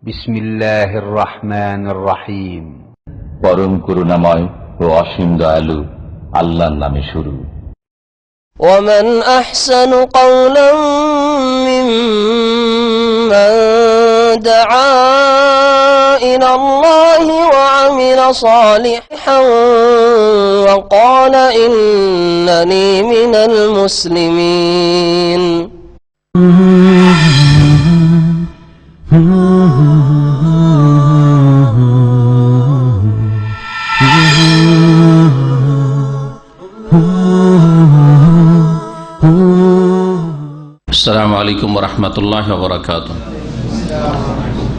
বিসমিল্লাহির রহমানির রহিম। পরম করুণাময় ও অসীম দয়ালু আল্লাহর নামে শুরু। ومن أحسن قولا ممن دعا إلى الله وعمل صالحا وقال إنني من المسلمين السلام عليكم ورحمة الله وبركاته.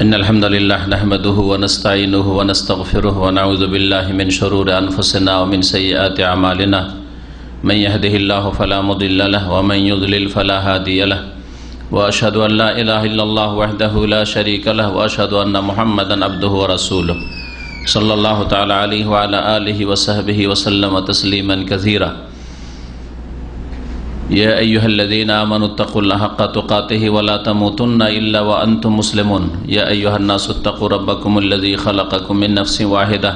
إن الحمد لله نحمده ونستعينه ونستغفره ونعوذ بالله من شرور أنفسنا ومن سيئات أعمالنا من يهده الله فلا مضل له ومن يضلل فلا هادي له وأشهد أن لا إله إلا الله وحده لا شريك له وأشهد أن محمدا عبده ورسوله صلى الله تعالى عليه وعلى آله وصحبه وسلم تسليما كثيرا. يا أيها الذين آمنوا اتقوا الله حق تقاته ولا تموتن إلا وأنتم مسلمون. يا أيها الناس اتقوا ربكم الذي خلقكم من نفس واحدة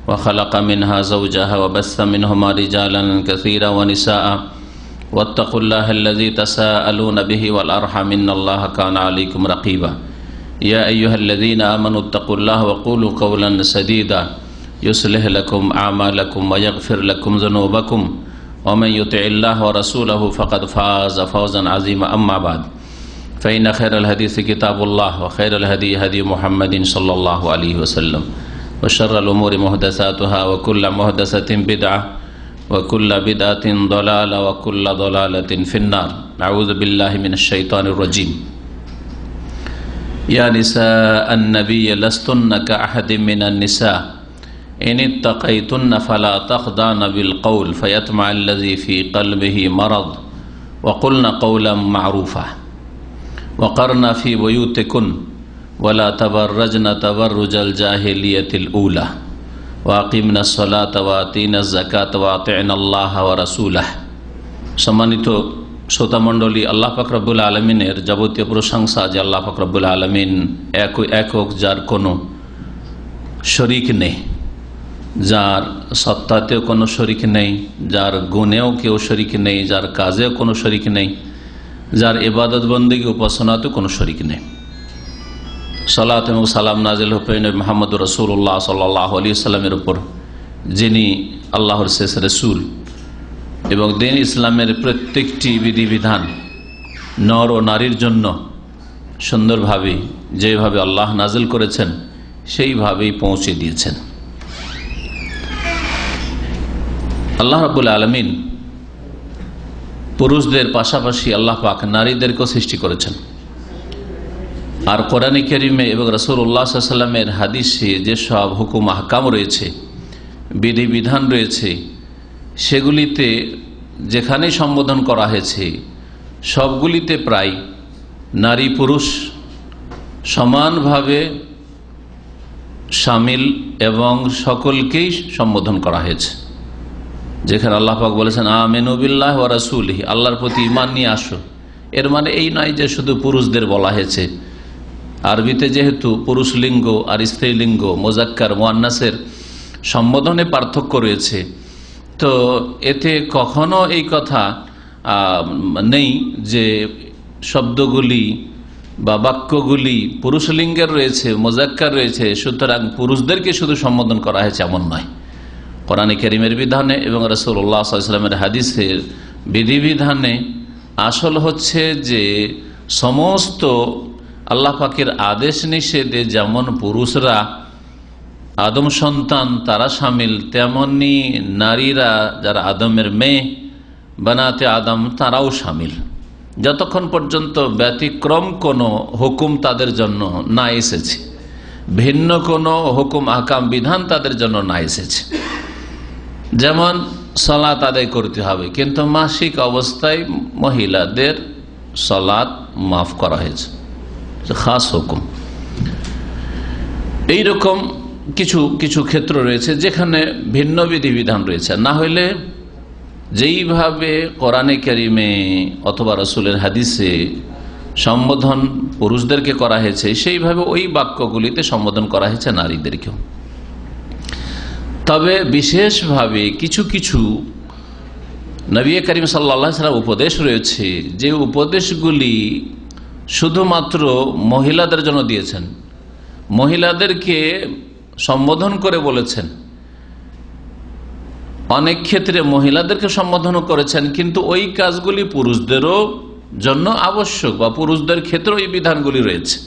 وخلق منها زوجها وبث منهما رجالا كثيرا ونساء واتقوا الله الذي تساءلون به والأرحم إن الله كان عليكم رقيبا. يا أيها الذين آمنوا اتقوا الله وقولوا قولا سديدا يصلح لكم أعمالكم ويغفر لكم ذنوبكم ومن يطع الله ورسوله فقد فاز فوزا عظيما. أما بعد فإن خير الحديث كتاب الله وخير الهدي هدي محمد صلى الله عليه وسلم وشر الأمور محدثاتها وكل محدثة بدعة وكل بدعة ضلالة وكل ضلالة في النار. أعوذ بالله من الشيطان الرجيم. يا نساء النبي لستن كأحد من النساء إن اتقيتن فلا تخضعن بالقول فيطمع الذي في قلبه مرض وقلن قولا معروفا وقرن في بيوتكن ولا تبرجن تبرج الجاهلية الأولى وأقمنا الصلاة وآتينا الزكاة وأطعنا الله ورسوله. সম্মানিত শ্রোতামণ্ডলী, আল্লাহ পাক রব্বুল আলমিনের যাবতীয় প্রশংসা যে আল্লাহ পাক রব্বুল আলমিন একক, যার কোনো শরিক নেই, যার সত্তাতেও কোনো শরিক নেই, যার গুণেও কেউ শরিক নেই, যার কাজেও কোনো শরিক নেই, যার ইবাদত বন্দেগী উপাসনাতেও কোনো শরিক নেই। সালাত এবং সালাম নাজিল হোসেন মোহাম্মদ রসুল্লাহ সাল্লাহ আলী সাল্লামের উপর, যিনি আল্লাহর শেষ রসুল এবং দিন ইসলামের প্রত্যেকটি বিধিবিধান নর ও নারীর জন্য সুন্দরভাবে যেভাবে আল্লাহ নাজিল করেছেন সেইভাবেই পৌঁছে দিয়েছেন। আল্লাহ রাব্বুল আলামিন পুরুষদের পাশাপাশি আল্লাহ পাক নারীদেরকেও সৃষ্টি করেছেন। আর কোরআনে কারিমে এবং রাসূলুল্লাহ সাল্লাল্লাহু আলাইহি ওয়াসাল্লামের হাদিসে যেসব হুকুম আহকাম রয়েছে, বিধিবিধান রয়েছে, সেগুলিতে যেখানেই সম্বোধন করা হয়েছে সবগুলিতে প্রায় নারী পুরুষ সমানভাবে শামিল এবং সকলকেই সম্বোধন করা হয়েছে। যেখানে আল্লাহ পাক বলেছেন আমিনু বিল্লাহি ওয়া রাসূলিহি, আল্লাহর প্রতি ঈমান নিয়ে আসো, এর মানে এই নয় যে শুধু পুরুষদের বলা হয়েছে। আরবিতে যেহেতু পুরুষ লিঙ্গ আর স্ত্রীলিঙ্গ মুযাক্কার মুআন্নাসের সম্বোধনে পার্থক্য রয়েছে, তো এতে কখনো এই কথা নেই যে শব্দগুলি বা বাক্যগুলি পুরুষ লিঙ্গের রয়েছে, মুযাক্কার রয়েছে, সুতরাং পুরুষদেরকে শুধু সম্বোধন করা হয়েছে এমন নয়। কোরআনে কারীমের বিধানে এবং রাসূলুল্লাহ সাল্লাল্লাহু আলাইহি ওয়াসাল্লামের হাদিসের বিধিবিধানে আসল হচ্ছে যে সমস্ত আল্লাহ পাকের আদেশ নিষেধে যেমন পুরুষরা আদম সন্তান তারা শামিল, তেমনি নারীরা যারা আদমের মেয়ে বানাতে আদম তারাও শামিল, যতক্ষণ পর্যন্ত ব্যতিক্রম কোনো হুকুম তাদের জন্য না এসেছে, ভিন্ন কোনো হুকুম আহকাম বিধান তাদের জন্য না এসেছে। যেমন সালাত আদায় করতে হবে, কিন্তু মাসিক অবস্থায় মহিলাদের সালাত মাফ করা হয়েছে, খাস হুকুম। এইরকম কিছু কিছু ক্ষেত্র রয়েছে যেখানে ভিন্ন বিধিবিধান রয়েছে। না হইলে যেইভাবে কোরআনে কারিমে অথবা রাসূলের হাদিসে সম্বোধন পুরুষদেরকে করা হয়েছে, সেইভাবে ওই বাক্যগুলিতে সম্বোধন করা হয়েছে নারীদেরকেও। তবে বিশেষভাবে কিছু কিছু নবী করিম সাল্লাল্লাহু আলাইহি ওয়াসাল্লাম উপদেশ রয়েছে, যে উপদেশগুলি শুধুমাত্র মহিলাদের জন্য দিয়েছেন, মহিলাদেরকে সম্বোধন করে বলেছেন। অনেক ক্ষেত্রে মহিলাদেরকে সম্বোধন করেছেন, কিন্তু ওই কাজগুলি পুরুষদেরও জন্য আবশ্যক বা পুরুষদের ক্ষেত্রেও এই বিধানগুলি রয়েছে।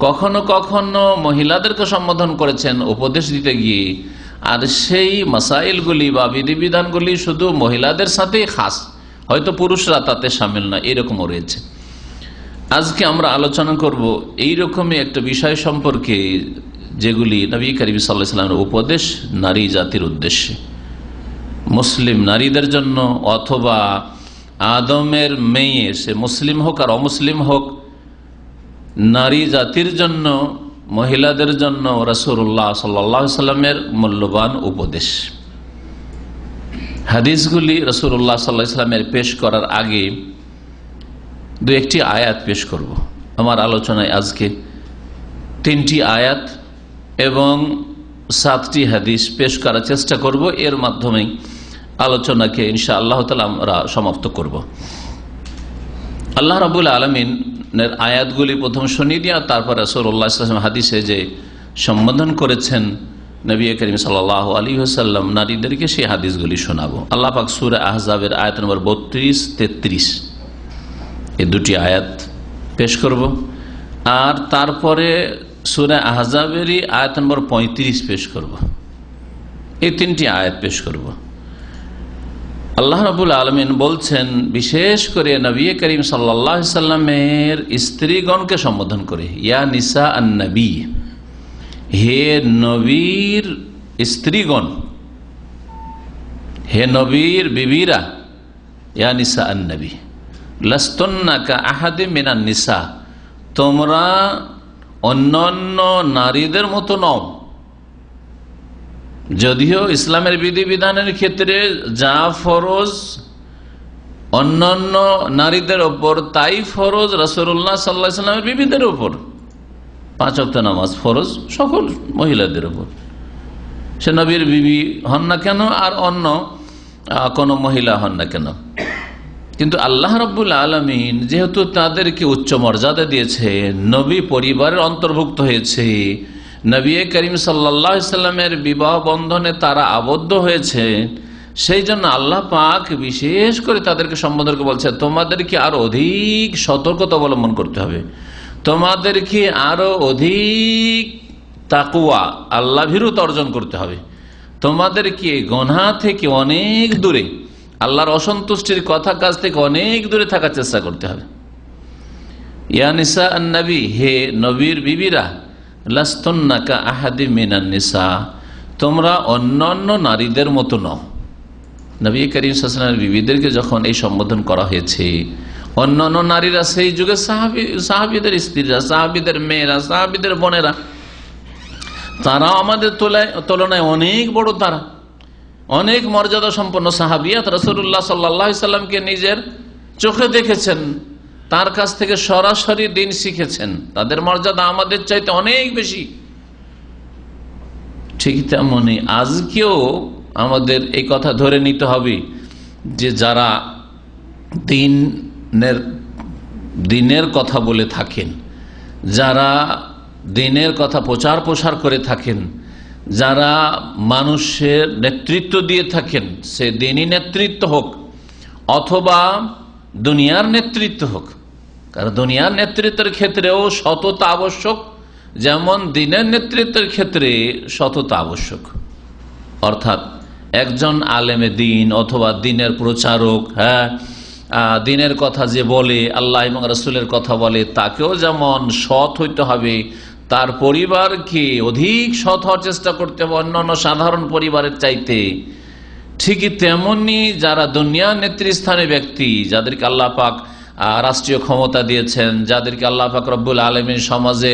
কখনো কখনো মহিলাদেরকে সম্বোধন করেছেন উপদেশ দিতে গিয়ে, আর সেই মাসাইলগুলি বা বিধিবিধানগুলি শুধু মহিলাদের সাথেই খাস, হয়তো পুরুষরা তাতে সামিল না, এরকমও রয়েছে। আজকে আমরা আলোচনা করব এইরকমই একটা বিষয় সম্পর্কে, যেগুলি নবী করিম সাল্লাল্লাহু আলাইহি ওয়াসাল্লামের উপদেশ নারী জাতির উদ্দেশ্যে, মুসলিম নারীদের জন্য অথবা আদমের মেয়ে, সে মুসলিম হোক আর অমুসলিম হোক, নারী জাতির জন্য, মহিলাদের জন্য রাসূলুল্লাহ সাল্লাল্লাহু আলাইহি ওয়াসাল্লামের মূল্যবান উপদেশ। হাদিসগুলি রাসূলুল্লাহ সাল্লাল্লাহু আলাইহি ওয়াসাল্লামের পেশ করার আগে দু একটি আয়াত পেশ করব। আমার আলোচনায় আজকে 3টি আয়াত এবং 7টি হাদিস পেশ করার চেষ্টা করব। এর মাধ্যমে আলোচনাকে ইনশাআল্লাহ তাআলা আমরা সমাপ্ত করব। আল্লাহ রাব্বুল আলামিনের আয়াতগুলি প্রথম শুনিয়ে দিয়ে তারপর রাসূলুল্লাহ সাল্লাল্লাহু আলাইহি ওয়াসাল্লাম হাদিসে যে সম্বোধন করেছেন নবী করিম সাল্লাল্লাহু আলাইহি ওয়াসাল্লাম নারীদেরকে, সেই হাদিসগুলি শোনাবো। আল্লাহ পাক সূরা আহজাবের আয়াত নম্বর 32-33 এই দুটি আয়াত পেশ করব, আর তারপরে সূরা আহজাবেরই আয়াত নম্বর 35 পেশ করব। এই 3টি আয়াত পেশ করব। আল্লাহ রাব্বুল আলামিন বলছেন, বিশেষ করে নবী করিম সাল্লাল্লাহু আলাইহি ওয়াসাল্লামের স্ত্রীগণকে সম্বোধন করে, ইয়া নিসা আন-নবী, হে নবীর স্ত্রীগণ, হে নবীর বিবিরা, ইয়া নিসা আন-নবী লাস্তুন্না কা আহাদিম মিনান নিসা, তোমরা অন্যান্য নারীদের মতো নও। যদিও ইসলামের বিধিবিধানের ক্ষেত্রে যা ফরজ অন্যান্য নারীদের ওপর, তাই ফরজ রাসূলুল্লাহ সাল্লাল্লাহু আলাইহি ওয়াসাল্লামের বিবিদের ওপর। 5 ওয়াক্ত নামাজ ফরজ সকল মহিলাদের ওপর, সে নবীর বিবি হন না কেন আর অন্য কোন মহিলা হন না কেন। কিন্তু আল্লাহ রাব্বুল আলামিন যেহেতু তাদেরকে উচ্চ মর্যাদা দিয়েছে, নবী পরিবারের অন্তর্ভুক্ত হয়েছে, নবী করিম সাল্লাল্লাহু আলাইহি ওয়াসাল্লামের বিবাহ বন্ধনে তারা আবদ্ধ হয়েছে, সেই জন্য আল্লাহ পাক বিশেষ করে তাদেরকে সম্বোধন করে বলছে, তোমাদেরকে আরো অধিক সতর্কতা অবলম্বন করতে হবে, তোমাদেরকে আরো অধিক তাকওয়া, আল্লাহ ভীরুতা অর্জন করতে হবে, তোমাদেরকে গুনাহ থেকে অনেক দূরে, আল্লাহর অসন্তুষ্টির কথা কাজ থেকে অনেক দূরে থাকার চেষ্টা করতে হবে। ইয়া নিসা আন-নবী, হে নবীর বিবিরা, লাস্তুন্না কা আহাদিম মিনান নিসা, তোমরা অন্যান্য নারীদের মতো নও। নবী করিম সাল্লাল্লাহু আলাইহি ওয়াসাল্লামের বিবিদেরকে যখন এই সম্বোধন করা হয়েছে, অন্যান্য নারীরা সেই যুগে সাহাবীদের স্ত্রীরা, সাহাবীদের মেয়েরা, সাহাবীদের বোনেরা, তারাও আমাদের তুলনায় অনেক বড়, তারা অনেক মর্যাদা সম্পন্ন সাহাবিয়াত। রাসূলুল্লাহ সাল্লাল্লাহু আলাইহি ওয়াসাল্লামকে নিজের চোখে দেখেছেন, তার কাছ থেকে সরাসরি দিন শিখেছেন, তাদের মর্যাদা আমাদের চাইতে অনেক বেশি। ঠিক তেমনি আজকেও আমাদের এই কথা ধরে নিতে হবে যে যারা দিনের কথা বলে থাকেন, যারা দিনের কথা প্রচার প্রসার করে থাকেন, যারা মানুষের নেতৃত্ব দিয়ে থাকেন, সে দিনই নেতৃত্ব হোক অথবা দুনিয়ার নেতৃত্ব হোক, কারণ দুনিয়ার নেতৃত্বের ক্ষেত্রেও সততা আবশ্যক, যেমন দিনের নেতৃত্বের ক্ষেত্রে সততা আবশ্যক। অর্থাৎ একজন আলেমে দিন অথবা দিনের প্রচারক, দিনের কথা যে বলে, আল্লাহ এবং রাসূলের কথা বলে, তাকেও যেমন সৎ হইতে হবে, তার পরিবারকে অধিক সৎ হওয়ার চেষ্টা করতে হবে অন্যান্য সাধারণ পরিবারের চাইতে। ঠিকই তেমনি যারা দুনিয়ার নেতৃস্থানে ব্যক্তি, যাদেরকে আল্লাহ পাক রাষ্ট্রীয় ক্ষমতা দিয়েছেন, যাদেরকে আল্লাহ পাক রব্বুল আলামিন সমাজে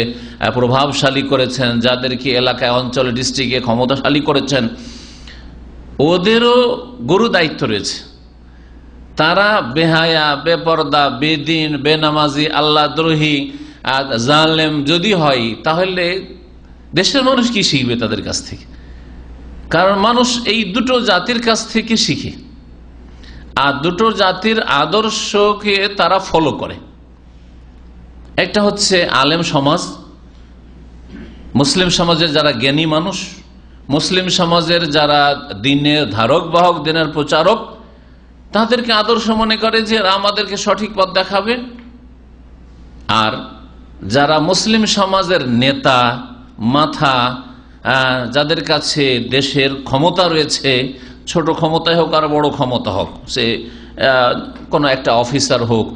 প্রভাবশালী করেছেন, যাদেরকে এলাকায়, অঞ্চলে, ডিস্ট্রিক্টে ক্ষমতাশালী করেছেন, ওদেরও গুরু দায়িত্ব রয়েছে। তারা বেহায়া, বেপর্দা, বেদিন, বেনামাজি, আল্লাহ দ্রোহী জালেম যদি হয়, তাহলে দেশের মানুষ কি শিখবে তাদের কাছ থেকে? কারণ মানুষ এই দুটো জাতির কাছ থেকে শিখে, আর দুটো জাতির আদর্শকে তারা ফলো করে। একটা হচ্ছে আলেম সমাজ, মুসলিম সমাজের যারা জ্ঞানী মানুষ, মুসলিম সমাজের যারা দিনের ধারক বাহক, দিনের প্রচারক, তাদেরকে আদর্শ মনে করে যে আমাদেরকে সঠিক পথ দেখাবে। আর যারা মুসলিম সমাজের নেতা, মাথা, যাদের কাছে দেশের ক্ষমতা রয়েছে, ছোট ক্ষমতায় হোক আর বড় ক্ষমতা হোক, সে কোনো একটা অফিসার হোক,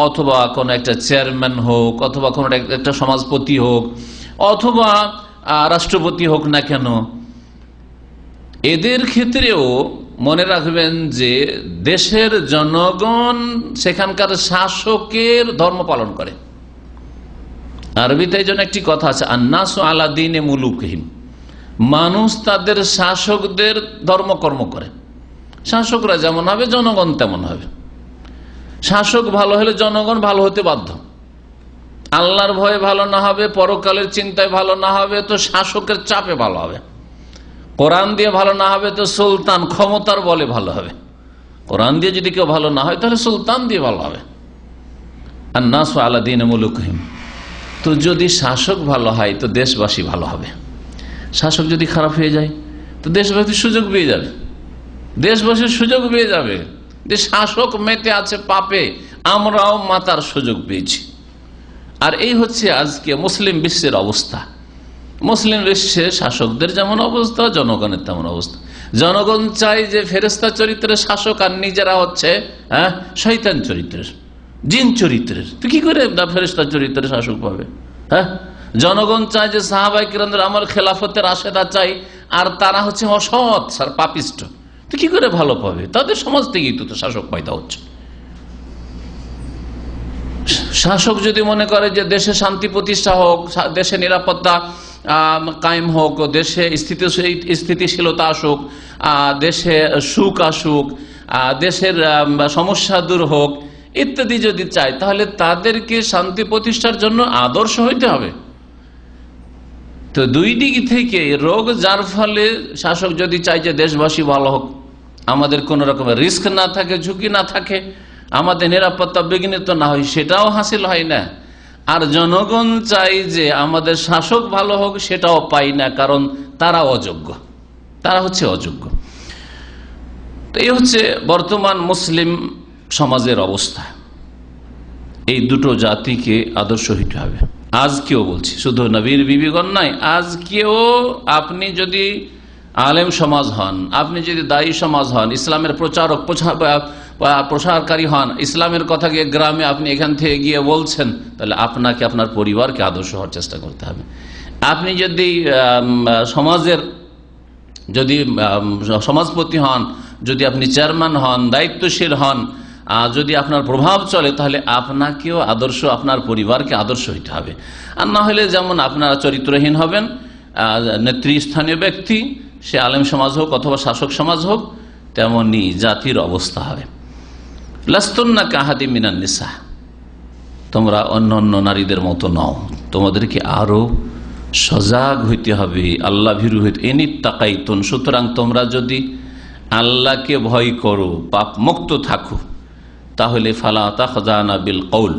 অথবা কোনো একটা চেয়ারম্যান হোক, অথবা কোনো একটা সমাজপতি হোক, অথবা রাষ্ট্রপতি হোক না কেন, এদের ক্ষেত্রেও মনে রাখবেন যে দেশের জনগণ সেখানকার শাসকের ধর্ম পালন করে। আরবিতে এই জন্য একটি কথা আছে, আন্নাসু আলা দীনে মুলুকহিম, মানুষ তাদের শাসকদের ধর্মকর্ম করে। শাসকরা যেমন হবে জনগণ তেমন হবে। শাসক ভালো হলে জনগণ ভালো হতে বাধ্য। আল্লাহর ভয়ে ভালো না হবে, পরকালের চিন্তায় ভালো না হবে, তো শাসকের চাপে ভালো হবে। কোরআন দিয়ে ভালো না হবে, তো সুলতান ক্ষমতার বলে ভালো হবে। কোরআন দিয়ে যদি কেউ ভালো না হয়, তাহলে সুলতান দিয়ে ভালো হবে। আন্নাসু আলা দীনে মুলুকহিম, তো যদি শাসক ভালো হয় তো দেশবাসী ভালো হবে। শাসক যদি খারাপ হয়ে যায় তো দেশবাসী সুযোগ পেয়ে যাবে, দেশবাসীর সুযোগ পেয়ে যাবে যে শাসক মেতে আছে পাপে, আমরাও মাতার সুযোগ পেয়েছি। আর এই হচ্ছে আজকে মুসলিম বিশ্বের অবস্থা। মুসলিম বিশ্বে শাসকদের যেমন অবস্থা, জনগণের তেমন অবস্থা। জনগণ চাই যে ফেরেশতা চরিত্রের শাসক, আর নিজেরা হচ্ছে শয়তান চরিত্রের, জিন চরিত্রের। তো কি করে ফেরেশতা চরিত্রের শাসক পাবে? জনগণ চায় যে সাহাবায়ে কিরামদের আমল খেলাফতের রাশেদা চাই, আর তারা হচ্ছে অসৎ আর পাপিষ্ট। তো কি করে ভালো পাবে? তাদের সমাজ থেকেই তো শাসক পয়দা হচ্ছে। শাসক যদি মনে করে যে দেশে শান্তি প্রতিষ্ঠা হোক, দেশে নিরাপত্তা কায়েম হোক, দেশে স্থিতিশীলতা আসুক, দেশে সুখ আসুক, দেশের সমস্যা দূর হোক ইত্যাদি যদি চায়, তাহলে তাদেরকে শান্তি প্রতিষ্ঠার জন্য আদর্শ হইতে হবে। তো দুই দিক থেকে রোগ, যার ফলে শাসক যদি চায় যে দেশবাসী ভালো হোক, আমাদের কোন রকমের রিস্ক না থাকে, ঝুঁকি না থাকে, আমাদের নিরাপত্তা বিঘ্নিত না হয়, সেটাও হাসিল হয় না। আর জনগণ চাই যে আমাদের শাসক ভালো হোক, সেটাও পাই না, কারণ তারা অযোগ্য, তারা হচ্ছে অযোগ্য। তো এই হচ্ছে বর্তমান মুসলিম সমাজের অবস্থা। এই দুটো জাতিকে আদর্শ হইতে হবে। আজকেও বলছি, শুধু নবীর বিবিগণ নাই, আজকেও আপনি যদি আলেম সমাজ হন, আপনি যদি দায়ী সমাজ হন, ইসলামের প্রচারক প্রসারকারী হন, ইসলামের কথা গিয়ে গ্রামে আপনি এখান থেকে গিয়ে বলছেন, তাহলে আপনাকে আপনার পরিবারকে আদর্শ হওয়ার চেষ্টা করতে হবে। আপনি যদি সমাজের সমাজপতি হন, যদি আপনি চেয়ারম্যান হন, দায়িত্বশীল হন, যদি আপনার প্রভাব চলে, তাহলে আপনাকেও আদর্শ, আপনার পরিবারকে আদর্শ হইতে হবে। আর না হলে যেমন আপনারা চরিত্রহীন হবেন, নেতৃস্থানীয় ব্যক্তি, সে আলেম সমাজ হোক অথবা শাসক সমাজ হোক, তেমনি জাতির অবস্থা হবে। লাস্তুন্না কাহাদি মিনান নিসা, তোমরা অন্য অন্য নারীদের মতো নও, তোমাদেরকে আরো সজাগ হইতে হবে, আল্লাহ ভীরু হইতে। ইনিত্তাকাইতুন, সুতরাং তোমরা যদি আল্লাহকে ভয় করো, পাপ মুক্ত থাকো, তাহলে ফালা তাখযানা বিল কওল,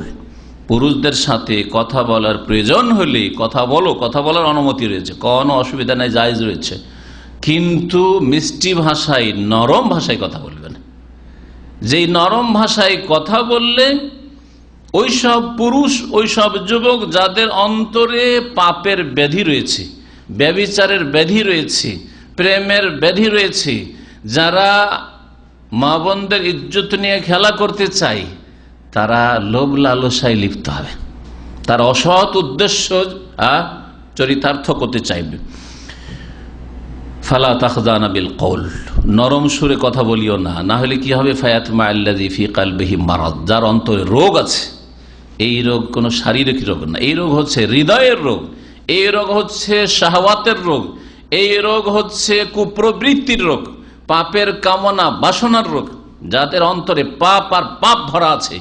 পুরুষদের সাথে কথা বলার প্রয়োজন হলে কথা বলো, কথা বলার অনুমতি রয়েছে, কোনো অসুবিধা নাই, জায়েজ রয়েছে, কিন্তু মিষ্টি ভাষায়, নরম ভাষায় কথা বলবেন। যেই নরম ভাষায় কথা বললে ওই সব পুরুষ, ওই সব যুবক যাদের অন্তরে পাপের ব্যাধি রয়েছে, ব্যভিচারের ব্যাধি রয়েছে, প্রেমের ব্যাধি রয়েছে, যারা মা বোনদের ইজ্জত নিয়ে খেলা করতে চায়, তারা লোভ লালসায় লিপ্ত হবে, তার অসৎ উদ্দেশ্য চরিতার্থ করতে চাইবে। ফালা তাখযানা বিল কওল, নরম সুরে কথা বলিও না, না হলে কি হবে? ফায়াতমা আল্লাযী ফী কলবিহি মারাদ, যার অন্তরে রোগ আছে। এই রোগ কোনো শারীরিক রোগ না, এই রোগ হচ্ছে হৃদয়ের রোগ, এই রোগ হচ্ছে শাহওয়াতের রোগ, এই রোগ হচ্ছে কুপ্রবৃত্তির রোগ, পাপের কামনা বাসনার রোগ। যাদের অন্তরে পাপ আর পাপ ভরা আছে,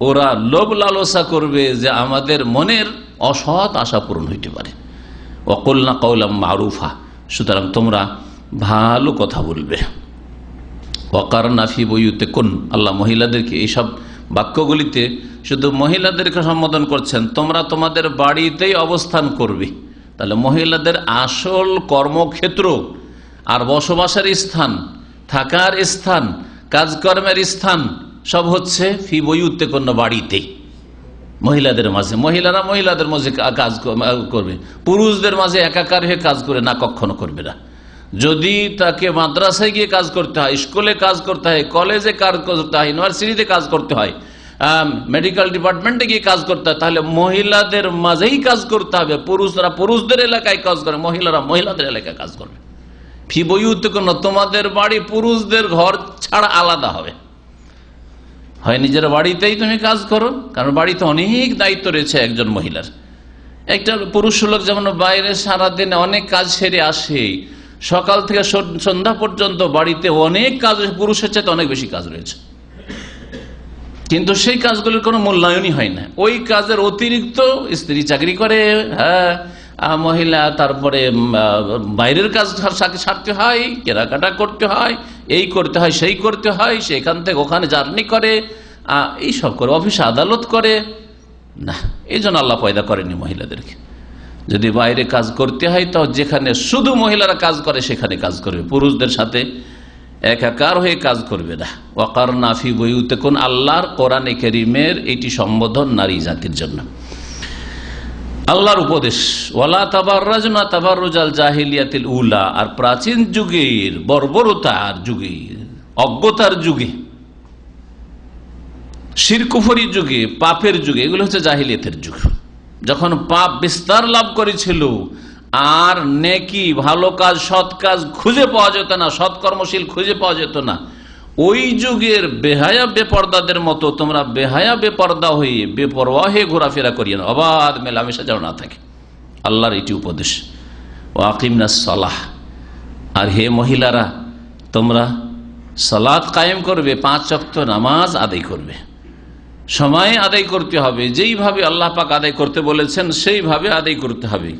ওরা লোভ লালসা করবে যে আমাদের মনের অসৎ আশা পূরণ হইতে পারে। ওয়াকুলনা কাওলাম মারুফা, সুতরাং তোমরা ভালো কথা বলবে। ওয়াকারনা ফি বুয়ুতিকুন, আল্লাহ মহিলাদেরকে এইসব বাক্যগুলিতে শুধু মহিলাদেরকে সম্বোধন করছেন, তোমরা তোমাদের বাড়িতেই অবস্থান করবে। তাহলে মহিলাদের আসল কর্মক্ষেত্র আর বসবাসের স্থান, থাকার স্থান, কাজকর্মের স্থান সব হচ্ছে ফি বুয়ুতিকুন, বাড়িতেই, মহিলাদের মাঝে। মহিলারা মহিলাদের মাঝে কাজ করবে, পুরুষদের মাঝে একাকার হয়ে কাজ করে না, কখনো করবে না। যদি তাকে মাদ্রাসায় গিয়ে কাজ করতে হয়, স্কুলে কাজ করতে হয়, কলেজে কাজ করতে হয়, ইউনিভার্সিটিতে কাজ করতে হয়, মেডিকেল ডিপার্টমেন্টে গিয়ে কাজ করতে হয়, তাহলে মহিলাদের মাঝেই কাজ করতে হবে। পুরুষরা পুরুষদের এলাকায় কাজ করে, মহিলারা মহিলাদের এলাকায় কাজ করবে। ফি বুয়ুতিকুন, তোমাদের বাড়ি পুরুষদের ঘর ছাড়া আলাদা হবে। হয় নিজের বাড়িতেই তুমি কাজ করো, কারণ বাড়িতে অনেক দায়িত্ব রয়েছে একজন মহিলার। একটা পুরুষ লোক যেমন বাইরে সারাদিনে অনেক কাজ সেরে আসে, সকাল থেকে সন্ধ্যা পর্যন্ত বাড়িতে অনেক কাজ, পুরুষের চাইতে অনেক বেশি কাজ রয়েছে, কিন্তু সেই কাজগুলির কোনো মূল্যায়নই হয় না। ওই কাজের অতিরিক্ত স্ত্রী চাকরি করে, হ্যাঁ মহিলা তারপরে বাইরের কাজ সারতে হয়, কেনাকাটা করতে হয়, এই করতে হয়, সেই করতে হয়, সেখান থেকে ওখানে জার্নি করে, এইসব করে, অফিসে আদালত করে না। এই জন্য আল্লাহ পয়দা করেনি মহিলাদেরকে। যদি বাইরে কাজ করতে হয় তো যেখানে শুধু মহিলারা কাজ করে সেখানে কাজ করবে, পুরুষদের সাথে একাকার হয়ে কাজ করবে না। ওয়াকারনা ফি বুয়ুতিকুন, আল্লাহর কোরআনে কারীমের এটি সম্বোধন নারী জাতির জন্য, আল্লাহর উপদেশ। ওয়ালা তাবাররাজনা তাবাররুজাল জাহিলিয়াতিল উলা, আর প্রাচীন যুগের বর্বরতার যুগে, অজ্ঞতার যুগে, শিরক কুফরি যুগে, পাপের যুগে, এগুলো হচ্ছে জাহিলিয়াতের যুগ, যখন পাপ বিস্তার লাভ করেছিল আর নেকি, ভালো কাজ, সৎ কাজ খুঁজে পাওয়া যেত না, সৎকর্মশীল খুঁজে পাওয়া যেত না, ওই যুগের বেহায়া বেপর্দাদের মতো তোমরা বেহায়া বেপর্দা হয়ে বেপরোয়া হয়ে ঘোরাফেরা করিয়ে না, অবাধ মেলামেশা যেন না থাকে। আল্লাহর এটি উপদেশ। ওয়াকিমনাস সালাহ, আর হে মহিলারা তোমরা সালাত কায়েম করবে, 5 ওয়াক্ত নামাজ আদায় করবে, সময় আদায় করতে হবে, যেইভাবে আল্লাহ পাক আদায় করতে বলেছেন সেইভাবে আদায় করতে হবে।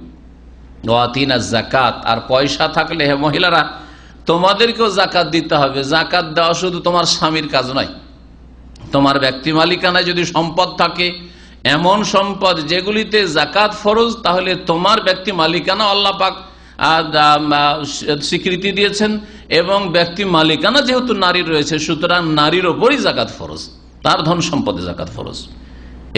ওয়াতিনা যাকাত, আর পয়সা থাকলে হে মহিলারা তোমাদেরকেও জাকাত দিতে হবে। জাকাত দেওয়া শুধু তোমার স্বামীর কাজ নয়, তোমার ব্যক্তি মালিকানায় যদি সম্পদ থাকে, এমন সম্পদ যেগুলিতে জাকাত ফরজ, তাহলে তোমার ব্যক্তি মালিকানা আল্লাহ পাক স্বীকৃতি দিয়েছেন, এবং ব্যক্তি মালিকানা যেহেতু নারীর রয়েছে, সুতরাং নারীর ওপরই জাকাত ফরজ, তার ধন সম্পদে জাকাত ফরজ।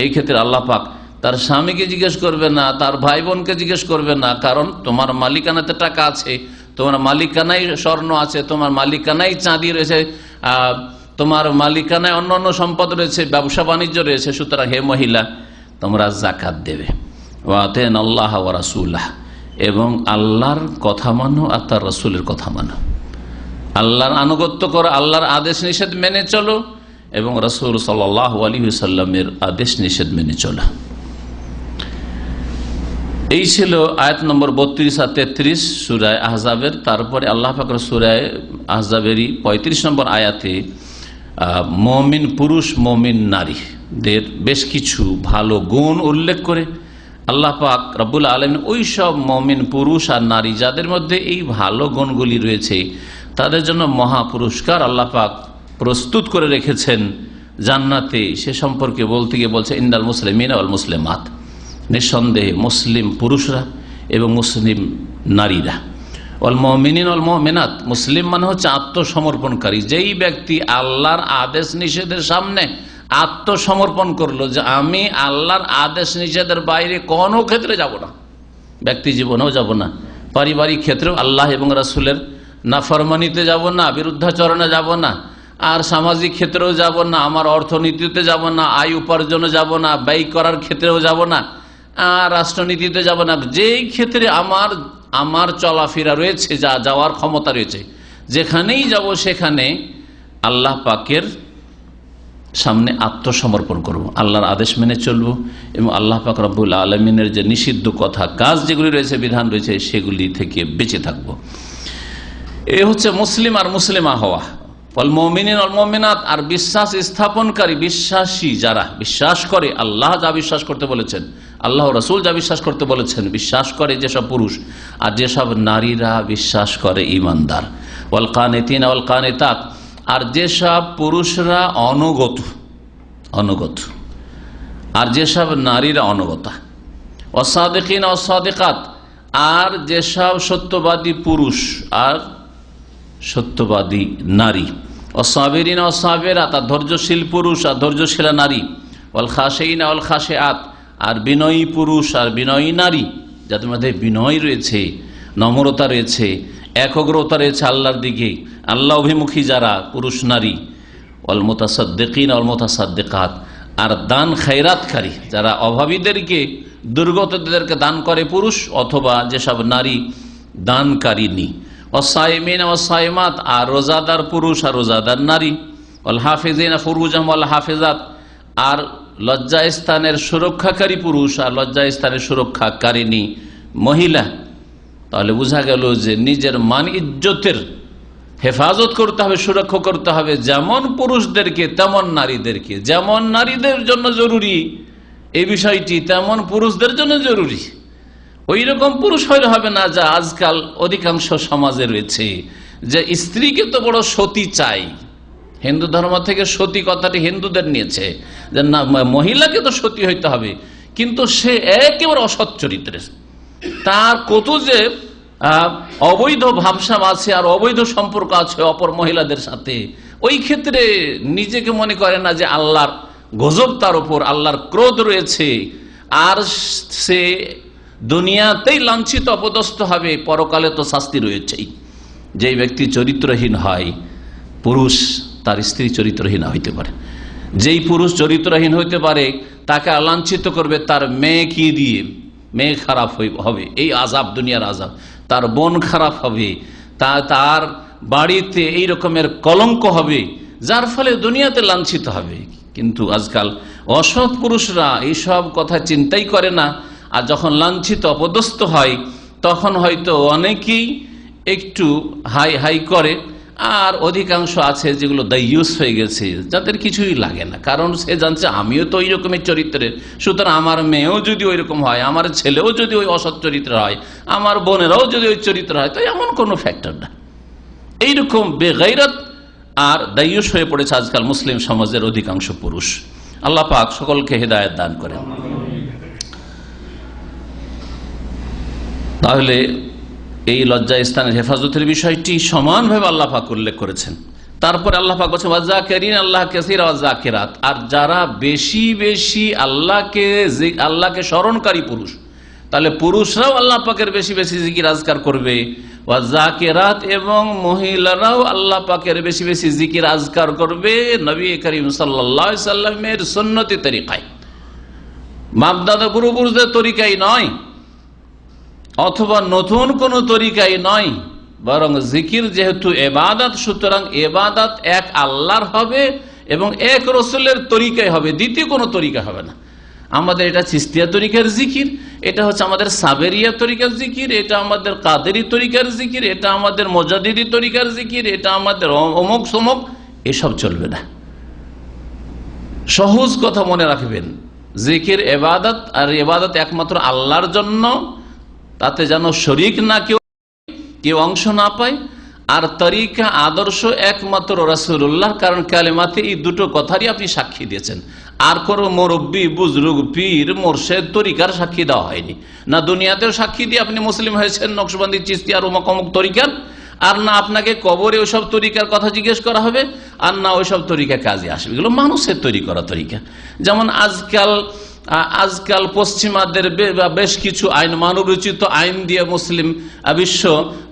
এই ক্ষেত্রে আল্লাহ পাক তার স্বামীকে জিজ্ঞেস করবে না, তার ভাই বোনকে জিজ্ঞেস করবে না, কারণ তোমার মালিকানাতে টাকা আছে, তোমার মালিকানায় স্বর্ণ আছে, তোমার মালিকানায় চাঁদি রয়েছে, তোমার মালিকানায় অন্যান্য সম্পদ রয়েছে, ব্যবসা বাণিজ্য রয়েছে, সুতরাং হে মহিলা তোমরা জাকাত দেবে। ওয়াতেন আল্লাহ ওয়া রাসূলাহ, এবং আল্লাহর কথা মানো আর তার রাসূলের কথা মানো, আল্লাহর আনুগত্য করো, আল্লাহর আদেশ নিষেধ মেনে চলো, এবং রাসূল সাল্লাল্লাহু আলাইহি ওয়াসাল্লামের আদেশ নিষেধ মেনে চলো। এই ছিল আয়াত নম্বর 32 আর 33 সূরা আহজাবের। তারপরে আল্লাহ পাক সূরা আহজাবেরই 35 নম্বর আয়াতে মুমিন পুরুষ মুমিন নারীদের বেশ কিছু ভালো গুণ উল্লেখ করে আল্লাহ পাক রব্বুল আলামিন ওই সব মুমিন পুরুষ আর নারী যাদের মধ্যে এই ভালো গুণগুলি রয়েছে তাদের জন্য মহা পুরস্কার আল্লাহ পাক প্রস্তুত করে রেখেছেন জান্নাতে। সে সম্পর্কে বলতে গিয়ে বলছে ইন্নাল মুসলিমিনা ওয়াল মুসলিমাত, নিঃসন্দেহে মুসলিম পুরুষরা এবং মুসলিম নারীরা, ওয়াল মুমিনিন ওয়াল মুমিনাত, মুসলিম মানে হচ্ছে আত্মসমর্পণকারী, যেই ব্যক্তি আল্লাহর আদেশ নিষেধের সামনে আত্মসমর্পণ করলো যে আমি আল্লাহর আদেশ নিষেধের বাইরে কোনো ক্ষেত্রে যাব না, ব্যক্তি জীবনেও যাব না, পারিবারিক ক্ষেত্রেও আল্লাহ এবং রাসূলের নাফরমানিতে যাব না, বিরুদ্ধাচরণে যাব না, আর সামাজিক ক্ষেত্রেও যাব না, আমার অর্থনীতিতে যাব না, আয় উপার্জনে যাব না, ব্যয় করার ক্ষেত্রেও যাব না, আর রাষ্ট্রনীতিতে যাব না, যেই ক্ষেত্রে আমার চলাফেরা রয়েছে, যা যাওয়ার ক্ষমতা রয়েছে, যেখানেই যাব সেখানে আল্লাহ পাকের সামনে আত্মসমর্পণ করব, আল্লাহর আদেশ মেনে চলব, এবং আল্লাহ পাক রব্বুল আলামিনের যে নিষিদ্ধ কথা কাজ যেগুলি রয়েছে, বিধান রয়েছে, সেগুলি থেকে বেঁচে থাকব। এ হচ্ছে মুসলিম আর মুসলিমা হওয়া। ওয়াল মুমিনিন ওয়াল মুমিনাত, আর বিশ্বাস স্থাপনকারী বিশ্বাসী যারা বিশ্বাস করে, আল্লাহ যা বিশ্বাস করতে বলেছেন, আল্লাহ রাসূল যা বিশ্বাস করতে বলেছেন, বিশ্বাস করে যেসব পুরুষ আর যেসব নারীরা বিশ্বাস করে ঈমানদার। ওয়াল কানিতিন ওয়াল কানিতাত, আর যেসব পুরুষরা অনুগত আর যেসব নারীরা অনুগতা। ওয়াসাদিকিন ওয়াসাদিকাত, আর যেসব সত্যবাদী পুরুষ আর সত্যবাদী নারী। ওয়াসাবিরিন ওয়াসাবিরাত, আর ধৈর্যশীল পুরুষ আর ধৈর্যশীলা নারী। ওয়াল খাশিইন ওয়াল খাশিআত, আর বিনয়ী পুরুষ আর বিনয়ী নারী, যাদের মধ্যে বিনয় রয়েছে, নম্রতা রয়েছে, একগ্রতা রয়েছে আল্লাহর দিকে, আল্লাহ অভিমুখী যারা পুরুষ নারী। ওয়াল মুতাসাদ্দিকিন ওয়াল মুতাসাদ্দিকাত, আর দান খায়রাতকারী যারা অভাবীদেরকে, দুর্গতদেরকে দান করে পুরুষ অথবা যেসব নারী দানকারিনী। ওয়াসাইমিন ওয়াসাইমাত, আর রোজাদার পুরুষ আর রোজাদার নারী। ওয়াল হাফিজিনা ফুরুজাহুম ওয়াল হাফিজাত, আর লজ্জাস্থানের সুরক্ষাকারী পুরুষ আর লজ্জাস্থানের সুরক্ষাকারিনী মহিলা। তাহলে বোঝা গেল যে নিজের মান ইজ্জতের হেফাজত করতে হবে, সুরক্ষা করতে হবে, যেমন পুরুষদেরকে তেমন নারীদেরকে। যেমন নারীদের জন্য জরুরি এই বিষয়টি, তেমন পুরুষদের জন্য জরুরি। ওই রকম পুরুষ হইলে হবে না যা আজকাল অধিকাংশ সমাজে রয়েছে, যে স্ত্রীকে তো বড় সতী চাই। হিন্দু ধর্ম থেকে সতী কথাটি হিন্দুদের নিয়েছে, যে না, মহিলাকে তো সতী হইতে হবে, কিন্তু সে একেবারে অসৎ চরিত্রের। তার কত যে অবৈধ ভাবসাব আছে আর অবৈধ সম্পর্ক আছে অপর মহিলাদের সাথে। ওই ক্ষেত্রে নিজেকে মনে করে না যে আল্লাহর গজব তার উপর, আল্লাহর ক্রোধ রয়েছে, আর সে দুনিয়াতেই লাঞ্ছিত অপদস্থ হবে, পরকালে তো শাস্তি রয়েছেই। যেই ব্যক্তি চরিত্রহীন হয় পুরুষ, তার স্ত্রী চরিত্রহীন হইতে পারে। যেই পুরুষ চরিত্রহীন হইতে পারে তাকে লাঞ্ছিত করবে তার মেয়ে কি দিয়ে, মেয়ে খারাপ হবে, এই আযাব, দুনিয়ার আযাব। তার বোন খারাপ হবে, তার বাড়িতে এই রকমের কলঙ্ক হবে, যার ফলে দুনিয়াতে লাঞ্ছিত হবে। কিন্তু আজকাল অসৎ পুরুষরা এইসব কথা চিন্তাই করে না, আর যখন লাঞ্ছিত অপদস্থ হয় তখন হয়তো অনেকেই একটু হাই হাই করে, আর অধিকাংশ আছে যেগুলো দায়ুস হয়ে গেছে, যাদের কিছুই লাগে না, কারণ সে জানছে আমিও তো ওই রকমের চরিত্রের, সুতরাং আমার মেয়েও যদি ওই রকম হয়, আমার ছেলেও যদি ওই অসৎ চরিত্র হয়, আমার বোনেরাও যদি ওই চরিত্র হয়, তো এমন কোনো ফ্যাক্টর না। এইরকম বেগাইরাত আর দায়ুস হয়ে পড়েছে আজকাল মুসলিম সমাজের অধিকাংশ পুরুষ। আল্লাহ পাক সকলকে হেদায়েত দান করেন। তাহলে এই লজ্জা স্থানের হেফাজতের বিষয়টি সমানভাবে আল্লাহ পাক উল্লেখ করেছেন। তারপরে আল্লাহ পাক বলেছেন ওয়াজাকিরিন আল্লাহ কাসীরা ওয়াজাকিরাত, আর যারা বেশি বেশি আল্লাহকে স্মরণকারী পুরুষ, তাহলে পুরুষরাও আল্লাহ পাকের বেশি বেশি জিকির আজকার করবে। ওয়াজাকিরাত, এবং মহিলারাও আল্লাহ পাকের বেশি বেশি জিকির আজকার করবে নবী করিম সাল্লাল্লাহু আলাইহি সাল্লামের সুন্নতি তরিকায়, বাপ-দাদা পূর্বপুরুষদের তরিকায় নয়, অথবা নতুন কোন তরিকায় নয়, বরং জিকির যেহেতু ইবাদত, সুতরাং ইবাদত এক আল্লাহর হবে এবং এক রাসূলের তরিকায় হবে, দ্বিতীয় কোনো তরিকা হবে না। আমাদের এটা চিশতিয়া তরিকার জিকির, এটা হচ্ছে আমাদের সাবেরিয়া তরিকার জিকির, এটা আমাদের কাদেরি তরিকার জিকির, এটা আমাদের মুজাদ্দিদি তরিকার জিকির, এটা আমাদের অমুক সমুক, এসব চলবে না। সহজ কথা মনে রাখবেন, জিকির ইবাদত, আর ইবাদত একমাত্র আল্লাহর জন্য, তাতে যেন শরীক না কেউ অংশ না পায়। আর তরিকা আদর্শ একমাত্র রাসূলুল্লাহ, কারণ কালেমাতে এই দুটো কথারই আপনি সাক্ষী দিয়েছেন। আর কোন মুরব্বী, বুজরুগ, পীর, মোরশেদ তরিকার সাক্ষী দেওয়া হয়নি। না দুনিয়াতেও সাক্ষী দিয়ে আপনি মুসলিম হয়েছেন নকশবন্দি, চিশতি আর অমুক অমুক তরিকার, আর না আপনাকে কবরে ওইসব তরিকার কথা জিজ্ঞেস করা হবে, আর না ওইসব তরিকা কাজে আসবে। এগুলো মানুষের তৈরি করা তরিকা। যেমন আজকাল পশ্চিমাদের বেশ কিছু আইন, মানবরচিত আইন দিয়ে মুসলিম বিশ্ব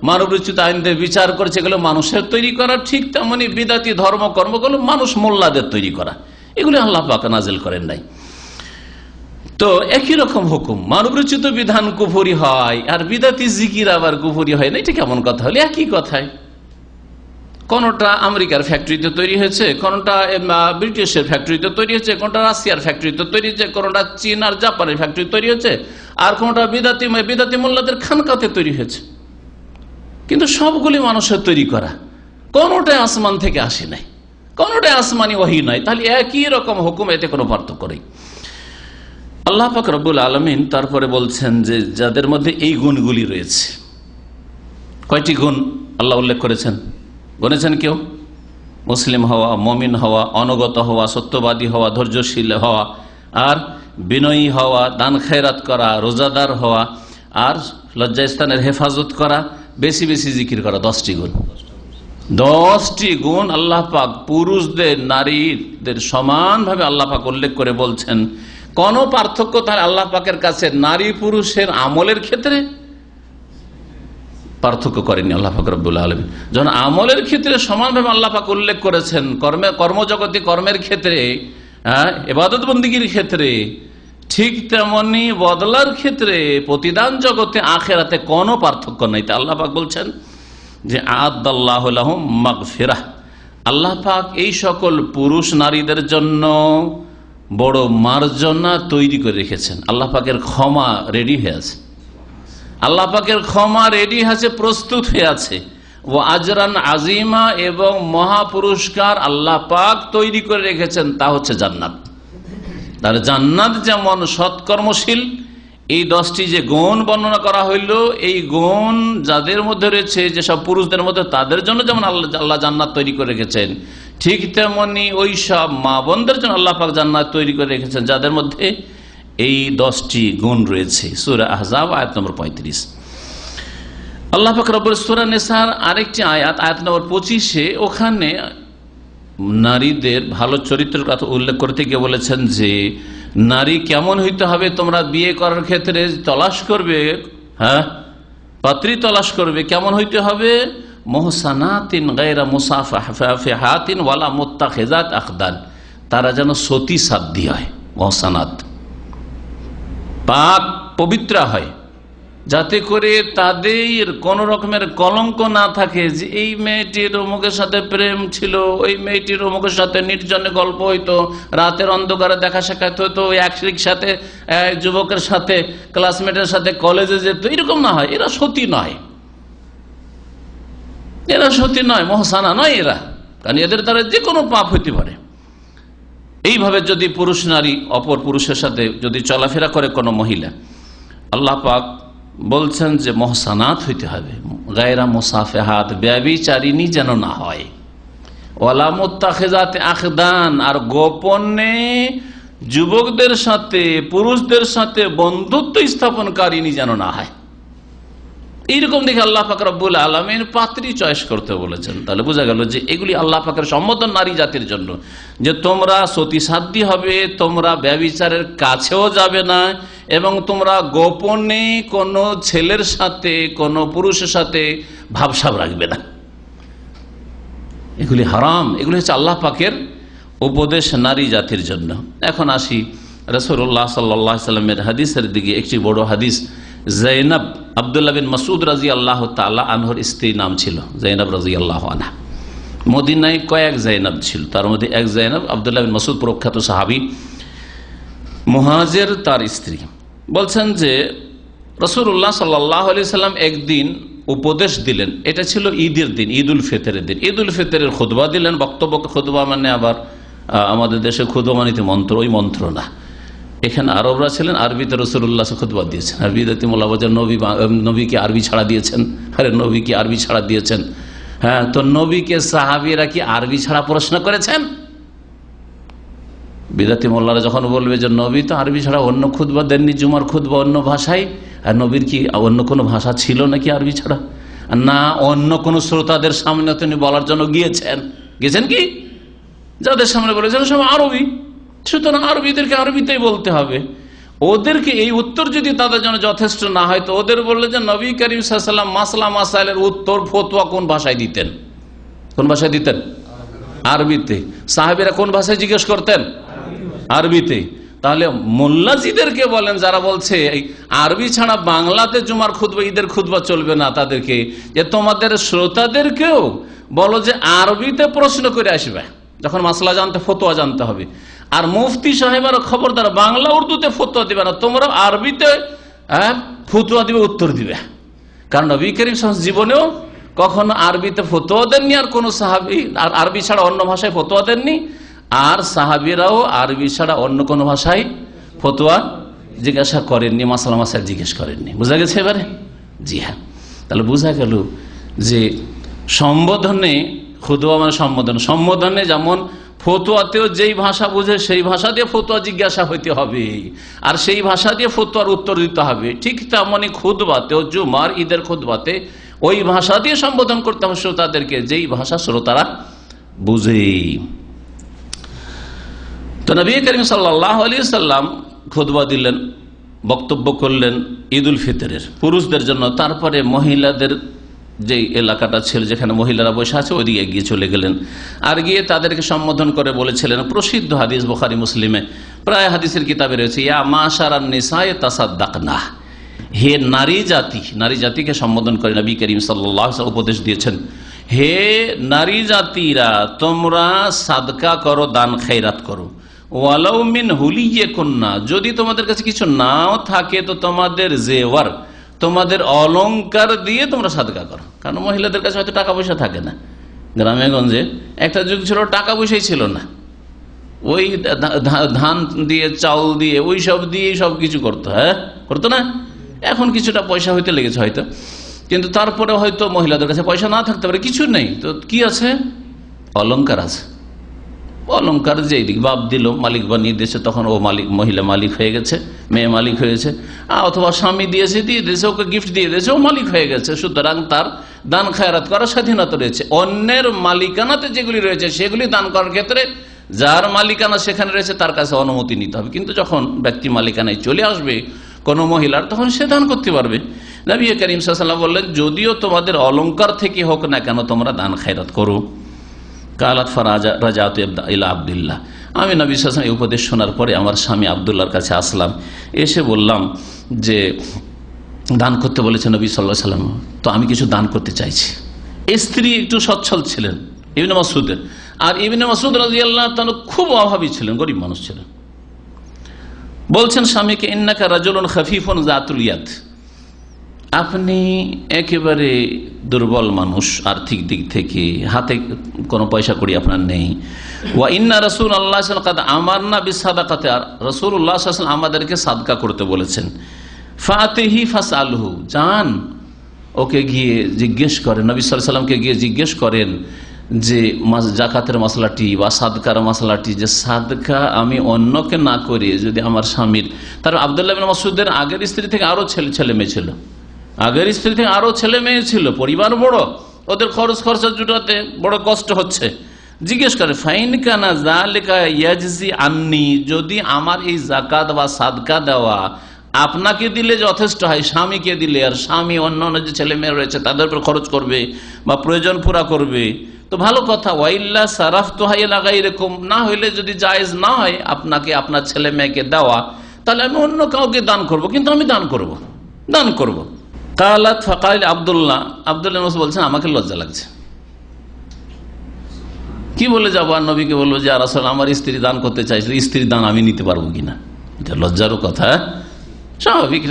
মানবরচিত আইন দিয়ে বিচার করেছে, এগুলো মানুষের তৈরি করা। ঠিক তেমনি বিদাতি ধর্মকর্মগুলো মানুষ মোল্লাদের তৈরি করা, এগুলো আল্লাহ পাক নাজিল করেন নাই। তো একই রকম হুকুম, মানবরচিত বিধান কুফরি হয় আর বিদাতি জিকির আবার কুফরি হয় না, এটা কেমন কথা হলো? একই কথায়, কোনটা আমেরিকার ফ্যাক্টরিতে তৈরি হয়েছে, কোনটা ব্রিটিশের ফ্যাক্টরিতে তৈরি হয়েছে, কোনটা রাশিয়ার ফ্যাক্টরিতে তৈরি হয়েছে, কোনটা চীন আর জাপানের ফ্যাক্টরি তৈরি হয়েছে, আর কোনটা বিদাতি মোল্লাদের খানকাতে তৈরি হয়েছে। কিন্তু সবগুলি মানুষের তৈরি করা। কোনটাই আসমান থেকে আসে নাই, কোনটাই আসমানি ওহী নয়। তাহলে একই রকম হুকুম, এতে কোনো পার্থক্য নেই। আল্লাহ পাক রব্বুল আলামিন তারপরে বলছেন যে যাদের মধ্যে এই গুণগুলি রয়েছে, কয়টি গুণ আল্লাহ উল্লেখ করেছেন? বলেছেন কেউ? মুসলিম হওয়া, মমিন হওয়া, অনুগত হওয়া, সত্যবাদী হওয়া, ধৈর্যশীল হওয়া, আর বিনয়ী হওয়া, দান খেরাত করা, রোজাদার হওয়া, আর লজ্জাস্থানের হেফাজত করা, বেশি বেশি জিকির করা। 10টি গুণ। 10টি গুণ আল্লাহ পাক পুরুষদের নারীদের সমানভাবে আল্লাহ পাক উল্লেখ করে বলছেন। কোন পার্থক্য তাহলে আল্লাহ পাকের কাছে নারী পুরুষের আমলের ক্ষেত্রে পার্থক্য করেনি আল্লাহ পাক রব্বুল আলামিন। যখন আমলের ক্ষেত্রে সমানভাবে আল্লাহ পাক উল্লেখ করেছেন, কর্মজগতে কর্মের ক্ষেত্রে, ইবাদত বন্দেগীর ক্ষেত্রে, ঠিক তেমনি বদলার ক্ষেত্রে, প্রতিদান জগতে আখিরাতে কোনো পার্থক্য নাই। তা আল্লাহ পাক বলছেন যে আ'আদাল্লাহু লাহুম মাগফিরাহ, আল্লাহ পাক এই সকল পুরুষ নারীদের জন্য বড় মার্জনা তৈরি করে রেখেছেন। আল্লাহ পাকের ক্ষমা রেডি হয়ে আছে, আল্লাহ পাকের ক্ষমা রেডি আছে, প্রস্তুত হয়ে আছে। ও আজরান আজিমা, এবং মহা পুরস্কার আল্লাহ পাক তৈরি করে রেখেছেন, তা হচ্ছে জান্নাত। তার জান্নাত যেমন সৎকর্মশীল, এই 10টি যে গুণ বর্ণনা করা হইল, এই গুণ যাদের মধ্যে রয়েছে, যেসব পুরুষদের মধ্যে, তাদের জন্য যেমন আল্লাহ জান্নাত তৈরি করে রেখেছেন, ঠিক তেমনি ওই সব মা বোনদের জন্য আল্লাহ পাক জান্নাত তৈরি করে রেখেছেন যাদের মধ্যে এই 10টি গুণ রয়েছে। সূরা আহজাব আয়াত নম্বর 35। আল্লাহ পাক রব্বুল সূরা নিসার আরেকটি আয়াত, আয়াত নম্বর 25, ওখানে নারীদের ভালো চরিত্রের কথা উল্লেখ করতে গিয়ে বলেছেন যে নারী কেমন হইতে হবে তোমরা বিয়ে করার ক্ষেত্রে তলাশ করবে, পাত্রী তলাশ করবে, কেমন হইতে হবে? মুহসানাতিন গায়রা মুসাফিহাতিন ওয়ালা মুত্তাখিজাত আখদান, তারা যেন সতী সাধ্য হয়, মুহসানাত, পাক পবিত্র হয়, যাতে করে তাদের কোন রকমের কলঙ্ক না থাকে যে এই মেয়েটির অমুকের সাথে প্রেম ছিল, ওই মেয়েটির অমুকের সাথে নির্জনে গল্প হইতো, রাতের অন্ধকারে দেখা সাক্ষাৎ হইতো, এক সাথে যুবকের সাথে, ক্লাসমেটের সাথে কলেজে যেত, এরকম না হয়। এরা সতী নয়, এরা সতী নয়, মহসানা নয় এরা, কারণ এদের দ্বারা যে কোনো পাপ হইতে পারে। এইভাবে যদি পুরুষ নারী অপর পুরুষের সাথে যদি চলাফেরা করে কোনো মহিলা, আল্লাহ পাক বলছেন যে মহসানাত হইতে হবে, গায়রা মুসাফিহাত, ব্যভিচারিণী যেন না হয়, ওয়ালা মুত্তাখিজাত আখদান, আর গোপনে যুবকদের সাথে পুরুষদের সাথে বন্ধুত্ব স্থাপনকারিণী যেন না হয়। এইরকম দেখে আল্লাহ পাক রব্বুল আলামিন পাত্রী চয়েস করতে বলেছেন। তাহলে বোঝা গেল যে এগুলি আল্লাহ পাকের সম্বোধন নারী জাতির জন্য, যে তোমরা সতী সাধ্য হবে, তোমরা ব্যভিচারের কাছেও যাবে না, এবং তোমরা গোপনে কোনো ছেলের সাথে কোনো পুরুষের সাথে ভাবসাব রাখবে না। এগুলি হারাম, এগুলি হচ্ছে আল্লাহ পাকের উপদেশ নারী জাতির জন্য। এখন আসি রাসূলুল্লাহ সাল্লাল্লাহু আলাইহি সাল্লামের হাদিসের দিকে। একটি বড় হাদিস, জাইনাব, আব্দুল্লাহ বিন মাসউদ রাদিয়াল্লাহু তাআলা আনহুর স্ত্রীর নাম ছিল জাইনাব রাদিয়াল্লাহু আনহা। মদিনায় কয়েক জাইনাব ছিল, তার মধ্যে এক জাইনাব আব্দুল্লাহ বিন মাসউদ, প্রখ্যাত সাহাবী, মুহাজির, তার স্ত্রী। বলছেন যে রাসূলুল্লাহ সাল্লাল্লাহু আলাইহি সাল্লাম একদিন উপদেশ দিলেন, এটা ছিল ঈদের দিন, ঈদুল ফিতরের দিন। ঈদুল ফিতরের খুতবা দিলেন, বক্তব্য। খুতবা মানে আবার আমাদের দেশে খুতবা মানে মন্ত্র, ওই মন্ত্র না। এখানে আরবরা ছিলেন, আরবিতে রাসূলুল্লাহ খুতবা দিয়েছেন। আরবিতে মোলাবাজার নবীকে আরবি ছাড়া দিয়েছেন। আরে নবীকে আরবি ছাড়া দিয়েছেন, হ্যাঁ, তো নবীকে সাহাবীরা কি আরবি ছাড়া প্রশ্ন করেছেন? বিদাতি মোল্লারা যখন বলবে যে নবী তো আরবি ছাড়া অন্য খুতবা দেননি, জুমার খুতবা অন্য ভাষায়, আর নবীর কি অন্য কোনো ভাষা ছিল নাকি আরবি ছাড়া? না, অন্য কোনো শ্রোতাদের সামনে তিনি বলার জন্য গিয়েছেন কি? যাদের সামনে বলেছেন সব আরবি, সুতরাং আরবিদেরকে আরবিতেই বলতে হবে। ওদেরকে এই উত্তর যদি তাদের জন্য যথেষ্ট না হয়, তো ওদের বললে যে নবী করিম সাল্লাল্লাহু আলাইহি ওয়াসাল্লাম মাসলা মাসাইলের উত্তর, ফতোয়া কোন ভাষায় দিতেন? কোন ভাষায় দিতেন? আরবিতে। সাহাবীরা কোন ভাষায় জিজ্ঞেস করতেন? আরবিতে। তাহলে মোল্লাজিদেরকে বলেন যারা বলছে আরবি ছাড়া বাংলাতে জুমার খুতবা, ঈদের খুতবা চলবে না, তাদেরকে যে তোমাদের শ্রোতাদেরকেও বলো যে আরবিতে প্রশ্ন করে আসবে, যখন মাসলা জানতে, ফতোয়া জানতে হবে। আর মুফতি সাহেবের খবরদার বাংলা উর্দুতে ফতোয়া দিবে না, তোমরা আরবিতে ফতোয়া দিবে, উত্তর দিবে। কারণ নবী করিম সাল্লাল্লাহু আলাইহি ওয়াসাল্লাম জীবনেও কখনো আরবিতে ফতোয়া দেননি, আর কোন সাহাবী আর আরবি ছাড়া অন্য ভাষায় ফতোয়া দেননি, আর সাহাবীরাও আরবি ছাড়া অন্য কোন ভাষায় ফতোয়া জিজ্ঞাসা করেননি, মাসালা মাসাইল জিজ্ঞেস করেননি। বোঝা গেছে এবারে? জি হ্যাঁ। তাহলে বোঝা গেল যে সম্বোধনে, খুতবা মানে সম্বোধনে যেমন ফতোয়াতেও যেই ভাষা বুঝে সেই ভাষা দিয়ে ফতোয়া জিজ্ঞাসা হইতে হবে, আর সেই ভাষা দিয়ে ফতোয়ার উত্তর দিতে হবে, ঠিক তেমনি খুতবাতেও, জুমার ঈদের খুতবাতে ওই ভাষা দিয়ে সম্বোধন করতে হবে শ্রোতাদেরকে, যেই ভাষা শ্রোতারা বুঝে। তো নবী করিম সাল্লাল্লাহু আলাইহি সাল্লাম খুতবা দিলেন, বক্তব্য করলেন ঈদ উল ফিতরের পুরুষদের জন্য। তারপরে মহিলাদের যে এলাকাটা ছিল, যেখানে মহিলারা বসে আছে, ওইদিকে গিয়ে চলে গেলেন, আর গিয়ে তাদেরকে সম্বোধন করে বলেছিলেন, প্রসিদ্ধ হাদিস বুখারী মুসলিমে প্রায় হাদিসের কিতাবে রয়েছে, ইয়া মাশারান নিসায়ে তাসাদ্দাকনা, হে নারী জাতি, নারী জাতিকে সম্বোধন করে নবী করিম সাল্লাল্লাহু আলাইহি ওয়াসাল্লাম উপদেশ দিয়েছেন, হে নারী জাতিরা, তোমরা সাদকা করো, দান খায়রাত করো, ওয়ালাউ মিন হুলিয়াকুন্না, যদি তোমাদের কাছে কিছু নাও থাকে তো তোমাদের জেওয়ার, তোমাদের অলংকার দিয়ে তোমরা সাদকা করো। কারণ মহিলাদের কাছে হয়তো টাকা পয়সা থাকে না, গ্রামে গঞ্জে একটা যুগ ছিল টাকা পয়সাই ছিল না, ওই ধান দিয়ে, চাউল দিয়ে, ওই সব দিয়ে সব কিছু করতো, হ্যাঁ করতো না। এখন কিছুটা পয়সা হইতে লেগেছে হয়তো, কিন্তু তারপরে হয়তো মহিলাদের কাছে পয়সা না থাকতে পারে, কিছু নেই, তো কি আছে? অলংকার আছে। অলংকার যেই দিক বাপ দিল, মালিক বানিয়ে দিয়েছে, তখন ও মালিক, মহিলা মালিক হয়ে গেছে, মেয়ে মালিক হয়েছে, অথবা স্বামী দিয়েছে, দিয়ে দিয়েছে, ওকে গিফট দিয়ে দিয়েছে, ও মালিক হয়ে গেছে। সুতরাং তার দান খায়রাত করার স্বাধীনতা রয়েছে। অন্যের মালিকানাতে যেগুলি রয়েছে সেগুলি দান করার ক্ষেত্রে যার মালিকানা সেখানে রয়েছে তার কাছে অনুমতি নিতে হবে, কিন্তু যখন ব্যক্তি মালিকানায় চলে আসবে কোনো মহিলার, তখন সে দান করতে পারবে। নবী করিম সাল্লাল্লাহু আলাইহি ওয়াসাল্লাম বললেন, যদিও তোমাদের অলংকার থেকে হোক না কেন তোমরা দান খায়রাত করো। কালাত ফারাজাতু ইলা আব্দুল্লাহ, আমি নবী সাল্লাল্লাহু আলাইহি ওয়াসাল্লাম এই উপদেশ শোনার পরে আমার স্বামী আব্দুল্লাহর কাছে আসলাম, এসে বললাম যে দান করতে বলেছে নবী সাল্লাল্লাহু আলাইহি ওয়াসাল্লাম, তো আমি কিছু দান করতে চাইছি। স্ত্রী একটু সচ্ছল ছিলেন ইবনে মাসউদের, আর ইবনে মাসউদ রাদিয়াল্লাহু তাআলা খুব অভাবী ছিলেন, গরিব মানুষ ছিলেন। বলছেন স্বামীকে, ইন্নাকা রাজুলুন খাফিফুন যাতুল ইয়াদ, আপনি একেবারে দুর্বল মানুষ, আর্থিক দিক থেকে, হাতে কোনো পয়সা কড়ি আপনার নেই। ওয়া ইন্না রাসূলুল্লাহ সাল্লাল্লাহু আলাইহি ওয়াসাল্লাম আমারনা বিসাদাকাতি, আর রাসূলুল্লাহ সাল্লাল্লাহু আলাইহি ওয়াসাল্লাম আমাদেরকে সাদকা করতে বলেছেন। ফাতিহি ফাসআলহু, যান ওকে গিয়ে জিজ্ঞেস করেন, নবী সাল্লাল্লাহু আলাইহি ওয়াসাল্লামকে গিয়ে জিজ্ঞেস করেন যে জাকাতের মশলাটি বা সাদকার মশলাটি, যে সাদকা আমি অন্যকে না করে যদি আমার স্বামীর, তার আব্দুল্লাহ ইবনে মাসউদের আগের স্ত্রী থেকে আরো ছেলে মেয়ে ছিল, আগের স্ত্রী থেকে আরো ছেলে মেয়ে ছিল, পরিবার বড়, ওদের খরচা জুটাতে বড় কষ্ট হচ্ছে। জিজ্ঞেস করে, ফাইন কানা যালিকা ইয়াজজি আন্নি, যদি আমার এই যাকাত বা সাদকা দেওয়া আপনাকে দিলে যথেষ্ট হয়, স্বামীকে দিলে, আর স্বামী অন্য যে ছেলে মেয়ে রয়েছে তাদের উপর খরচ করবে বা প্রয়োজন পুরা করবে, তো ভালো কথা। ওয়াইল্লা সারাফতুহা ইলা গায়রিকুম, না হইলে যদি জায়েজ না হয় আপনাকে আপনার ছেলে মেয়েকে দেওয়া, তাহলে আমি অন্য কাউকে দান করব, কিন্তু আমি দান করব। কালাত ফাকাল আব্দুল্লাহ বলছেন, আমাকে লজ্জা লাগছে, কি বলে যাবো, আর নবীকে বলবো যে রাসূল আমার স্ত্রী দান করতে চাইছে, স্ত্রীর দান আমি নিতে পারবো কিনা, এটা লজ্জারও কথা। স্বাভাবিক,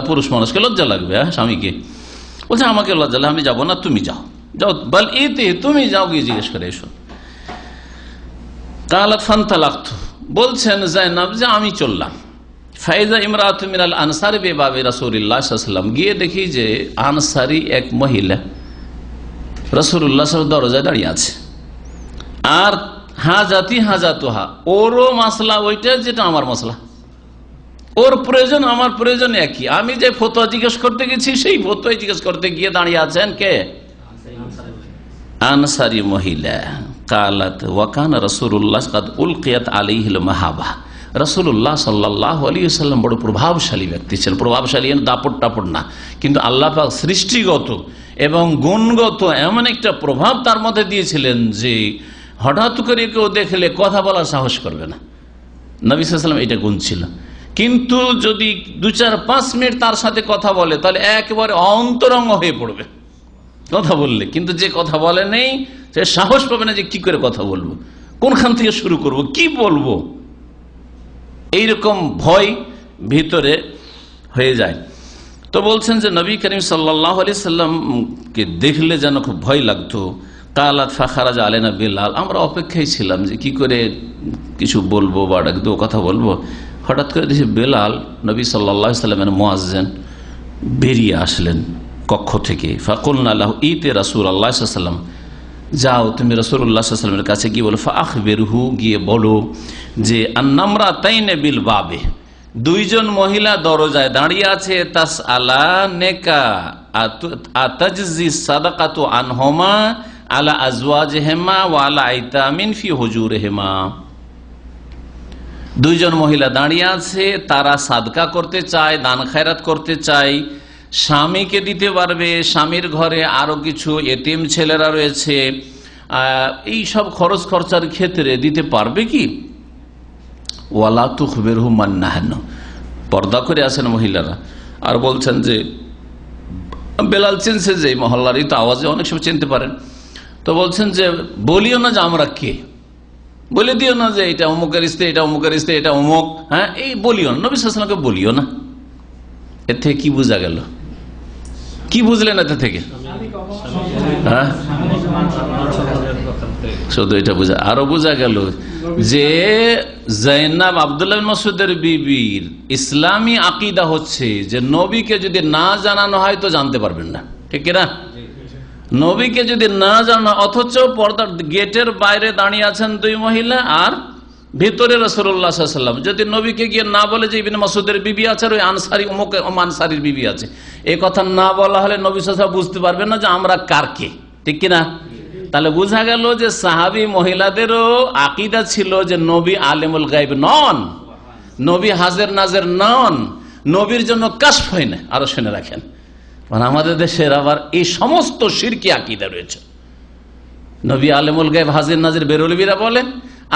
পুরুষ মানুষকে লজ্জা লাগবে, স্বামীকে বলছে আমাকে লজ্জা লাগবে, আমি যাবো না, তুমি যাও বল এতে, তুমি যাও গিয়ে জিজ্ঞেস করে এসো। কালাত ফান্তালাকতু, বলছেন যায়নাব যে আমি চললাম। ফাইজা ইমরাতু মিনাল আনসারি বিবাবি রাসূলুল্লাহ সাল্লাল্লাহু আলাইহি ওয়াসাল্লাম, গিয়ে দেখি যে আনসারি এক মহিলা রাসূলুল্লাহ সাল্লাল্লাহু আলাইহি ওয়াসাল্লাম দরজায় দাঁড়িয়ে আছে, আর হাজাতুহা, ওরও মাসলা ওইটা যেটা আমার মাসলা, ওর প্রয়োজন আমার প্রয়োজন একই। আমি যে ফতোয়া জিজ্ঞেস করতে গেছি সেই ফতোয়া জিজ্ঞেস করতে গিয়ে দাঁড়িয়ে আছেন কে? আনসারি মহিলা। কালাত ওয়া কানা রাসূলুল্লাহ কাদ উলকিয়াত আলাইহিল মাহাবা, রাসূলুল্লাহ সাল্লাল্লাহু আলাইহি ওয়াসাল্লাম বড় প্রভাবশালী ব্যক্তি ছিলেন, প্রভাবশালী দাপট টাপট না, কিন্তু আল্লাহ পাক সৃষ্টিগত এবং গুণগত এমন একটা প্রভাব তার মধ্যে দিয়েছিলেন যে হঠাৎ করে কেউ দেখলে কথা বলার সাহস করবে না। নবী সাল্লাল্লাহু আলাইহি ওয়াসাল্লাম এটা গুণ ছিল, কিন্তু যদি 2-4-5 মিনিট তার সাথে কথা বলে তাহলে একেবারে অন্তরঙ্গ হয়ে পড়বে কথা বললে, কিন্তু যে কথা বলে নেই সে সাহস পাবে না যে কি করে কথা বলবো, কোনখান থেকে শুরু করব, কি বলবো, এইরকম ভয় ভিতরে হয়ে যায়। তো বলছেন যে নবী করিম সাল্লাল্লাহু আলাইহি সাল্লামকে দেখলে যেন খুব ভয় লাগতো। কালাত ফাখারাজ আলাইনা বেলাল, আমরা অপেক্ষায় ছিলাম যে কি করে কিছু বলবো বা দু কথা বলবো। হঠাৎ করে দেখি বেলাল, নবী সাল্লাল্লাহু আলাইহি সাল্লামের মুয়াজ্জিন, বেরিয়ে আসলেন কক্ষ থেকে। ফাকুলনা লাহু ইতে রাসূলুল্লাহ সাল্লাল্লাহু আলাইহি ওয়াসাল্লাম, যাও তুমি রাসূলুল্লাহ সাল্লাল্লাহু আলাইহি ওয়াসাল্লামের কাছে গিয়ে বলো, ফাআখবিরহু, গিয়ে বলো যে আন্নামরাতাইনে বিল বাবে, দুইজন মহিলা দরজায় দাঁড়িয়ে আছে, তাস আলা নেকা আতাজজি সাদাকাতু আনহুমা আলা আজওয়াজহিমা ওয়া আলা আইতামিন ফি হুজুরিহিমা। দুইজন মহিলা দাঁড়িয়ে আছে, তারা সাদকা করতে চায়, দান খায়রাত করতে চায়, স্বামীকে দিতে পারবে, স্বামীর ঘরে আরো কিছু এতিম ছেলেরা রয়েছে, এই সব খরচ খরচার ক্ষেত্রে দিতে পারবে কি? ওয়ালা তুখবিরহু মান নাহান, পর্দা করে আছেন মহিলারা। আর বলছেন যে বেলাল চিনছে যে মহল্লারই তো আওয়াজে অনেক সময় চিনতে পারেন, তো বলছেন যে বলিও না যে আমরা কে, বলে দিও না যে এটা অমুকের স্ত্রী, এটা অমুকের স্ত্রী, এটা অমুক, হ্যাঁ এই বলিও না, নবী সাল্লাল্লাহু আলাইহি ওয়াসাল্লামকে বলিও না। এর থেকে কি বোঝা গেল? কি বুঝলেন এতে থেকে? হ্যাঁ, শুধু এটা বোঝা, আরো বোঝা গেল যে জাইনাব আব্দুল্লাহ বিন মাসউদের বিবির ইসলামী আকীদা হচ্ছে যে নবীকে যদি না জানানো হয় তো জানতে পারবেন না, ঠিক না? নবীকে যদি না জানা, অথচ পর্দার গেটের বাইরে দাঁড়িয়ে আছেন দুই মহিলা, আর ভিতরে রাসূলুল্লাহ সাল্লাল্লাহু আলাইহি ওয়াসাল্লাম, যদি নবীকে গিয়ে না বলে যে ইবনে মাসউদের বিবি আছে আর ওই আনসারী অমুক আনসারীর বিবি আছে, এই কথা না বলা হলে নবী সাল্লাল্লাহু আলাইহি ওয়াসাল্লাম বুঝতে পারবেন না যে আমরা কার কে, ঠিক কিনা? তাহলে বোঝা গেল যে সাহাবী মহিলাদেরও আকীদা ছিল যে নবী আলেমুল গায়ব নন, নবী হাজির নাজির নন, নবীর জন্য কাশফ হয় না। আরো শুনে রাখেন, মানে আমাদের দেশের আবার এই সমস্ত শিরকি আকীদা রয়েছে। নবী আলেমুল গায়ব হাজির নাজির বেরলভীরা বলেন,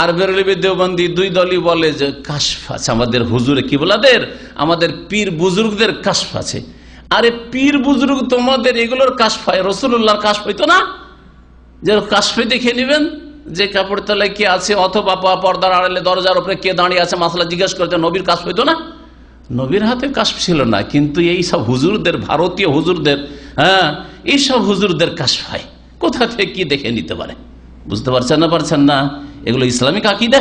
আর বেরলভী দেওবন্দি, দুই দলই বলে যে কাশফ আছে আমাদের হুজুরে কিবলাদের, আমাদের পীর বুজুর্গদের কাশফ আছে। আরে পীর বুজুর্গ তোমাদের এগুলোর কাশফ হয়, রাসূলুল্লাহর কাশফ হইতো না? যে কাশফে দেখে নেবেন যে কাপড় তলায় কে আছে, অথবা পর্দার আড়ালে দরজার উপরে কে দাঁড়িয়ে আছে, মাসলা জিজ্ঞাসা করতে, নবীর কাশফ হইতো না? নবীর হাতে কাশফ ছিল না, কিন্তু এই সব হুজুরদের, ভারতীয় হুজুরদের, হ্যাঁ এইসব হুজুরদের কাশফ হয়। কোথা থেকে কি দেখে নিতে পারে? বুঝতে পারছেন না? পারছেন না? এগুলো ইসলামিক আকীদা।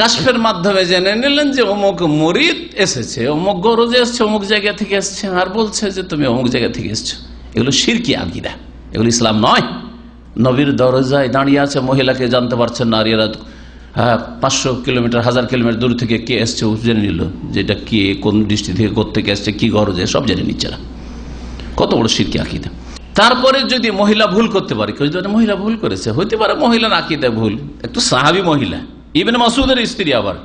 কাশফের মাধ্যমে জেনে নিলেন যে অমুক মুরিদ এসেছে, অমুক গরজে এসছে, অমুক জায়গা থেকে এসছে, আর বলছে যে তুমি অমুক জায়গা থেকে এসছো। এগুলো শিরকি আকীদা, এগুলো ইসলাম নয়। নবীর দরজায় দাঁড়িয়ে আছে, মহিলাকে জানতে পারছেন নারীরা, হ্যাঁ 500 কিলোমিটার 1000 কিলোমিটার দূর থেকে কে এসছে জেনে নিল, যেটা কে কোন ডিস্ট্রিক্ট থেকে কোথেকে এসছে, কি গরজে, সব জেনে নিচ্ছে না। কত বড় শিরকি আকীদা। তারপরে যদি মহিলা ভুল করতে পারে, কেউ যদি মহিলা ভুল করেছে, হইতে পারে মহিলার আকীদা ভুল, একটু সাহাবী মহিলা, ইবনে মাসউদের স্ত্রী আবার,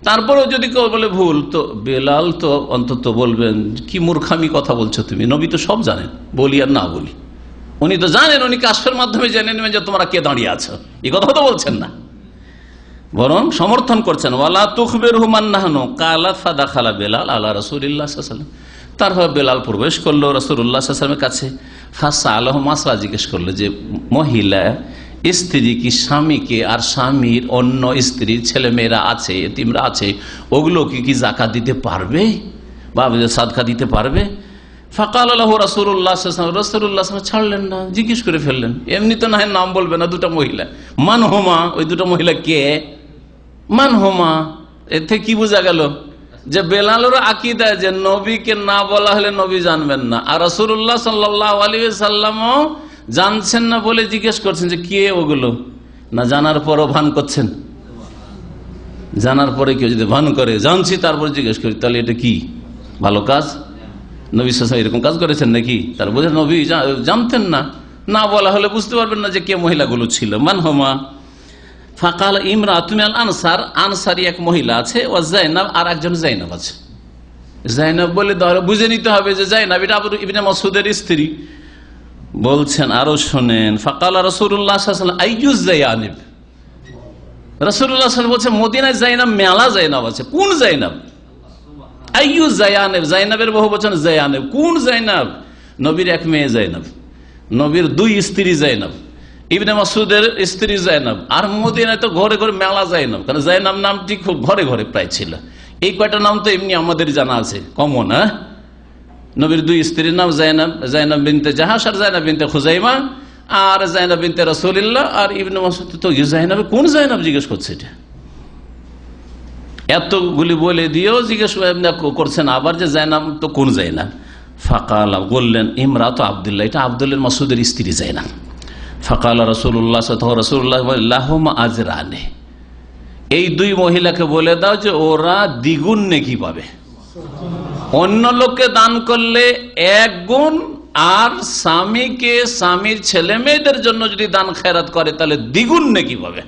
তারপরেও যদি কেউ বলে ভুল, তো বেলাল তো অন্তত বলবেন কি মূর্খামি কথা বলছো তুমি, নবী তো সব জানেন, বলি আর না বলি, উনি তো জানেন, উনি কাশফের মাধ্যমে জেনে নেবেন যে তোমরা কে দাঁড়িয়ে আছো। এই কথা তো বলছেন না, বরং সমর্থন করছেন। ওয়ালা তুখবিরহু মান নাহানু কালা ফাদাখালা বেলাল আলা রাসূলিল্লাহ সাল্লাল্লাহু আলাইহি ওয়াসাল্লাম। তারপর বেলাল প্রবেশ করলো রাসূলুল্লাহ সাল্লাল্লাহু আলাইহি ওয়াসাল্লামের কাছে। ফাসআলাহু, মাসলা জিজ্ঞেস করলো যে মহিলা স্ত্রী কি স্বামীকে আর স্বামীর অন্য স্ত্রী ছেলে মেয়েরা আছে, এতিমরা আছে, ওগুলো কি যাকাত দিতে পারবে বা সাদকা দিতে পারবে? ফাকাল লাহু রাসূলুল্লাহ সাল্লাল্লাহু আলাইহি ওয়াসাল্লাম, রাসূলুল্লাহ সাল্লাল্লাহু আলাইহি ওয়াসাল্লাম ছাড়লেন না, জিজ্ঞেস করে ফেললেন। এমনি তো না নাম বলবে না, দুটো মহিলা, মান হুমা, ওই দুটো মহিলা কে, মান হুমা। এতে কি বোঝা গেল? যে বেলালের আকীদা যে নবীকে না বলা হলে নবী জানবেন না, আর রাসূলুল্লাহ সাল্লাল্লাহু আলাইহি ওয়াসাল্লামও জানছেন না বলে জিজ্ঞেস করছেন যে কে ওগুলো, না জানার পরও ভান করছেন। জানার পরে কেউ যদি ভান করে জানছি তারপরে জিজ্ঞেস করি, তাহলে এটা কি ভালো কাজ? নবী সাল্লাল্লাহু আলাইহি ওয়াসাল্লাম এরকম কাজ করেছেন নাকি? তার বোঝা নবী জানতেন না, না বলা হলে বুঝতে পারবেন না যে কে মহিলাগুলো ছিল। মান হুমা? ফাকাল ইমরাতুন আল আনসার, আনসারী এক মহিলা আছে, ও জাইনাব, আর একজন জাইনাব আছে। জাইনাব বলে বুঝে নিতে হবে যে জাইনাব এটা আবু ইবনে মাসউদের স্ত্রী। বলছেন আরো শোনেন, ফাকাল রাসূলুল্লাহ সাল্লাল্লাহু আলাইহি ওয়াসাল্লাম আইয়ুজ জায়ানিব। রাসূলুল্লাহ সাল্লাল্লাহু আলাইহি ওয়াসাল্লাম বলছে মদিনায় জাইনাব মেলা জাইনাব আছে, কোন জাইনাব? আইয়ুজ জায়ানিব, জাইনাবের বহুবচন জায়ানিব, কোন জাইনাব? নবীর এক মেয়ে জাইনাব, নবীর দুই স্ত্রী জাইনাব, ইবনে মাসউদের স্ত্রী জাইনাব, আর মদিনায় তো ঘরে ঘরে মেলা জাইনাব, কারণ জাইনাব নামটি খুব ঘরে ঘরে প্রায় ছিল। এই কয়টা নাম তো এমনি আমাদের জানা আছে, কমন। হ্যাঁ, নবীর দুই স্ত্রীর নাম জাইনাব বিনতে জাহাশ আর জাইনাব বিনতে খুজাইমা, আর জাইনাব বিনতে রাসূলুল্লাহ। আর ইবনে মাসউদ তো জাইনাব, কোন জাইনাব জিজ্ঞেস করছে, এটা এতগুলি বলে দিয়েও জিজ্ঞেস করছেন আবার যে জাইনাব তো কোন জাইনাব। ফাকালা, বললেন ইমরাত আব্দুল্লাহ, এটা আব্দুল্লাহ মাসউদের স্ত্রী জাইনাব। ফাকালা রাসূলুল্লাহ লাহুমা আজরানে, এই দুই মহিলাকে বলে দাও যে ওরা দ্বিগুণ নেকি পাবে। অন্য লোককে দান করলে 1 গুণ, আর স্বামীকে স্বামীর ছেলে মেয়েদের জন্য যদি দান খেরাত করে তাহলে দ্বিগুণ নেকি পাবে।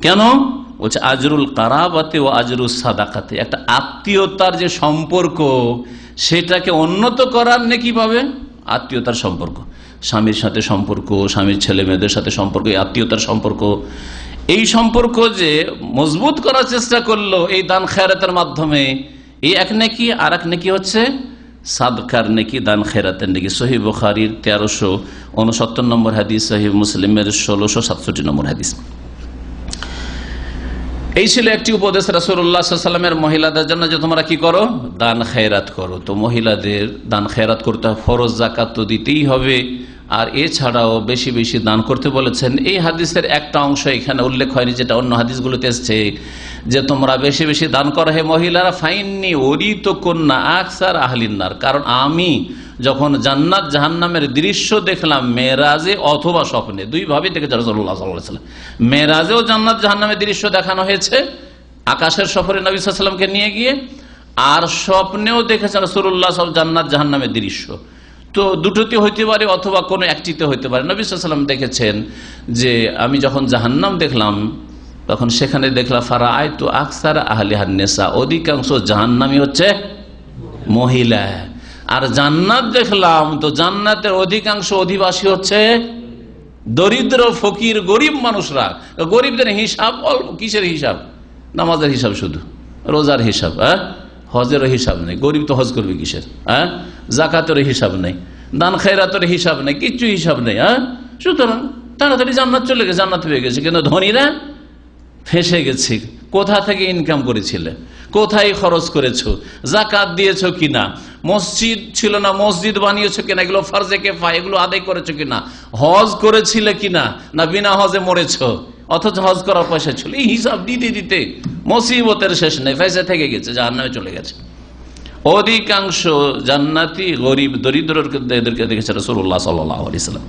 কেন? বলছে আজরুল কারাবাতে ও আজরুল সাদাকাতে, একটা আত্মীয়তার যে সম্পর্ক সেটাকে উন্নত করার নেকি পাবে। আত্মীয়তার সম্পর্ক, স্বামীর সাথে সম্পর্ক, স্বামীর ছেলে মেয়েদের সাথে সম্পর্ক, আত্মীয়তার সম্পর্ক, এই সম্পর্ক যে মজবুত করার চেষ্টা করলো এই দান খেরাতের মাধ্যমে, এই এক নেকি। আর এক নেকি হচ্ছে সাদকার নেকি, দান খেরাতের নেকি। সহিহ বুখারীর 1369 নম্বর হাদিস, সহিহ মুসলিমের 1667 নম্বর হাদিস। এই ছিল একটি উপদেশ রাসূলুল্লাহ সাল্লাল্লাহু আলাইহি ওয়াসাল্লামের মহিলাদের জন্য, যে তোমরা কি করো, দান খেরাত করো। তো মহিলাদের দান খেরাত করতে হয়, ফরজ যাকাত তো দিতেই হবে, আর এছাড়াও বেশি বেশি দান করতে বলেছেন। এই হাদিসের একটা অংশ এখানে উল্লেখ হয়নি, যেটা অন্য হাদিসগুলোতে এসছে, যে তোমরা বেশি বেশি দান করো হে মহিলারা। ফাইন্নি ওরিত কন্যা আকসার আহলিন্নার, কারণ আমি যখন জান্নাত জাহান্নামের দৃশ্য দেখলাম মেরাজে অথবা স্বপ্নে, দুই ভাবে দেখেছে রাসূলুল্লাহ সাল্লাল্লাহু আলাইহি ওয়াসাল্লাম। মেরাজেও জান্নাত জাহান্নামের দৃশ্য দেখানো হয়েছে আকাশের সফরে নবী সাল্লাল্লাহু আলাইহি ওয়াসাল্লামকে নিয়ে গিয়ে, আর স্বপ্নেও দেখেছেন রাসূলুল্লাহ সব জান্নাত জাহান্নামের দৃশ্য। তো দুটোতে হইতে পারে অথবা কোনো একটিতে হইতে পারে। নবী সাল্লাল্লাহু আলাইহি ওয়াসাল্লাম দেখেছেন যে আমি যখন জাহান্নাম দেখলাম তখন সেখানে দেখলাম ফারাআইতু আকসার আহলিহান নিসা, অধিকাংশ জাহান্নামী হচ্ছে মহিলা। আর জান্নাত দেখলাম তো জান্নাতের অধিকাংশ অধিবাসী হচ্ছে দরিদ্র ফকির গরিব মানুষরা। গরিবদের হিসাব অল্প, কিসের হিসাব? নামাজের হিসাব, শুধু রোজার হিসাব, হজের হিসাব নেই। গরিব তো হজ করবে কিসের? যাকাতের হিসাব নেই, দান খেরাতের হিসাব নেই, কিচ্ছু হিসাব নেই। সুতরাং তাড়াতাড়ি জান্নাত চলে গেছে, জান্নাত পেয়ে গেছে। কিন্তু ধনীরা ফেসে গেছে। কোথা থেকে ইনকাম করেছিলে, কোথায় খরচ করেছো, যাকাত দিয়েছো কিনা, মসজিদ ছিল না মসজিদ বানিয়েছো কিনা, এগুলো ফরজে কিফায়া, এগুলো আদায় করেছো কিনা, হজ করেছিলে কিনা, না বিনা হজে মরেছো, অথচ হজ করার পয়সা ছিল। এই হিসাব দিতে দিতে মুসিবতের শেষ নেই, ফেসে থেকে গেছে, জাহান্নামে চলে গেছে। অধিকাংশ জান্নাতি গরিব দরিদ্রদেরকে দেখেছে রাসূলুল্লাহ সাল্লাল্লাহু আলাইহি ওয়াসাল্লাম।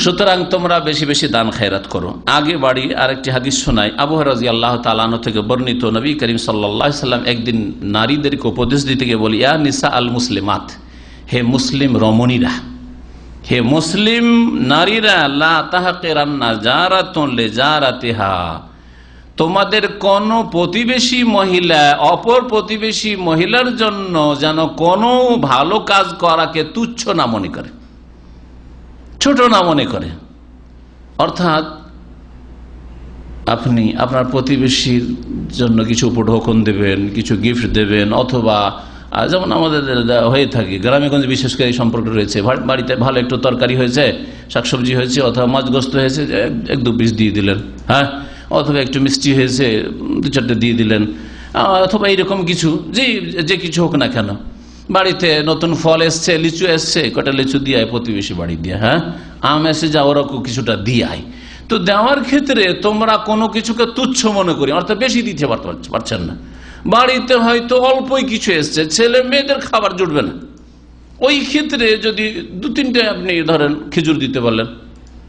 সুতরাং তোমরা বেশি বেশি দান খেরাত করো। আগে বাড়ি আরেকটি হাদিস শোনাই, আবু হুরায়রা রাদিয়াল্লাহু তাআলা আনহু থেকে বর্ণিত, নবী করিম সাল্লাল্লাহু আলাইহি ওয়াসাল্লাম একদিন নারীদেরকে উপদেশ দিতে গিয়ে বলি, ইয়া নিসা আল মুসলিমাত, হে মুসলিম রমণীরা, হে মুসলিম নারীরা, লা তাহকিরান্না জারাতুন লিজারাতিহা, তোমাদের কোন প্রতিবেশী মহিলা অপর প্রতিবেশী মহিলার জন্য যেন কোনো ভালো কাজ করাকে তুচ্ছ না মনে করে, ছোট না মনে করে। অর্থাৎ আপনি আপনার প্রতিবেশীর জন্য কিছু উপঢৌকন দেবেন, কিছু গিফট দেবেন, অথবা যেমন আমাদের হয়ে থাকে গ্রামেগঞ্জে বিশেষ করে এই সম্পর্ক রয়েছে, বাড়িতে ভালো একটু তরকারি হয়েছে, শাকসবজি হয়েছে, অথবা মাছ গোস্ত হয়েছে, 1-2 পিস দিয়ে দিলেন, অথবা একটু মিষ্টি হয়েছে 2-4টে দিয়ে দিলেন, অথবা এইরকম কিছু, যে কিছু হোক না কেন। বাড়িতে নতুন ফল এসছে, লিচু এসছে, কটা লিচু দিয়ে আয় প্রতিবেশী বাড়ি দিয়ে, আম এসে যা ওরা কিছুটা দিয়ে আয়। তো দেওয়ার ক্ষেত্রে তোমরা কোনো কিছুকে তুচ্ছ মনে করি, অর্থাৎ বেশি দিতে পারছেন না। বাড়িতে হয়তো অল্পই কিছু এসছে, ছেলে মেয়েদের খাবার জুটবে না, ওই ক্ষেত্রে যদি 2-3টে আপনি ধরেন খেজুর দিতে পারলেন,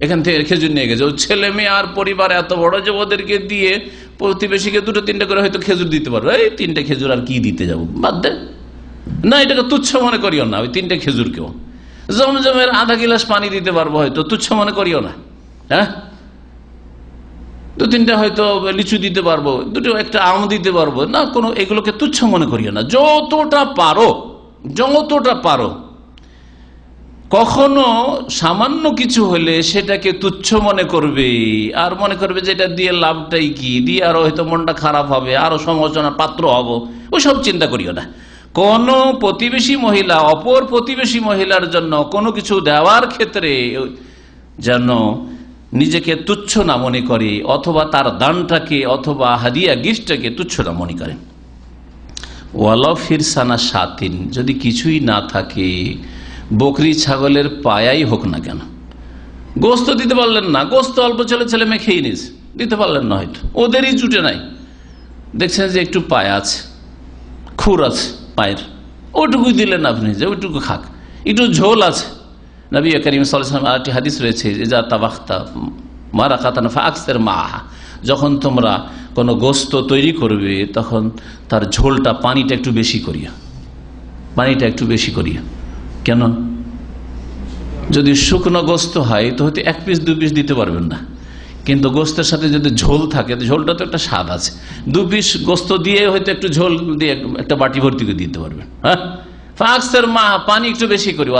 এখান থেকে খেজুর নিয়ে গেছে, ও ছেলে মেয়ে আর পরিবার এত বড় যে ওদেরকে দিয়ে প্রতিবেশীকে 2-3টে করে হয়তো খেজুর দিতে পারবে। এই 3টে খেজুর আর কি দিতে যাবো, বাদ দে না, এটাকে তুচ্ছ মনে করিও না। ওই 3টে খেজুরকেও জমজমের আধা গিলাস পানি দিতে পারবো, হয়তো তুচ্ছ মনে করিও না। 2-3টে হয়তো লিচু দিতে পারবো, 2-একটা আম দিতে পারবো না, কোনো এগুলোকে তুচ্ছ মনে করিও না। যতটা পারো। কখনো সামান্য কিছু হলে সেটাকে তুচ্ছ মনে করবে, আর মনে করবে যে এটা দিয়ে লাভটাই কি, দিয়ে আরো হয়তো মনটা খারাপ হবে, আরো সমালোচনার পাত্র হব, ওসব চিন্তা করিও না। কোন প্রতিবেশী মহিলা অপর প্রতিবেশী মহিলার জন্য কোনো কিছু দেওয়ার ক্ষেত্রে যেন নিজেকে তুচ্ছ না মনে করে, অথবা তার দানটাকে অথবা হাদিয়া গিফটটাকে তুচ্ছ না মনে করে। ওয়ালাউ ফিরসানা শাতিন, যদি কিছুই না থাকে, বকরি ছাগলের পায়াই হোক না কেন, গোস্ত দিতে পারলেন না, গোস্ত অল্প ছেলে ছেলে মেয়ে খেয়ে নিস, দিতে পারলেন না, হয়তো ওদেরই জুটে নাই, দেখছেন যে একটু পায়া আছে, খুর আছে পায়ের, ওইটুকুই দিলেন আপনি যে ওইটুকু খাক, একটু ঝোল আছে। নবী করিম সাল্লাল্লাহু আলাইহি ওয়াসাল্লাম আরেকটি হাদিস রয়েছে, যা তাবাখতা মারাকাতান ফাকসির মাহা, যখন তোমরা কোনো গোস্ত তৈরি করবে তখন তার ঝোলটা পানিটা একটু বেশি করিয়া, পানিটা একটু বেশি করিয়া। কেন? যদি শুকনো গোস্ত হয় তো হয়তো 1 পিস 2 পিস দিতে পারবেন না, কিন্তু গোস্তের সাথে যদি ঝোল থাকে, ঝোলটা তো একটা স্বাদ আছে, 2 পিস গোস্ত দিয়ে হয়তো একটু ঝোল দিয়ে একটা বাটি ভর্তি করে দিতে পারবেন। হ্যাঁ, ফাকসের মা, পানি একটু বেশি করি।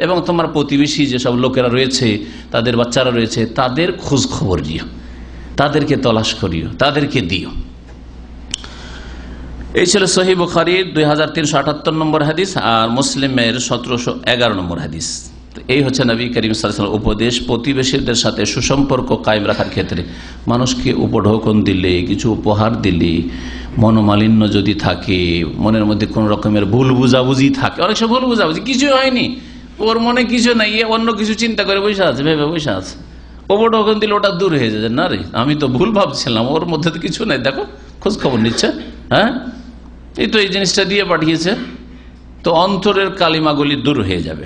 এবং তোমার প্রতিবেশী যেসব লোকেরা রয়েছে, তাদের বাচ্চারা রয়েছে, তাদের খোঁজ খবর নিও, তাদেরকে তলাশ করিও, তাদেরকে দিও। এই ছিল সহিহ বুখারীর 2378 নম্বর হাদিস আর মুসলিমের 1711 নম্বর হাদিস। এই হচ্ছে নবী করিম সাল্লাল্লাহু আলাইহি ওয়াসাল্লাম উপদেশ প্রতিবেশীদের সাথে সুসম্পর্ক কায়েম রাখার ক্ষেত্রে। মানুষকে উপঢৌকন দিলে, কিছু উপহার দিলে, মনোমালিন্য যদি থাকে, মনের মধ্যে কোন রকমের ভুল বুঝাবুঝি থাকে, অনেক সময় ভুল বুঝাবুঝি কিছু হয়নি, ওর মনে কিছু নাই, অন্য কিছু চিন্তা করে বসে আছে, ভেবে বসে আছে, উপঢৌকন দিলে ওটা দূর হয়ে যায়। না রে, আমি তো ভুল ভাবছিলাম, ওর মধ্যে তো কিছু নাই, দেখো খোঁজ খবর নিচ্ছে, হ্যাঁ এই তো এই জিনিসটা দিয়ে পাঠিয়েছে, তো অন্তরের কালিমাগুলি দূর হয়ে যাবে।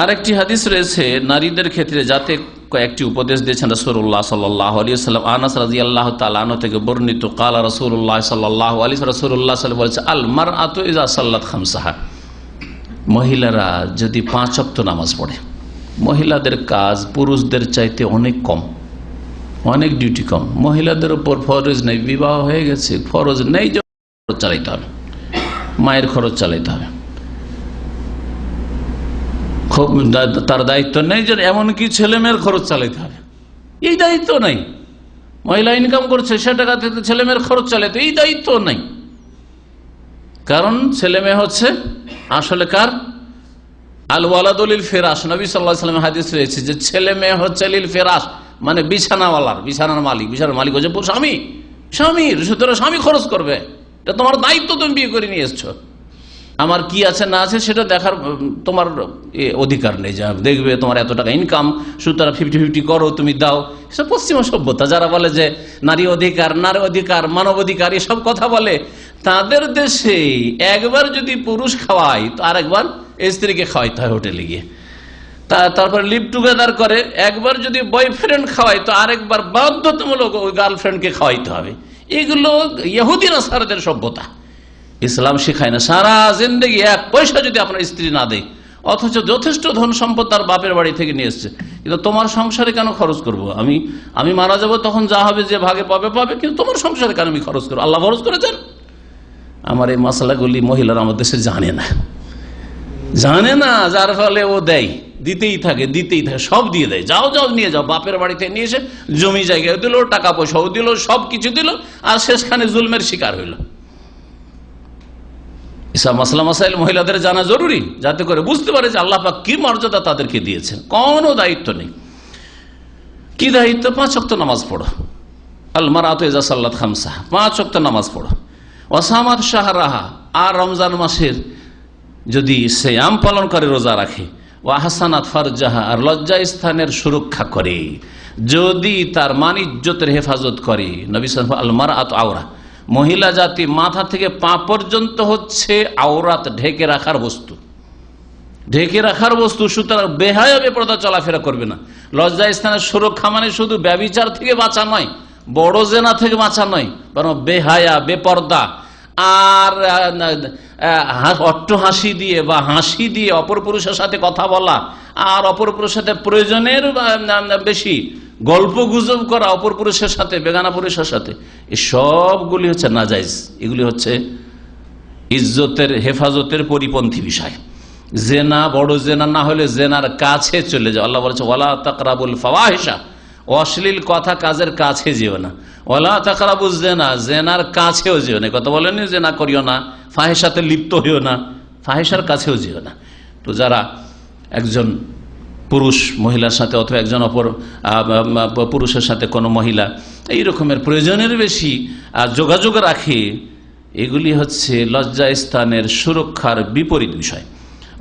আর একটি হাদিস রয়েছে নারীদের ক্ষেত্রে, যাতে কয়েকটি উপদেশ দিয়েছেন রাসূলুল্লাহ সাল্লাল্লাহু আলাইহি ওয়াসাল্লাম। আনাস রাদিয়াল্লাহু তাআলা আনহু থেকে বর্ণিত, ক্বালা রাসূলুল্লাহ সাল্লাল্লাহু আলাইহি ওয়াসাল্লাম, রাসূলুল্লাহ সাল্লাল্লাহু আলাইহি ওয়াসাল্লাম বলেছেন, আল মারআতু ইযা সাল্লাত খামসাহা, মহিলারা যদি 5 ওয়াক্ত নামাজ পড়ে, মহিলাদের কাজ পুরুষদের চাইতে অনেক কম, অনেক ডিউটি কম। মহিলাদের উপর ফরজ নেই, বিবাহ হয়ে গেছে, ফরজ নেই যে খরচ চালাইতে হবে, মায়ের খরচ চালাইতে হবে, তার দায়িত্ব নেই যে এমনকি ছেলে মেয়ের খরচ চালাইতে হবে, এই দায়িত্ব নাই। মহিলা ইনকাম করছে, সে টাকা থেকে ছেলে মেয়ের খরচ চালাইতে, এই দায়িত্ব নাই। কারণ ছেলে মেয়ে হচ্ছে আসলে কার? আল ওয়ালাদুল ফিরাশ। নবী সাল্লাল্লাহু আলাইহি ওয়াসাল্লাম হাদিস রয়েছে যে ছেলে মেয়ে হচ্ছে লিল ফিরাশ, মানে বিছানাওয়ালার, বিছানার মালিক, বিছানার মালিক হচ্ছে স্বামী, স্বামীর, সুতরাং স্বামী খরচ করবে, এটা তোমার দায়িত্ব, তুমি বিয়ে করে নিয়ে এসছো। আমার কি আছে না আছে সেটা দেখার তোমার অধিকার নেই, যা দেখবে তোমার এত টাকা ইনকাম, সুতরাং 50-50 করো, তুমি দাও। এসব পশ্চিমা সভ্যতা। যারা বলে যে নারী অধিকার, নারী অধিকার, মানব অধিকার, এসব কথা বলে, তাদের দেশে একবার যদি পুরুষ খাওয়ায় তো আরেকবার স্ত্রীকে খাওয়াইতে হয় হোটেলে গিয়ে, তারপরে লিভ টুগেদার করে, একবার যদি বয়ফ্রেন্ড খাওয়ায় তো আরেকবার বাধ্যতামূলক ওই গার্লফ্রেন্ডকে খাওয়াইতে হবে। এগুলো ইহুদি নাসারাদের সভ্যতা, ইসলাম শেখায় না। সারা জিন্দেগি 1 পয়সা যদি আপনার স্ত্রী না দেয়, অথচ যথেষ্ট ধন সম্পদ তার বাপের বাড়ি থেকে নিয়ে এসছে, কিন্তু তোমার সংসারে কেন খরচ করব? আমি মারা যাব, তখন যা হবে যে ভাগে পাবে, কিন্তু তোমার সংসারে কেন আমি খরচ করবো? আল্লাহ খরচ করেছেন। আমার এই মশলাগুলি মহিলারা আমার দেশে জানে না, যার ফলে ও দেয়, দিতেই থাকে, সব দিয়ে দেয়, যাও নিয়ে যাও, বাপের বাড়িতে নিয়ে এসে জমি জায়গায় দিল, টাকা পয়সাও দিল, সবকিছু দিল, আর শেষখানে জুলমের শিকার হইল। এসব মাসলা মাসাইল মহিলাদের জানা জরুরি, যাতে করে বুঝতে পারে যে আল্লাহ পাক কি মর্যাদা তাদেরকে দিয়েছেন। কোনো দায়িত্ব নেই। কি দায়িত্ব? 5 ওয়াক্ত নামাজ পড়ো। আল মারআতু ইযা সাল্লাত খামসাহা, 5 ওয়াক্ত নামাজ পড়ো। ওয়াসামাত শাহরাহা, আর রমজান মাসের যদি সিয়াম পালন করে, রোজা রাখে। ওয়া হাসানাত ফারজাহা, আর লজ্জা স্থানের সুরক্ষা করে, যদি তার মান ইজ্জতের হেফাজত করে। নবী সাল্লাল্লাহু আল মারআতু আওরা, মহিলা জাতি মাথা থেকে পা পর্যন্ত হচ্ছে আওরাত, ঢেকে রাখার বস্তু, সুতরাং বেহায়া বেপরদা চলাফেরা করবে না। লজ্জা স্থানের সুরক্ষা মানে শুধু ব্যভিচার থেকে বাঁচা নয়, বড় জেনা থেকে বাঁচা নয়, বরং বেহায়া, বেপরদা, আর অট্টহাসি দিয়ে বা হাসি দিয়ে অপর পুরুষের সাথে কথা বলা, আর অপর পুরুষের সাথে প্রয়োজনের বেশি গল্প গুজব করা অপর পুরুষের সাথে, বেগানা পুরুষের সাথে, এই সবগুলি হচ্ছে নাজায়েজ। এগুলি হচ্ছে ইজ্জতের হেফাজতের পরিপন্থী বিষয়। জেনা, বড় জেনা না হলে জেনার কাছে চলে যাও। আল্লাহ বলেছে ওয়ালা তাকরাবুল ফাওয়াহিশা, অশ্লীল কথা কাজের কাছে যেও না। ওয়ালা তাকরাবুজ জেনা, জেনার কাছেও যেও না। কথা বলেনি জেনা করিও না, ফাহিশাতে লিপ্ত হইও না, ফাহিশার কাছেও যেও না। তো যারা একজন পুরুষ মহিলার সাথে অথবা একজন অপর পুরুষের সাথে কোনো মহিলা এই রকমের প্রয়োজনের বেশি যোগাযোগ রাখে, এগুলি হচ্ছে লজ্জাস্থানের সুরক্ষার বিপরীত বিষয়।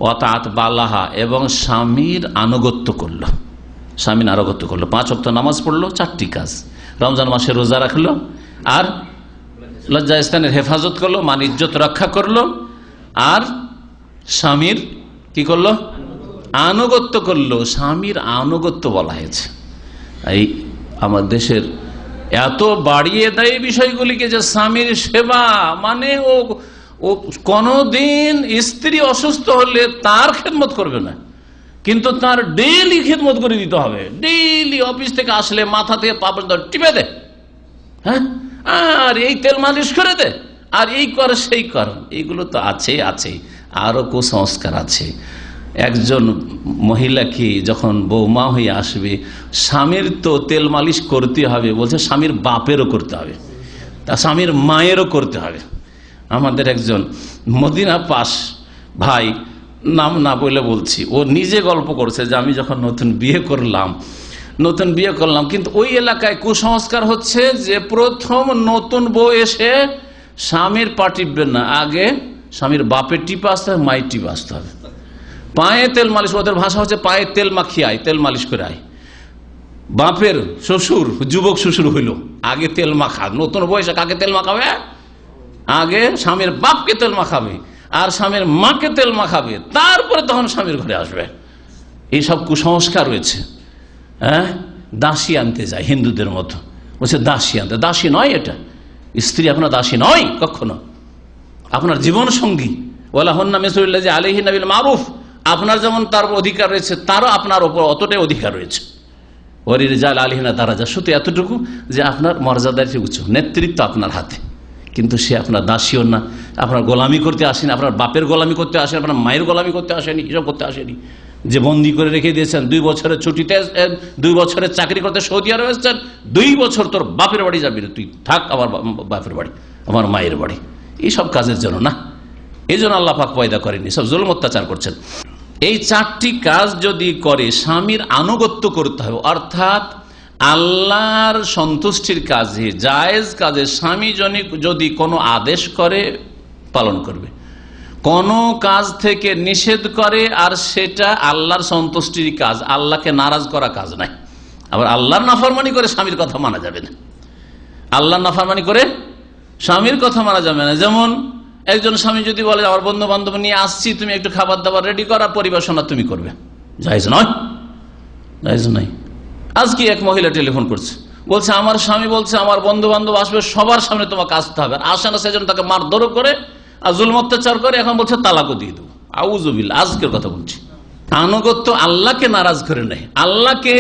ওয়াতাত বালাহা, এবং স্বামীর আনুগত্য করলো, স্বামীর আনুগত্য করলো, 5 ওয়াক্ত নামাজ পড়লো, 4টি কাজ, রমজান মাসে রোজা রাখলো, আর লজ্জাস্থানের হেফাজত করলো, মান ইজ্জত রক্ষা করলো, আর স্বামীর কি করলো, আনুগত্য করলো। স্বামীর আনুগত্য বলা হয়েছে। এই আমার দেশের এত বাড়িয়ে দেয় বিষয়গুলিকে যে স্বামীর সেবা, মানে ও কোনদিন স্ত্রী অসুস্থ হলে তার খেদমত করবে না, কিন্তু তার ডেইলি খেদমত করে দিতে হবে। ডেইলি অফিস থেকে আসলে মাথা থেকে পা পর্যন্ত টিপে দে, হ্যাঁ, আর এই তেল মালিশ করে দে, আর এই কর সেই কর। এইগুলো তো আছে, আরো কুসংস্কার আছে। একজন মহিলাকে যখন বৌমা হয়ে আসবে, স্বামীর তো তেল মালিশ করতে হবে, বলছে স্বামীর বাপেরও করতে হবে, তা স্বামীর মায়েরও করতে হবে। আমাদের একজন মদিনা পাশ ভাই, নাম না বলে বলছি, ও নিজে গল্প করছে যে আমি যখন নতুন বিয়ে করলাম, কিন্তু ওই এলাকায় কুসংস্কার হচ্ছে যে প্রথম নতুন বউ এসে স্বামীর পা টিপবে না, আগে স্বামীর বাপের টিপে আসতে হবে, মায়ের টিপে আসতে হবে। পায়ে তেল মালিশ, ওদের ভাষা হচ্ছে পায়ে তেল মাখিয়ে আয়, তেল মালিশ করে আয়। বাপের শ্বশুর, যুবক শ্বশুর হইল, আগে তেল মাখা, নতুন বয়সে কাকে তেল মাখাবে? আগে স্বামীর বাপকে তেল মাখাবে, আর স্বামীর মাকে তেল মাখাবে, তারপরে তখন স্বামীর ঘরে আসবে। এইসব কুসংস্কার রয়েছে। হ্যাঁ, দাসী আনতে যায় হিন্দুদের মতো, বলছে দাসী আনতে। দাসী নয় এটা, স্ত্রী আপনার দাসী নয় কখনো, আপনার জীবন সঙ্গী। ওয়ালা হন্না মিসলুল্লাহ আলাইহি নবিল মারুফ, আপনার যেমন তার অধিকার রয়েছে, তারও আপনার ওপর অতটাই অধিকার রয়েছে। ওয়ারির জাল আলিহিনা দারাজা, শুধু এতটুকু যে আপনার মর্যাদার চেয়ে উচ্চ, নেতৃত্ব আপনার হাতে, কিন্তু সে আপনার দাসীও না, আপনার গোলামি করতে আসেনি, আপনার বাপের গোলামি করতে আসেনি, আপনার মায়ের গোলামি করতে আসেনি, এসব করতে আসেনি। যে বন্দি করে রেখে দিয়েছেন 2 বছরের ছুটিতে, 2 বছরের চাকরি করতে সৌদি আরবে এসেছেন, 2 বছর তোর বাপের বাড়ি যাবি না, তুই থাক আমার বাপের বাড়ি, আমার মায়ের বাড়ি, এইসব কাজের জন্য না। এই জন্য আল্লাহ পাক পয়দা করেনি, সব জুলুম অত্যাচার করছেন। এই 4টি কাজ যদি করে, স্বামীর আনুগত্য করতে হবে, অর্থাৎ আল্লাহর সন্তুষ্টির কাজে, জায়েজ কাজে স্বামী যদি কোনো আদেশ করে পালন করবে, কোন কাজ থেকে নিষেধ করে আর সেটা আল্লাহর সন্তুষ্টির কাজ, আল্লাহকে নারাজ করা কাজ নাই। আবার আল্লাহর নাফরমানি করে স্বামীর কথা মানা যাবে না, আল্লাহর নাফরমানি করে স্বামীর কথা মানা যাবে না। যেমন একজন স্বামী যদি বলে আমার বন্ধু বান্ধব নিয়ে আসছি, তুমি একটু খাবার দাবার রেডি করা, পরিবেশনা তুমি করবে, জায়েজ নয়, জায়েজ নাই। আজকে এক মহিলা টেলিফোন করছে, বলছে আমার স্বামী বলছে আমার বন্ধু বান্ধব আসবে, সবার সামনে তোমাকে আসতে হবে, আর আসে না সেজন্য তাকে মারধর করে আর জুলুম অত্যাচার করে, এখন বলছে তালাকও দিয়ে দেবো। আউযুবিল্লাহ, আজকের কথা বলছি। আনুগত্য আল্লাহকে নারাজ করে নেই, আল্লাহকে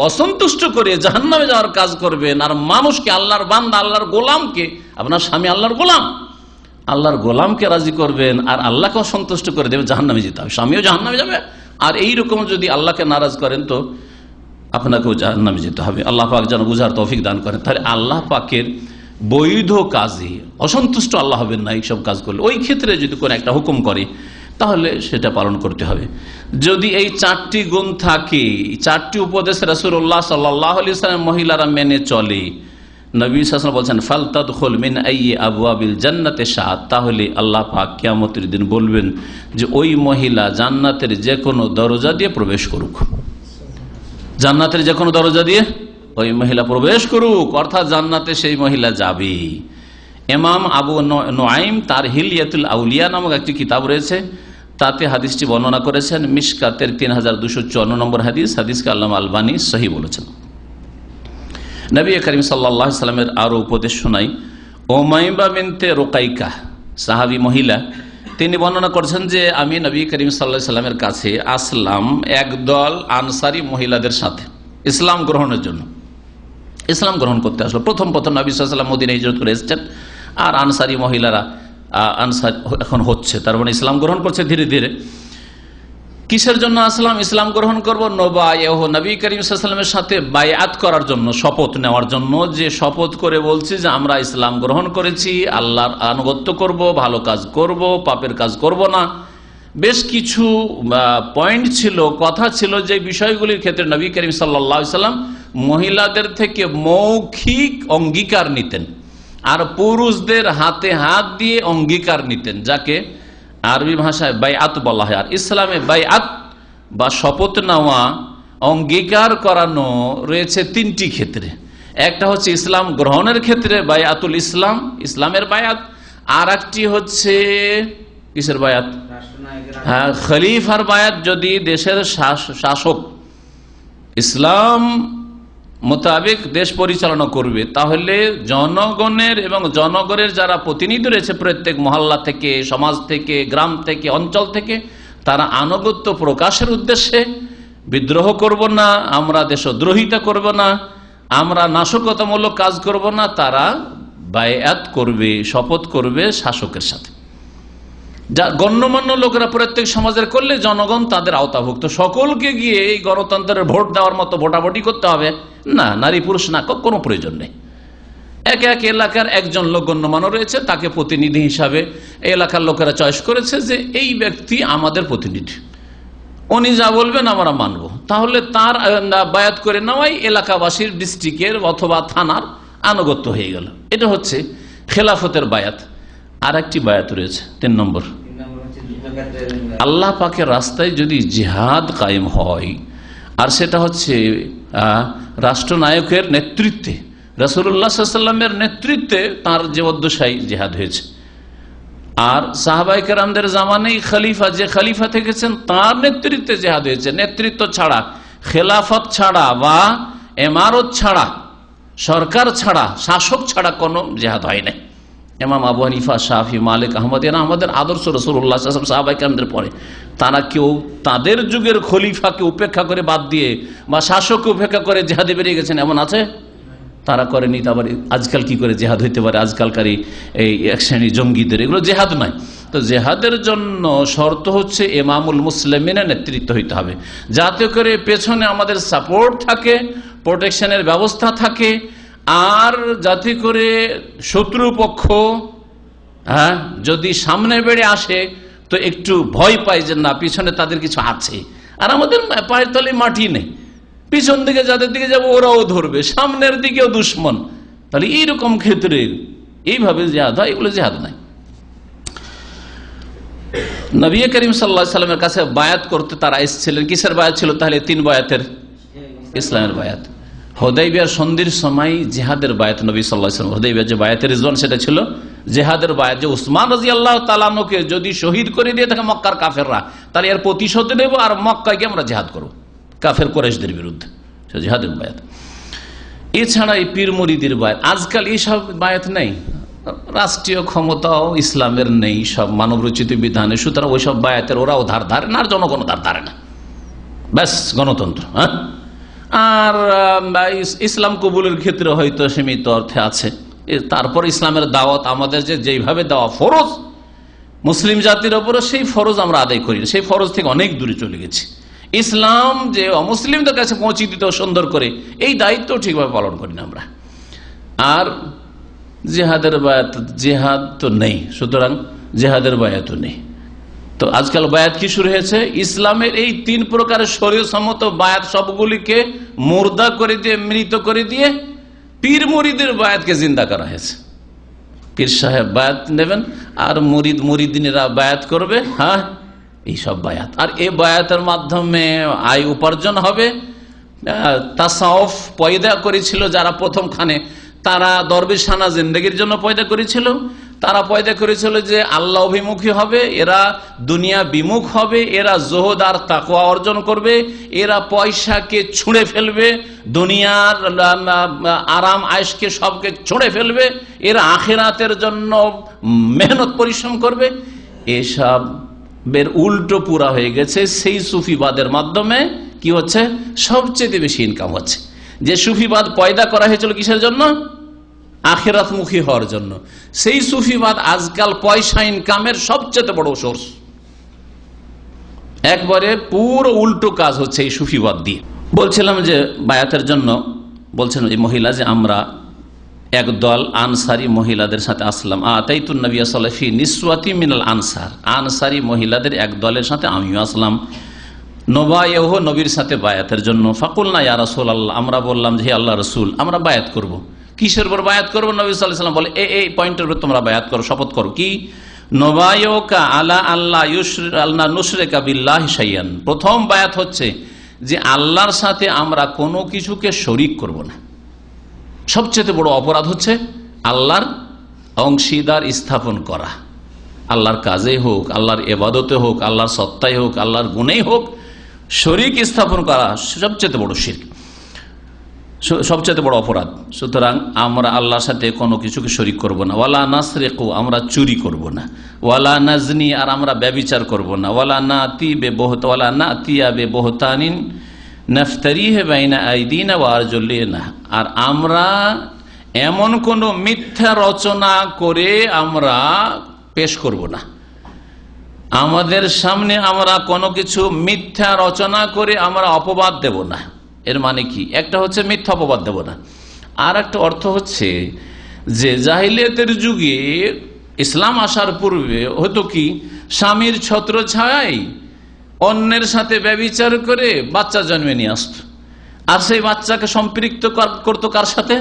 অসন্তুষ্ট করে জাহান্নামে যাওয়ার কাজ করবেন, আর মানুষকে, আল্লাহর বান্দা, আল্লাহর গোলামকে, আপনার স্বামী আল্লাহর গোলাম, আল্লাহর গোলামকে রাজি করবেন আর আল্লাহকে অসন্তুষ্ট করে দেবেন, জাহান্নামে যেতে হবে, স্বামীও জাহান্নামে যাবে। আর এইরকম যদি আল্লাহকে নারাজ করেন তো আপনাকেও জাহান্নামে যেতে হবে। আল্লাহ পাক যেন বুঝার তৌফিক দান করেন। তাহলে আল্লাহ পাকের বৈধ কাজে অসন্তুষ্ট আল্লাহ হবেন না এইসব কাজ করলে। ওই ক্ষেত্রে যদি কোনো একটা হুকুম করে তাহলে সেটা পালন করতে হবে। যদি এই 4টি গুণ থাকে, 4টি উপদেশ রাসূলুল্লাহ সাল্লাল্লাহু আলাইহি ওয়াসাল্লাম মহিলারা মেনে চলে, নবী সাল্লাল্লাহু আলাইহি ওয়াসাল্লাম বলছেন ফালতাদখুল মিন আইয়ি আবওয়াবিল জান্নাতি শাআত, তাহলে আল্লাহ পাক কিয়ামতের দিন বলবেন যে ওই মহিলা জান্নাতের যে কোনো দরজা দিয়ে প্রবেশ করুক, জান্নাতের যে কোনো দরজা দিয়ে ওই মহিলা প্রবেশ করুক, অর্থাৎ জান্নাতে সেই মহিলা যাবে। ইমাম আবু নুআইম তার হিলিয়াতুল আউলিয়া নামক একটি কিতাব রয়েছে, তাতে হাদিসটি বর্ণনা করেছেন, মিশকাতের 3254 নম্বর হাদিস। হাদিসকে আল্লামা আলবানী সহি বলেছেন। নবী করিম সাল্লাল্লাহু আলাইহি সাল্লামের আরো উপদেশ শোনাই। উমাইমা বিনতে রুকাইকা সাহাবী মহিলা, তিনি বর্ণনা করছেন যে আমি নবী করিম সাল্লাল্লাহু আলাইহি সাল্লামের কাছে আসলাম একদল আনসারী মহিলাদের সাথে ইসলাম গ্রহণের জন্য। ইসলাম গ্রহণ করতে আসলো। প্রথম নবী সাল্লাল্লাহু আলাইহি ওয়াসাল্লাম মদিনায় হিজরত করে এসেছেন, আর আনসারী মহিলারা আনসার এখন হচ্ছে, তার মানে ইসলাম গ্রহণ করছে ধীরে ধীরে। কিসের জন্য আসলাম? ইসলাম গ্রহণ করবো, নবী করিম সাল্লাল্লাহু আলাইহি ওয়াসাল্লামের সাথে বায়াত করার জন্য, শপথ নেওয়ার জন্য, যে শপথ করে বলছি যে আমরা ইসলাম গ্রহণ করেছি, আল্লাহর আনুগত্য করব, ভালো কাজ করব, পাপের কাজ করব না, বেশ কিছু পয়েন্ট ছিল, কথা ছিল, যে বিষয়গুলির ক্ষেত্রে নবী করিম সাল্লাল্লাহু আলাইহি সাল্লাম মহিলাদের থেকে মৌখিক অঙ্গীকার নিতেন আর পুরুষদের হাতে হাত দিয়ে অঙ্গীকার নিতেন, যাকে আরবি ভাষায় বাইআত বলা হয়। আর ইসলামে বাইআত বা শপথ নেওয়া, অঙ্গীকার করানো রয়েছে তিনটি ক্ষেত্রে। একটা হচ্ছে ইসলাম গ্রহণের ক্ষেত্রে বাইআতুল ইসলাম, ইসলামের বায়াত। আর একটি হচ্ছে কিসের বায়াত? হ্যাঁ, খলিফার বায়াত। যদি দেশের শাসক ইসলাম মোতাবেক দেশ পরিচালনা করবে, তাহলে জনগণের এবং জনগণের যারা প্রতিনিধি রয়েছে প্রত্যেক মহল্লা থেকে, সমাজ থেকে, গ্রাম থেকে, অঞ্চল থেকে, তারা আনুগত্য প্রকাশের উদ্দেশ্যে বিদ্রোহ করব না, আমরা দেশদ্রোহিতা করব না, আমরা নাশকতামূলক কাজ করব না, তারা বায়াত করবে, শপথ করবে শাসকের সাথে। যা গণ্যমান্য লোকেরা প্রত্যেক সমাজের করলে জনগণ তাদের আওতাভুক্ত। সকলকে গিয়ে এই গণতন্ত্রের ভোট দেওয়ার মতো ভোটাভুটি করতে হবে না, নারী পুরুষ না, কোনো প্রয়োজন নেই। এক এক এলাকার একজন লোক গণ্যমান্য রয়েছে, তাকে প্রতিনিধি হিসাবে এলাকার লোকেরা চয়েস করেছে যে এই ব্যক্তি আমাদের প্রতিনিধি, উনি যা বলবেন আমরা মানব। তাহলে তার বায়াত করে নেওয়াই এলাকাবাসীর, ডিস্ট্রিক্টের অথবা থানার আনুগত্য হয়ে গেল। এটা হচ্ছে খেলাফতের বায়াত। আর একটি বায়াত রয়েছে 3 নম্বর, আল্লাহ পাকের রাস্তায় যদি জিহাদ কায়েম হয়, আর সেটা হচ্ছে রাষ্ট্রনায়কের নেতৃত্বে, রাসূলুল্লাহ সাল্লাল্লাহু আলাইহি ওয়াসাল্লামের নেতৃত্বে তার জীবদ্দশায় জিহাদ হয়েছে। আর সাহাবায়ে কেরামদের জামানায় খলিফা, যে খলিফা থেকেছেন তার নেতৃত্বে জিহাদ হয়েছে। নেতৃত্ব ছাড়া, খেলাফত ছাড়া বা ইমারত ছাড়া, সরকার ছাড়া, শাসক ছাড়া কোনো জিহাদ হয় নাই। ইমাম আবু হানিফা, শাফি, মালিক, আহমদ, এরা আমাদের আদর্শ রাসূলুল্লাহ সাল্লাল্লাহু আলাইহি ওয়াসাল্লাম সাহাবায়ে কেরামদের পরে। তারা কেউ তাদের যুগের খলিফাকে উপেক্ষা করে, বাদ দিয়ে, বা শাসককে উপেক্ষা করে জিহাদে বেরিয়ে গেছেন এমন আছে? তারা করেনি। আবার আজকাল কি করে জেহাদ হইতে পারে? আজকালকারই এই এক শ্রেণী জঙ্গিদের, এগুলো জেহাদ নয়। তো জেহাদের জন্য শর্ত হচ্ছে ইমামুল মুসলিমিনের নেতৃত্ব হইতে হবে, যাতে করে পেছনে আমাদের সাপোর্ট থাকে, প্রোটেকশনের ব্যবস্থা থাকে, আর যাতে করে শত্রুপক্ষ যদি সামনে বেড়ে আসে তো একটু ভয় পায় যে না, পিছনে তাদের কিছু আছে, আর আমাদের পায়ের তলে মাটি নেই, পিছন দিকে যাদের দিকে যাবো ওরাও ধরবে, সামনের দিকেও দুশ্মন। তাহলে এইরকম ক্ষেত্রে এইভাবে জিহাদ হয়, এগুলো জিহাদ নাই। নবী করিম সাল্লাল্লাহু আলাইহি সাল্লামের কাছে বায়াত করতে তারা এসেছিলেন। কিসের বায়াত ছিল তাহলে? 3 বায়াতের, ইসলামের বায়াত। হুদাইবিয়ার সন্ধির সময় জিহাদের বায়াত নবী সাল্লাল্লাহু আলাইহি ওয়াসাল্লাম, হুদাইবিয়ার যে বায়াতের রিজওয়ান, সেটা ছিল জিহাদের বায়াত। যে উসমান রাদিয়াল্লাহু তাআলা আনহুকে যদি শহীদ করে দিয়ে থাকে মক্কার কাফেররা, তাহলে এর প্রতিশোধ নেব আর মক্কায় গিয়ে আমরা জিহাদ করব কাফের কুরাইশদের বিরুদ্ধে, জিহাদের বায়াত। এছাড়া এই পীর মুরিদের বায়াত, আজকাল এইসব বায়াত নেই। রাষ্ট্রীয় ক্ষমতাও ইসলামের নেই, সব মানবরচিত বিধানে, সুতরাং ওইসব বায়াতের ওরাও ধার ধারে না, আর জনগণ ধার ধারে না, ব্যাস গণতন্ত্র। হ্যাঁ, আর ইসলাম কবুলের ক্ষেত্রে হয়তো সীমিত অর্থে আছে। তারপর ইসলামের দাওয়াত আমাদের যেইভাবে দেওয়া ফরজ মুসলিম জাতির ওপরে, সেই ফরজ আমরা আদায় করি, সেই ফরজ থেকে অনেক দূরে চলে গেছি। ইসলাম যে অমুসলিমদের কাছে পৌঁছে দিতে সুন্দর করে, এই দায়িত্ব ঠিকভাবে পালন করি না আমরা। আর জিহাদের বায়াত, জিহাদ তো নেই, সুতরাং জিহাদের বায়াতও নেই। তো আজকাল বায়াত কি শুরু হয়েছে? ইসলামের এই 3 প্রকারের শরীয়ত সম্মত বায়াত সবগুলিকে মুর্দা করে দিয়ে, মৃত করে দিয়ে পীর মুরিদের বায়াতকে জিন্দা করা হয়েছে। পীর সাহেব বায়াত নেবেন আর মুরিদিনেরা বায়াত করবে। হ্যাঁ, এইসব বায়াত। আর এই বায়াতের মাধ্যমে আয় উপার্জন হবে। তাসাউফ পয়দা করেছিল যারা প্রথমখানে, তারা দরবেশানা জিন্দেগির জন্য পয়দা করেছিল। তারা পয়দা করেছিল যে আল্লাহ অভিমুখী হবে, এরা দুনিয়া বিমুখ হবে, এরা জোহদ আর তাকওয়া অর্জন করবে, এরা পয়সাকে ছুঁড়ে ফেলবে, দুনিয়ার আরাম আয়েশকে সবকে ছুঁড়ে ফেলবে, এরা আখিরাতের জন্য মেহনত পরিশ্রম করবে। এসব বের উল্টো পুরা হয়ে গেছে। সেই সুফিবাদের মাধ্যমে কি হচ্ছে? সবচেয়ে বেশি ইনকাম হচ্ছে। যে সুফিবাদ পয়দা করা হয়েছিল কিসের জন্য? আখিরাতমুখী হওয়ার জন্য। সেই সুফিবাদ আজকাল পয়সা ইনকামের সবচেয়ে বড় সোর্স। একবারে পুরো উল্টো কাজ হচ্ছে এই সুফিবাদ দিয়ে। বলছিলাম যে বায়াতের জন্য বলছেন এই মহিলা যে আমরা একদল আনসারি মহিলাদের সাথে আসলাম। আতাইতুন নবী সাল্লাল্লাহু আলাইহি ওয়াসাল্লাম ফি নিসওয়াতি মিনাল আনসার, আনসারি মহিলাদের এক দলের সাথে আমিও আসলাম। নবায়হ, নবীর সাথে বায়াতের জন্য। ফাকুলনা ইয়া রাসূলুল্লাহ, আমরা বললাম যে হে আল্লাহ রাসূল, আমরা বায়াত করব। কিসের উপর বায়াত করব? নবী সাল্লাল্লাহু আলাইহি ওয়াসাল্লাম বলে এই পয়েন্টের উপর তোমরা বায়াত করো, শপথ করো। কি? নবায়কা আলা আল্লাহ নুশরিকা বিল্লাহি শাইআন। প্রথম বায়াত হচ্ছে যে আল্লাহর সাথে আমরা কোনো কিছুকে শরীক করব না। সবচেয়ে বড় অপরাধ হচ্ছে আল্লাহর অংশীদার স্থাপন করা। আল্লাহর কাজে হোক, আল্লাহর ইবাদতে হোক, আল্লাহর সত্তায় হোক, আল্লাহর গুণেই হোক, শরীক স্থাপন করা সবচেয়ে বড় শিরক, সবচেয়ে বড় অপরাধ। সুতরাং আমরা আল্লাহর সাথে কোনো কিছুকে শরীক করব না। ওয়ালা নাসরিকু, আমরা চুরি করব না। ওয়ালা নাজনি, আর আমরা ব্যভিচার করব না। ওয়ালা নাতিয়া বিবহতানিন নাফতারিহি বাইনা আইদিনা ওয়া আরজুলিনা, আর আমরা এমন কোন মিথ্যা রচনা করে আমরা পেশ করব না। আমাদের সামনে আমরা কোনো কিছু মিথ্যা রচনা করে আমরা অপবাদ দেব না। এর মানে কি? একটা হচ্ছে মিথ্যা অপবাদ দেব না, আর একটা অর্থ হচ্ছে যে জাহিলিয়াতের যুগে, ইসলাম আসার পূর্বে হতো কি, স্বামীর ছত্র ছায় অন্যের সাথে ব্যভিচার করে বাচ্চা জন্মে নিয়ে আসত, আর সেই বাচ্চাকে সম্পৃক্ত করতো কার সাথে?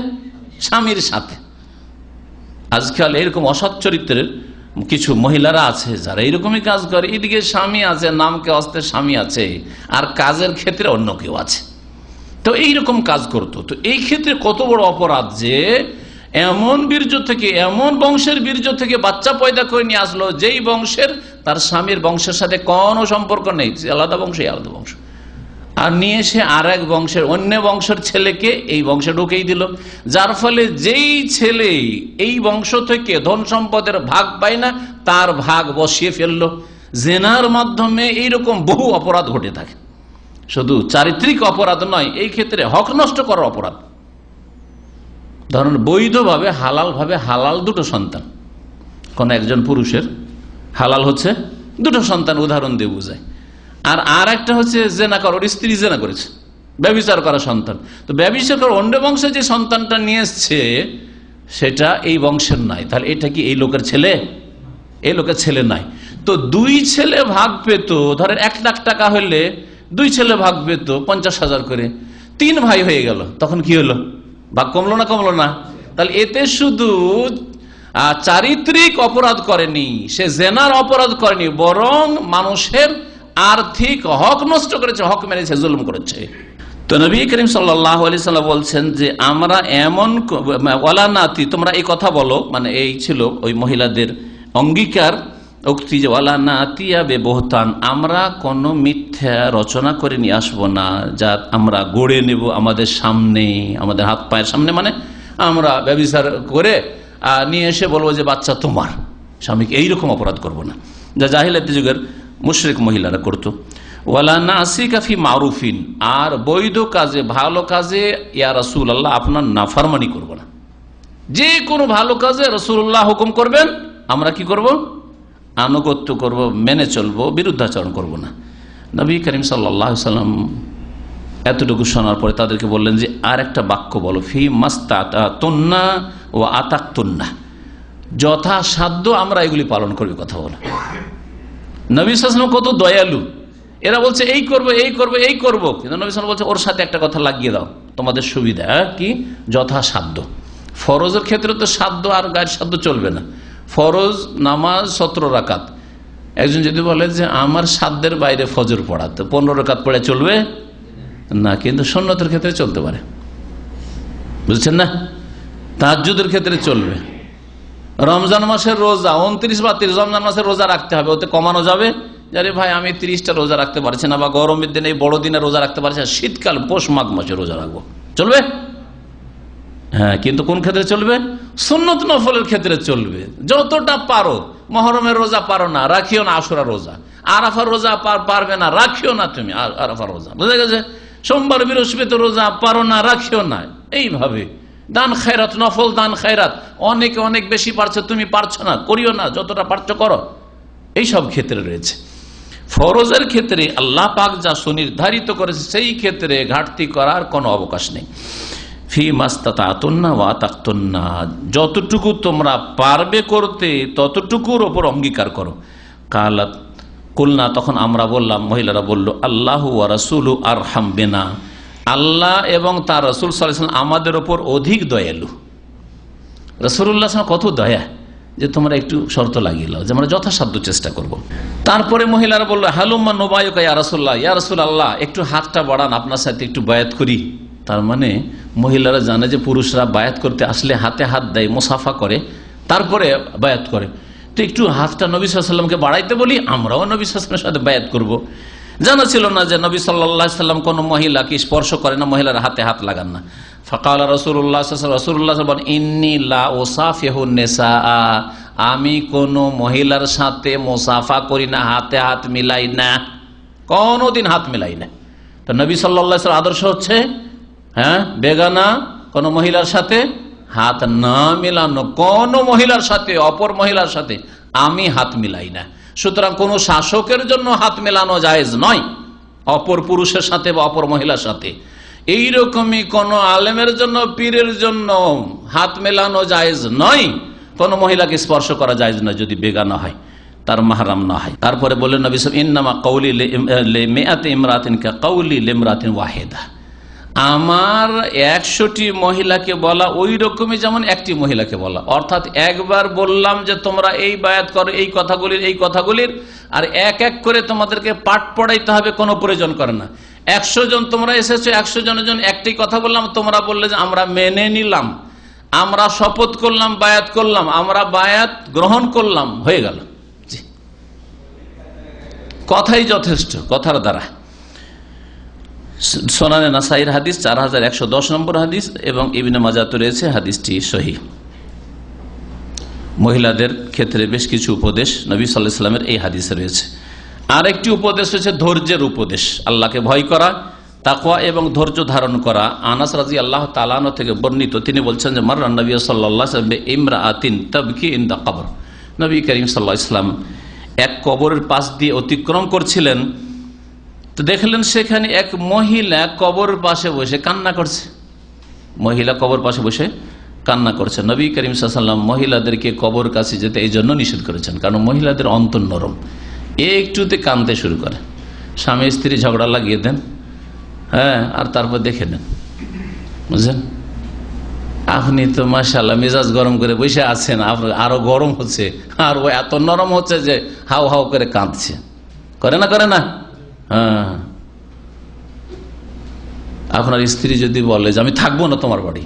স্বামীর সাথে। আজকাল এরকম অসৎ চরিত্রের কিছু মহিলারা আছে যারা এইরকমই কাজ করে। এদিকে স্বামী আছে, নামকে অস্তে স্বামী আছে, আর কাজের ক্ষেত্রে অন্য কেউ আছে। তো এইরকম কাজ করতো। তো এই ক্ষেত্রে কত বড় অপরাধ যে এমন বীর্য থেকে, এমন বংশের বীর্য থেকে বাচ্চা পয়দা করে নিয়ে আসলো যেই বংশের তার স্বামীর বংশের সাথে কোনো সম্পর্ক নেই, আলাদা বংশ, আলাদা বংশ, আর নিয়ে এসে আর এক বংশের, অন্য বংশের ছেলেকে এই বংশে ঢুকেই দিল। যার ফলে যেই ছেলে এই বংশ থেকে ধন সম্পদের ভাগ পায় না, তার ভাগ বসিয়ে ফেললো। জেনার মাধ্যমে এইরকম বহু অপরাধ ঘটে থাকে। শুধু চারিত্রিক অপরাধ নয়, এই ক্ষেত্রে হক নষ্ট করার অপরাধ। ধরুন বৈধভাবে, হালালভাবে, হালাল দুটো সন্তান, কোন একজন পুরুষের হালাল হচ্ছে দুটো সন্তান, উদাহরণ দিয়ে বোঝায়। আর একটা হচ্ছে জেনা করা, ওর স্ত্রী জেনা করেছে, ব্যভিচার করা সন্তান। তো ব্যভিচার করা অন্য বংশে যে সন্তানটা নিয়ে এসছে সেটা এই বংশের নাই, তাহলে এটা কি এই লোকের ছেলে? এই লোকের ছেলে নাই। তো দুই ছেলে ভাগ পেত, ধরেন 1 লাখ টাকা হলে দুই ছেলে ভাগ পেত 50,000 করে, 3 ভাই হয়ে গেল, তখন কি হলো? ভাগ কমলো না? কমলো না? তাহলে এতে শুধু চারিত্রিক অপরাধ করেনি, সে জেনার অপরাধ করেনি, বরং মানুষের আর্থিক হক নষ্ট করেছে, হক মেরেছে, জুলুম করেছে। তো নবী করিম সাল্লাল্লাহু আলাইহি সাল্লাম বলছেন যে আমরা এমন ওয়ালা নাতি, তোমরা এই কথা বলো, মানে এই ছিল ওই মহিলাদের অঙ্গীকার, উক্তি যে ওয়ালা নাতিয়া বিবহতান, আমরা কোনো মিথ্যা রচনা করে নিয়ে আসবো না, যা আমরা গড়ে নেব আমাদের সামনে, আমাদের হাত পায়ের সামনে, মানে আমরা ব্যভিচার করে নিয়ে এসে বলবো যে বাচ্চা তোমার, স্বামীকে। এইরকম অপরাধ করব না, যা জাহিলিয়াত যুগের মুশরিক মহিলারা করতো। ওয়ালা নাসিকা ফি মারুফিন, আর বৈধ কাজে, ভালো কাজে ইয়া রাসূলুল্লাহ আপনার নাফরমানি করব না। যে কোনো ভালো কাজে রাসূলুল্লাহ হুকুম করবেন, আমরা কি করব? আনুগত্য করব, মেনে চলবো, বিরুদ্ধাচরণ করব না। নবী করিম সাল্লাল্লাহু আলাইহি সাল্লাম এতটুকু শোনার পরে তাদেরকে বললেন যে আর একটা বাক্য বলো, ফি মাস্তাতুন্না ওয়া আতাকতুন্না, যথাসাধ্য আমরা এগুলি পালন করবি, কথা বলো। নবী সাল্লাল্লাহু আলাইহি ওয়াসাল্লাম কত দয়ালু। এরা বলছে এই করব, এই করব, এই করব, কিন্তু নবী সাল্লাল্লাহু আলাইহি ওয়াসাল্লাম বলছে ওর সাথে একটা কথা লাগিয়ে দাও, তোমাদের সুবিধা। কি? যথাসাধ্য। ফরজের ক্ষেত্রে তো সাধ্য আর গায়ের সাধ্য চলবে না। ফরজ নামাজ 17 রাকাত, একজন যদি বলে যে আমার সাধ্যের বাইরে ফজর পড়া, তো 15 রাকাত পড়ে চলবে না, কিন্তু সুন্নতের ক্ষেত্রে চলতে পারে, বুঝছেন না? তাহাজ্জুদের ক্ষেত্রে চলবে। রমজান মাসের রোজা 29 বা 30 রমজান মাসের রোজা রাখতে হবে, ওতে কমানো যাবে। আরে ভাই আমি 30টা রোজা রাখতে পারছি না, বা গরমের দিনে এই বড় দিনে রোজা রাখতে পারছি না, শীতকাল পৌষ মাঘ মাসে রোজা রাখবো, চলবে? হ্যাঁ, কিন্তু কোন ক্ষেত্রে চলবে? সুন্নত নফলের ক্ষেত্রে চলবে। যতটা পারো, মহরমের রোজা পারো না, রাখিও না আশুরা রোজা, আরাফার রোজা পারবে না, রাখিও না তুমি আরাফার রোজা, বুঝা গেছে? সোমবার বৃহস্পতি রোজা পারো না, রাখিও না। এইভাবে দান খায়রাত, নফল দান খায়রাত, অনেকে অনেক বেশি পারছে, তুমি পারছো না, করিও না, যতটা পারছো করো। এইসব ক্ষেত্রে রয়েছে। ফরজের ক্ষেত্রে আল্লাহ পাক যা সুনির্ধারিত করেছে সেই ক্ষেত্রে ঘাটতি করার কোনো অবকাশ নেই। ফি মাস্তাতাতুন্না ওয়া তাকতুন্না, যতটুকু তোমরা পারবে করতে ততটুকুর ওপর অঙ্গীকার করো। কালাত কুলনা, তখন আমরা বললাম, মহিলারা বলল, আল্লাহু ওয়া রাসূলু আরহাম বিনা, আল্লাহ এবং তার রাসূল সাল্লাল্লাহু আলাইহি ওয়াসাল্লাম আমাদের ওপর অধিক দয়ালু। রাসূলুল্লাহ সাল্লাল্লাহু আলাইহি ওয়াসাল্লাম কত দয়া যে তোমরা একটু শর্ত লাগিয়ে নাও যে আমরা যথাসাধ্য চেষ্টা করব। তারপরে মহিলারা বলল, হালুম্মা নুবাইয়ুকা ইয়া রাসূলুল্লাহ, ইয়া রাসূলুল্লাহ একটু হাতটা বাড়ান, আপনার সাথে একটু বায়াত করি। তার মানে মহিলারা জানে যে পুরুষরা বায়াত করতে আসলে হাতে হাত দেয়, মুসাফা করে, তারপরে বায়াত করে। তো একটু হাতটা নবী সাল্লাল্লাহু আলাইহি ওয়াসাল্লামকে বাড়াইতে বলি, আমরাও নবী সাল্লাল্লাহু আলাইহি ওয়াসাল্লামের সাথে বায়াত করব। জানা ছিল না যে নবী সাল্লাল্লাহু আলাইহি ওয়াসাল্লাম কোনো মহিলাকে স্পর্শ করে না, মহিলার হাতে হাত লাগান না। ফাকালা রাসূলুল্লাহ সাল্লাল্লাহু আলাইহি ওয়াসাল্লাম, রাসূলুল্লাহ বলেন, ইন্নী লা উসাফিহুন নিসা, আমি কোন মহিলার সাথে মুসাফা করি না, হাতে হাত মিলাই না, কোনদিন হাত মিলাই না। তো নবী সাল্লাল্লাহু আলাইহি ওয়াসাল্লাম আদর্শ হচ্ছে বেগানা কোন মহিলার সাথে হাত না মিলানো, কোন মহিলার সাথে, অপর মহিলার সাথে আমি হাত মিলাই না। সুতরাং কোন শাসকের জন্য হাত মেলানো জায়েজ নয় অপর পুরুষের সাথে বা অপর মহিলার সাথে। এইরকমই কোন আলেমের জন্য, পীরের জন্য হাত মেলানো জায়েজ নয়, কোন মহিলাকে স্পর্শ করা জায়েজ নয় যদি বেগানা হয়, তার মাহরাম না হয়। তারপরে বললেন নবী সাল্লাল্লাহু আলাইহি ওয়াসাল্লাম, ইন্নামা কওলি লিমিআতি ইমরাতিন কাকওলি লিমরাতিন ওয়াহিদা, আমার 100টি মহিলাকে বলা ওই রকমই যেমন একটি মহিলাকে বলা। অর্থাৎ একবার বললাম যে তোমরা এই বায়াত করো এই কথাগুলির, আর এক এক করে তোমাদেরকে পাঠ পড়াইতে হবে, কোনো প্রয়োজন করে না। 100 জন তোমরা এসেছো, 100 জনের জন্য একটি কথা বললাম, তোমরা বললে যে আমরা মেনে নিলাম, আমরা শপথ করলাম, বায়াত করলাম, আমরা বায়াত গ্রহণ করলাম, হয়ে গেল। কথাই যথেষ্ট, কথার দ্বারা। সুনানে নাসাইর হাদিস 4110 নম্বর হাদিস এবং ইবনে মাজাহ রয়েছে, হাদিসটি সহিহ। মহিলাদের ক্ষেত্রে বেশ কিছু উপদেশ নবী সাল্লাল্লাহু আলাইহি ওয়াসাল্লামের এই হাদিসে রয়েছে। আর একটি উপদেশ হচ্ছে ধৈর্যের উপদেশ, আল্লাহকে ভয় করা, তাকওয়া এবং ধৈর্য ধারণ করা। আনাস রাদিয়াল্লাহু তাআলা আনহু থেকে বর্ণিত, তিনি বলছেন যে মাররান নবী সাল্লাল্লাহু আলাইহি ওয়াসাল্লাম বিইমরাআতিন তাবকি ইনদা কবর, নবী করিম সাল্লাল্লাহু আলাইহি ওয়াসাল্লাম এক কবরের পাশ দিয়ে অতিক্রম করছিলেন, তো দেখলেন সেখানে এক মহিলা কবর পাশে বসে কান্না করছে। মহিলা কবর পাশে বসে কান্না করছে। নবী করিম সাল্লাল্লাহু আলাইহি ওয়াসাল্লাম মহিলাদেরকে কবর কাছে যেতে এই জন্য নিষেধ করেছেন, কারণ মহিলাদের অন্তর নরম, একটুতে কাঁদতে শুরু করে। স্বামী স্ত্রী ঝগড়া লাগিয়ে দেন, আর তারপর দেখে নেন, বুঝলেন। আপনি তো মাশাআল্লাহ মেজাজ গরম করে বসে আছেন, আপনার আরো গরম হচ্ছে, আর ও এত নরম হচ্ছে যে হাউ হাউ করে কাঁদছে, করে না। আপনার স্ত্রী যদি বলে যে আমি থাকবো না তোমার বাড়ি,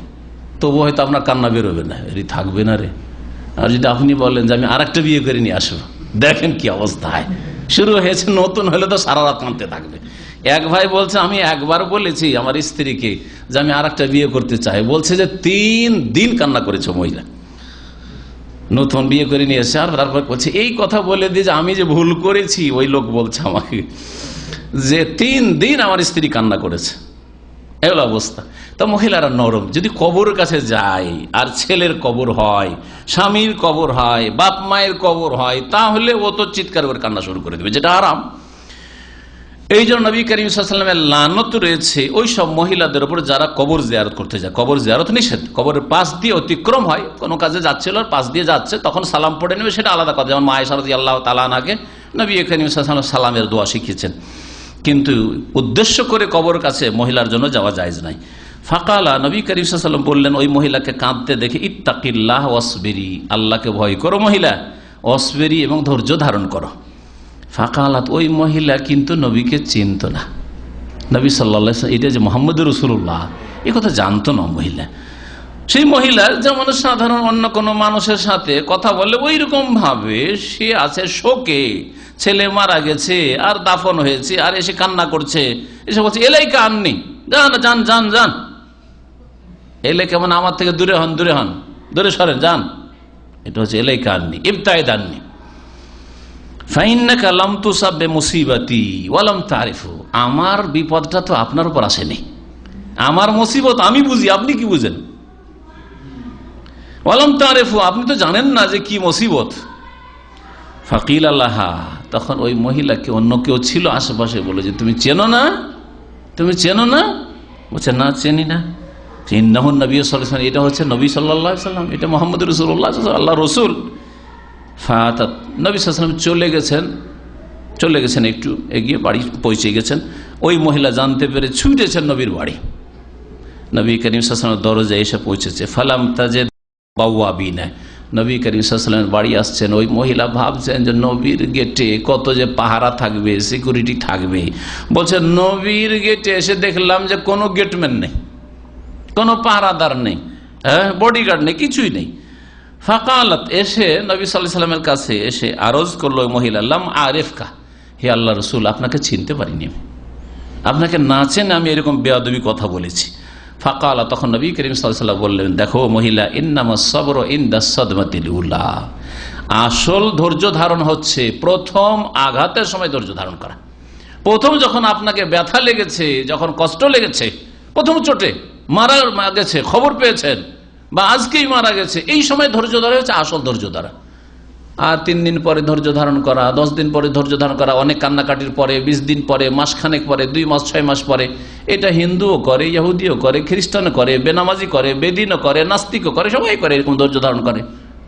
তবু হয়তো আপনার কান্না বেরোবে না, এরই থাকবে না রে। আর যদি আপনি বলেন যে আমি আরেকটা বিয়ে করে নিয়ে আসবো, দেখেন কি অবস্থা হয়। শুরু হয়েছে, নতুন হলে তো সারা রাত কাঁদতে থাকবে। এক ভাই বলছে আমি একবার বলেছি আমার স্ত্রীকে যে আমি আরেকটা বিয়ে করতে চাই, বলছে যে 3 দিন কান্না করেছে মহিলা, নতুন বিয়ে করে নিয়ে এসে। আর তারপর বলছে এই কথা বলে দিয়ে যে আমি যে ভুল করেছি, ওই লোক বলছে আমাকে যে 3 দিন আমার স্ত্রী কান্না করেছে, এগুলো অবস্থা। তো মহিলারা নরম, যদি কবরের কাছে যায় আর ছেলের কবর হয়, স্বামীর কবর হয়, বাপ মায়ের কবর হয়, তাহলে ও তো চিৎকার করে কান্না শুরু করে দেবে, যেটা আরাম। এই জন্য নবী করিম সাল্লাল্লাহু আলাইহি ওয়াসাল্লামের লানত রয়েছে ওই সব মহিলাদের উপর যারা কবর জিয়ারত করতে যায়। কবর জিয়ারত নিষেধ, কবরের পাশ দিয়ে অতিক্রম হয়, কোনো কাজে যাচ্ছিল আর পাশ দিয়ে যাচ্ছে, তখন সালাম পড়ে নেবে, সেটা আলাদা কথা। যেমন মা আয়েশা রাদিয়াল্লাহু তাআলা আনহাকে নবী করিম সাল্লাল্লাহু আলাইহি ওয়াসাল্লাম সালামের দোয়া শিখিয়েছেন, কিন্তু উদ্দেশ্য করে কবর কাছে মহিলার জন্য যাওয়া জায়েজ নাই। ফাকালা, নবী করিম সাল্লাল্লাহু আলাইহি ওয়াসাল্লাম বললেন ওই মহিলাকে কাঁদতে দেখে, ইত্তাকিল্লাহ ওয়াসবিরি, আল্লাহকে ভয় করো মহিলা, ওয়াসবিরি এবং ধৈর্য ধারণ করো। ফাকালাত, ওই মহিলা কিন্তু নবীকে চিনত না, নবী সাল্লাল্লাহু আলাইহি ওয়াসাল্লাম এটা যে মুহাম্মদুর রাসূলুল্লাহ এ কথা জানতো না মহিলা। সেই মহিলা যেমন সাধারণ অন্য কোনো মানুষের সাথে কথা বলে ওই রকম ভাবে সে আছে শোকে, ছেলে মারা গেছে আর দাফন হয়েছে, আর এসে কান্না করছে, এসে বলছে এলাইকা আননি, যান যান যান, এলে কেমন আমার থেকে দূরে হন, দূরে সরেন, যান। এটা হচ্ছে এলাইকা আননি, ইবতাইদ আননি। ফাইন্নাকা লাম তুসাব বিমুসিবাতি ওয়া লাম তারিফু, আমার বিপদটা তো আপনার উপর আসেনি, আমার মুসিবত আমি বুঝি, আপনি কি বুঝেন? ওয়া লাম তারিফু, আপনি তো জানেন না যে কি মুসিবত। ফাকিল আল্লাহা, তখন ওই মহিলাকে অন্য কেউ ছিল আশেপাশে বলে যে তুমি চেনো না, বলছে না চিনি না। ইন্নাহুন নবী সাল্লাল্লাহু আলাইহি ওয়াসাল্লাম, এটা হচ্ছে নবী সাল্লাল্লাহু আলাইহি ওয়াসাল্লাম, এটা মুহাম্মদ রাসূলুল্লাহ, আল্লাহ রসুল। ফাতাত, নবী সাল্লাল্লাহু আলাইহি ওয়াসাল্লাম চলে গেছেন একটু এগিয়ে, বাড়ি পৌঁছে গেছেন। ওই মহিলা জানতে পেরে ছুটেছেন নবীর বাড়ি। নবী করিম সাল্লাল্লাহু আলাইহি ওয়াসাল্লামের দরজায় এসে পৌঁছেছে। ফালাম তাজিদ বাওয়াবিনা, নবী করিম সাল্লাল্লাহু আলাইহি ওয়াসাল্লামের বাড়ি আসছেন। ওই মহিলা ভাবছেন যে নবীর গেটে কত যে পাহারা থাকবে, সিকিউরিটি থাকবে। বলছে নবীর গেটে এসে দেখলাম যে কোনো গেটম্যান নেই, কোনো পাহারাদার নেই, বডিগার্ড নেই, কিছুই নেই। ফাকালাত, এসে নবী সাল্লাল্লাহু আলাইহি ওয়াসাল্লামের কাছে এসে আরজ করলো মহিলা, লাম আরিফকা, হে আল্লাহ রসুল, আপনাকে চিনতে পারিনি, আপনাকে না চেনে আমি এরকম বেয়াদবি কথা বলেছি। ফাকালা, তখন নবী করিম সাল্লাল্লাহু আলাইহি ওয়াসাল্লাম বললেন, দেখো মহিলা, ইন্নামাস সাবরু ইনদাস সাদমাতিল উলা, আসল ধৈর্য ধারণ হচ্ছে প্রথম আঘাতের সময় ধৈর্য ধারণ করা। প্রথম যখন আপনাকে ব্যথা লেগেছে, যখন কষ্ট লেগেছে, প্রথম চোটে মারা গেছে, খবর পেয়েছেন, বা আজকেই মারা গেছে, এই সময় ধৈর্য ধরা হচ্ছে আসল ধৈর্য ধরা। আর 3 দিন পরে ধৈর্য ধারণ করা, 10 দিন পরে ধৈর্য ধারণ করা, অনেক কান্নাকাটির পরে, 20 দিন পরে, মাসখানেক পরে, 2 মাস 6 মাস পরে, এটা হিন্দুও করে, ইহুদিও করে, খ্রিস্টানও করে, বেনামাজি করে, বেদিনও করে, নাস্তিকও করে, সবাই করে এরকম ধৈর্য ধারণ করে।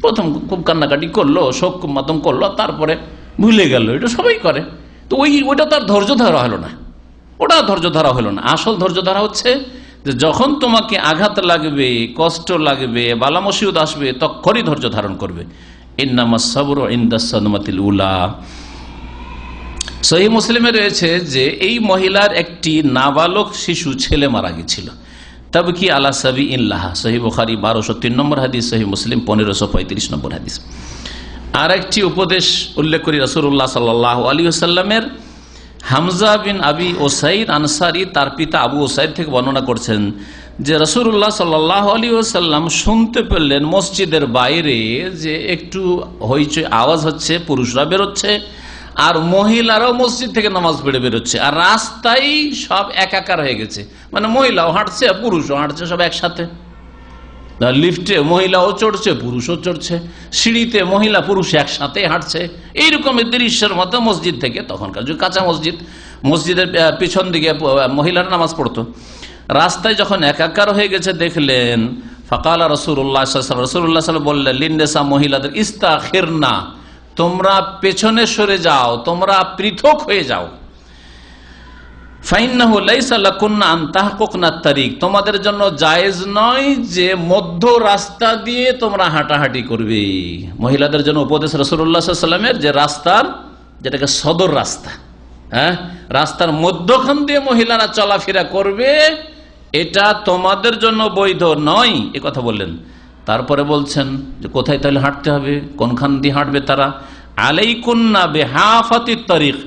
প্রথম খুব কান্নাকাটি করলো, শোক মাতম করলো, তারপরে ভুলে গেল, এটা সবাই করে। তো ওইটা তার ধৈর্য ধরা হলো না, ওটা ধৈর্য ধরা হলো না। আসল ধৈর্য ধরা হচ্ছে যে যখন তোমাকে আঘাত লাগবে, কষ্ট লাগবে, বালা মুসিবত আসবে, তখনই ধৈর্য ধারণ করবে। ইন্নামাস সাবরু ইনদাস সাদমাতিল উলা। সহিহ মুসলিমে রয়েছে যে এই মহিলার একটি নাবালক শিশু ছেলে মারা গেছিল। তবে কি আলা সাবি ইল্লাহা, সহিহ বুখারী 1203 নম্বর হাদিস, সহিহ মুসলিম 1535 নম্বর হাদিস। আর একটি উপদেশ উল্লেখ করি রাসূলুল্লাহ সাল্লাল্লাহু আলাইহি ওয়াসাল্লামের। হামজা বিন আবি ওসাইদ আনসারী তার পিতা আবু ওসাইদ থেকে বর্ণনা করছেন যে রাসূলুল্লাহ সাল্লাল্লাহু আলাইহি ওয়াসাল্লাম শুনতে পেলেন মসজিদের বাইরে যে একটু হইচই আওয়াজ হচ্ছে, পুরুষরা বেরোচ্ছে আর মহিলারাও মসজিদ থেকে নামাজ পড়ে বেরোচ্ছে, আর রাস্তায় সব একাকার হয়ে গেছে, মানে মহিলাও হাঁটছে পুরুষও হাঁটছে সব একসাথে। লিফটে মহিলাও চড়ছে, পুরুষও চড়ছে, সিঁড়িতে মহিলা পুরুষ একসাথে হাঁটছে, এইরকম দৃশ্যের মতো মসজিদ থেকে, তখনকার যে কাঁচা মসজিদ, মসজিদের পিছন দিকে মহিলারা নামাজ পড়তো, রাস্তায় যখন একাকার হয়ে গেছে দেখলেন। ফাকালা রাসূলুল্লাহ সাল্লাল্লাহু বললেন, লিন্নেসা, মহিলাদের, ইস্তাখিরনা, তোমরা পেছনে সরে যাও, তোমরা পৃথক হয়ে যাও। ফাইন্নাহু লাইসা লাকুন্না আন তাহকুকনা তারিক, তোমাদের জন্য জায়েজ নয় যে মধ্য রাস্তা দিয়ে তোমরা হাঁটাহাঁটি করবে। মহিলাদের জন্য উপদেশ রাসূলুল্লাহ সাল্লাল্লাহু আলাইহি ওয়াসাল্লামের যে রাস্তার, যেটাকে সদর রাস্তা, রাস্তার মধ্যখান দিয়ে মহিলারা চলাফেরা করবে, এটা তোমাদের জন্য বৈধ নয়, এ কথা বললেন। তারপরে বলছেন যে কোথায় তাহলে হাঁটতে হবে, কোনখান দিয়ে হাঁটবে তারা। আলাইকুন্না বিহাফাতিত তারিক,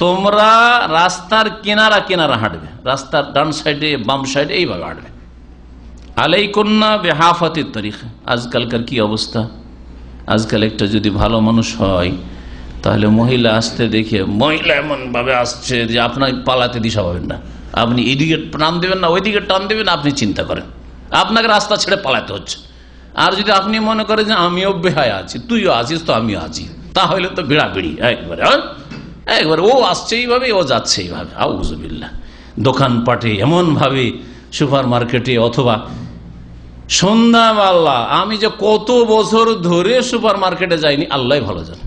তোমরা রাস্তার কিনারা কিনারা হাঁটবে, রাস্তার ডান সাইডে বাম সাইডে এইভাবে হাঁটবে। আলাইকুন্না বিহাফাতিত তারিক। আজকালকার কি অবস্থা, আজকাল একটা যদি ভালো মানুষ হয় তাহলে মহিলা আসতে দেখে, মহিলা এমন ভাবে আসছে যে আপনার পালাতে দিশা পাবেন না, আপনি এদিকে টান দেবেন না ওইদিকে টান দেবেন, আপনি চিন্তা করেন আপনাকে রাস্তা ছেড়ে পালাতে হচ্ছে। আর যদি আপনি মনে করেন যে আমিও বেহায় আছি, তুইও আছিস তো আমিও আছি, তাহলে তো ভিড়াভিড়ি একবারে, ও আসছে এইভাবে, ও যাচ্ছে এইভাবে, আউযুবিল্লাহ। দোকানপাটে এমন ভাবে, সুপার মার্কেটে, অথবা সন্ধ্যাবেলা, আমি যে কত বছর ধরে সুপার মার্কেটে যাইনি আল্লাহ ভালো জানে,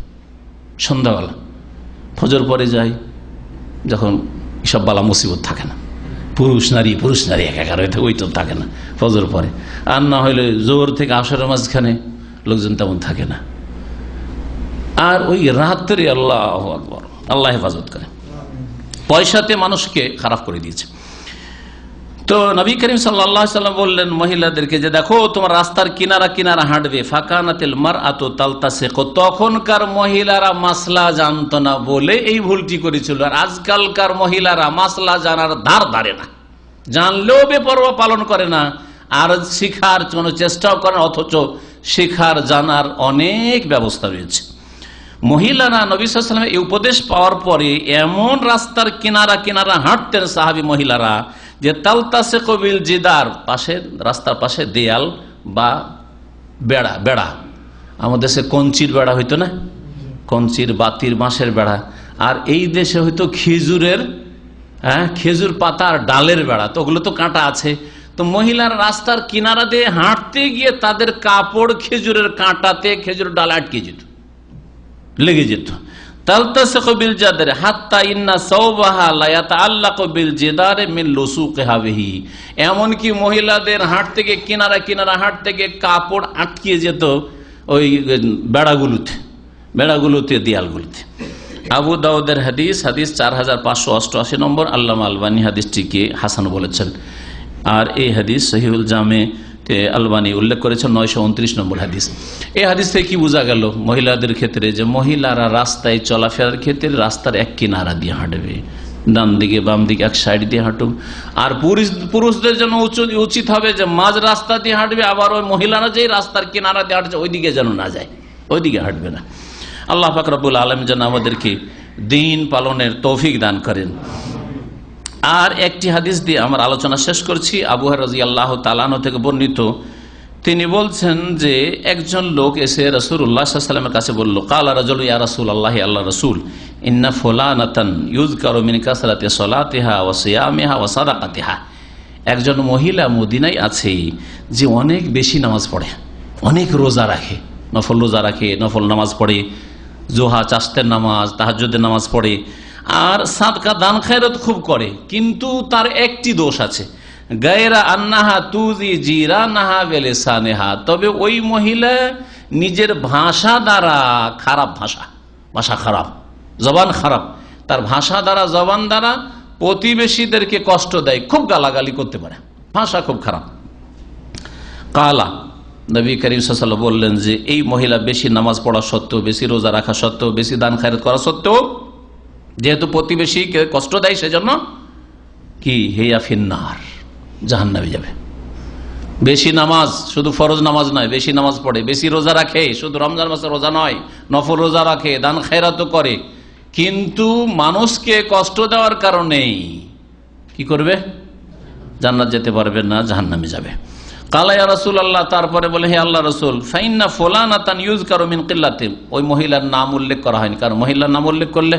সন্ধ্যাবেলা ফজর পরে যাই, যখন এসব বালা মুসিবত থাকে না, পুরুষ নারী একাকার হয়ে থাকে, ওই তো থাকে না ফজর পরে। আর না হইলে জোহর থেকে আসরের মাঝখানে লোকজন তেমন থাকে না। আর ওই রাত্রে আল্লাহু আকবার, আল্লাহ হেফাজত করে, পয়সাতে মানুষকে খারাপ করে দিয়েছে। তো নবী করিম সাল্লাল্লাহু আলাইহি ওয়াসাল্লাম বললেন মহিলাদেরকে যে দেখো তোমার রাস্তার কিনারা কিনারা হাঁটবে। ফাকানাতিল মারআতু তালতাসিকু, তখনকার মহিলারা মাসলা জানতো না বলে এই ভুলটি করেছিল। আর আজকালকার মহিলারা মাসলা জানার ধার ধারে না, জানলেও বেপরোয়া পালন করে না, আর শিখার কোনো চেষ্টাও করে না, অথচ শিখার জানার অনেক ব্যবস্থা রয়েছে। মহিলারা নবী সাল্লাল্লাহু আলাইহি ওয়াসাল্লামের এই উপদেশ পাওয়ার পরে এমন রাস্তার কিনারা কিনারা হাঁটতেন সাহাবী মহিলারা যে তালতাসিকু বিল জিদার, পাশে রাস্তার পাশে দেয়াল বা বেড়া, আমাদের দেশে কঞ্চির বেড়া হইতো না, কঞ্চির, বাতির, বাঁশের বেড়া, আর এই দেশে হয়তো খেজুর পাতার ডালের বেড়া, তো ওগুলো তো কাঁটা আছে, তো মহিলার রাস্তার কিনারা দিয়ে হাঁটতে গিয়ে তাদের কাপড় খেজুরের কাঁটাতে খেজুরের ডাল আটকে যেত, লেগে যেত। এমনকি মহিলাদের হাঁটতে গিয়ে কিনারা কিনারা হাঁটতে গিয়ে কাপড় আটকে যেত ওই বেড়াগুলোতে দেয়ালগুলোতে। আবু দাউদের হাদিস 4588 নম্বর। আল্লামা আলবানী হাদিসটিকে হাসান বলেছেন। আর এই হাদিস সহিহুল জামে আলবানী উল্লেখ করেছেন 929 নম্বর হাদিস। এই হাদিস থেকে কি বোঝা গেল মহিলাদের ক্ষেত্রে, যে মহিলারা রাস্তায় চলাফেরার ক্ষেত্রে রাস্তার এক কিনারা দিয়ে হাঁটবে, ডান দিকে বাম দিকে এক সাইড দিয়ে হাঁটুক। আর পুরুষদের জন্য উচিত হবে যে মাঝ রাস্তা দিয়ে হাঁটবে, আবার ওই মহিলারা যেই রাস্তার কিনারা দিয়ে হাঁটছে ওইদিকে যেন না যায়, ওইদিকে হাঁটবে না। আল্লাহ পাক রব্বুল আলামিন যেন আমাদেরকে দ্বীন পালনের তৌফিক দান করেন। আর একটি হাদিস দিয়ে আমার আলোচনা শেষ করছি। আবু হুরায়রা রাদিয়াল্লাহু তাআলা আনহু থেকে বর্ণিত, তিনি বলছেন যে একজন লোক এসে রাসূলুল্লাহ সাল্লাল্লাহু আলাইহি ওয়াসাল্লামের কাছে বলল, কালা রাজুলু ইয়া রাসূলুল্লাহ, আল্লাহ রাসূল, ইন্না ফুলানাতান ইউযকারু মিন কাসরাতি সালাতিহা ওয়া সিয়ামিহা ওয়া সাদাকাতিহা। একজন মহিলা মদিনায় আছে যে অনেক বেশি নামাজ পড়ে, অনেক রোজা রাখে, নফল রোজা রাখে, নফল নামাজ পড়ে, জোহা চাস্তের নামাজ, তাহাজ্জুদের নামাজ পড়ে, আর সাদকা দান খায়রাত খুব করে। কিন্তু তার একটি দোষ আছে, গায়রা আন্নাহা তুজি জিরানাহা বিলিসানিহা। তবে ওই মহিলা নিজের ভাষা দ্বারা খারাপ, ভাষা খারাপ, জবান খারাপ, তার ভাষা দ্বারা জবান দ্বারা প্রতিবেশীদেরকে কষ্ট দেয়, খুব গালাগালি করতে পারে, ভাষা খুব খারাপ। কালা নবী করিম সাল্লাল্লাহু আলাইহি ওয়াসাল্লাম বললেন যে এই মহিলা বেশি নামাজ পড়া সত্ত্বেও, বেশি রোজা রাখা সত্ত্বেও, বেশি দান খায়রাত করা সত্ত্বেও, যেহেতু প্রতিবেশীকে কষ্ট দেয় সেজন্য কি হিয়া ফিন্নার, জাহান্নামে যাবে। বেশি নামাজ, শুধু ফরজ নামাজ নয়, বেশি নামাজ পড়ে, বেশি রোজা রাখে, শুধু রমজান মাসে রোজা নয়, নফল রোজা রাখে, দান খায়রাতও করে, কিন্তু মানুষকে কষ্ট দেওয়ার কারণেই কি করবে? জান্নাত যেতে পারবে না, জাহান্নামে যাবে। কালা ইয়া রাসূলুল্লাহ, তারপরে বলে হে আল্লাহ রাসূল, ফাইন্না ফুলানাতান ইউযকারু মিন কিল্লাতি। ওই মহিলার নাম উল্লেখ করা হয়নি, কারণ মহিলার নাম উল্লেখ করলে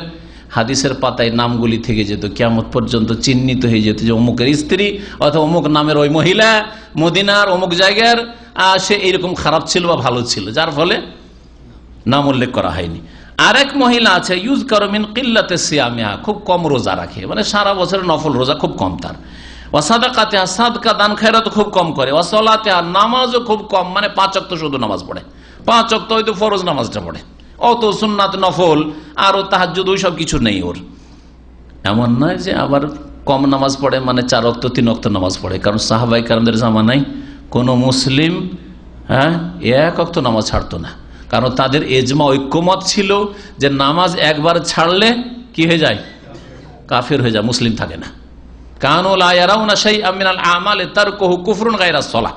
হাদিসের পাতায় নামগুলি থেকে যেত, কিয়ামত পর্যন্ত চিহ্নিত হয়ে যেত যে অমুকের স্ত্রী অথবা অমুক নামের ওই মহিলা মদিনার অমুক জায়গার, সে এইরকম খারাপ ছিল বা ভালো ছিল, যার ফলে নাম উল্লেখ করা হয়নি। আরেক মহিলা আছে ইউযকারু মিন কিল্লাতি সিয়ামিহা, খুব কম রোজা রাখে, মানে সারা বছরের নফল রোজা খুব কম তার। ওয়া সাদাকাতিহা, সাদকা দান খায়রাত খুব কম করে। ওয়া সালাতিহা, নামাজও খুব কম, মানে 5 ওয়াক্ত শুধু নামাজ পড়ে, 5 ওয়াক্ত হয়তো ফরজ নামাজটা পড়ে, অত সুন্নাত নফল আরো তাহাজ্জুদ ওই সব কিছু নেই ওর। এমন নয় যে আবার কম নামাজ পড়ে মানে 4 ওয়াক্ত 3 ওয়াক্ত নামাজ পড়ে, কারণ সাহাবায়ে কেরামদের জামানায় কোনো মুসলিম 1 ওয়াক্ত নামাজ ছাড়তো না, কারণ তাদের ইজমা ঐক্যমত ছিল যে নামাজ একবার ছাড়লে কি হয়ে যায়? কাফের হয়ে যায়, মুসলিম থাকে না। কানু লা ইয়ারাউনা শাইআম মিনাল আমালি তারকুহু কুফরুন গায়রা সালাহ।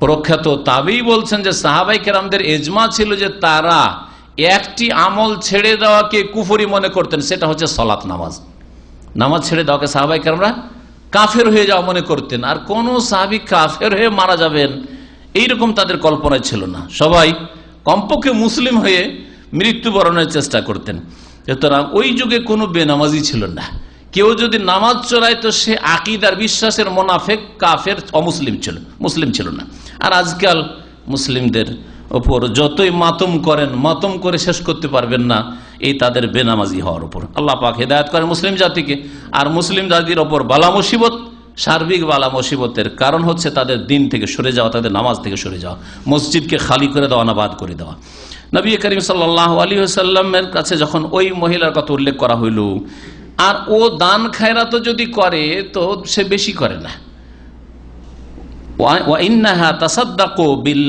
প্রখ্যাত তাবেঈ বলছেন যে সাহাবায়ে কেরামদের ইজমা ছিল যে তারা একটি আমল ছেড়ে দেওয়াকে কুফরি মনে করতেন, সেটা হচ্ছে সালাত, নামাজ। নামাজ ছেড়ে দেওয়াকে সাহাবায়ে কেরামরা কাফের হয়ে যাওয়া মনে করতেন। আর কোন সাহাবী কাফের হয়ে মারা যাবেন এইরকম তাদের কল্পনায় ছিল না, সবাই কমপক্ষে মুসলিম হয়ে মৃত্যুবরণের চেষ্টা করতেন। সুতরাং ওই যুগে কোনো বেনামাজি ছিল না। কেউ যদি নামাজ চড়ায় তো সে আকীদার বিশ্বাসের মুনাফিক, কাফের, অমুসলিম ছিল, মুসলিম ছিল না। আর আজকাল মুসলিমদের ওপর যতই মাতম করেন, মাতম করে শেষ করতে পারবেন না এই তাদের বেনামাজি হওয়ার উপর। আল্লাহ পাক হেদায়েত করেন মুসলিম জাতিকে। আর মুসলিম জাতির ওপর বালা মুসিবত, সার্বিক বালা মুসিবতের কারণ হচ্ছে তাদের দিন থেকে সরে যাওয়া, তাদের নামাজ থেকে সরে যাওয়া, মসজিদকে খালি করে দেওয়া, নাবাদ করে দেওয়া। নবী করিম সাল্লাল্লাহু আলাইহি ওয়াসাল্লামের কাছে যখন ওই মহিলার কথা উল্লেখ করা হইল, আর ও দান খায়রাত যদি করে তো সে বেশি করে না। ওয়া ইন্নাহা তাসাদ্দাকু বিল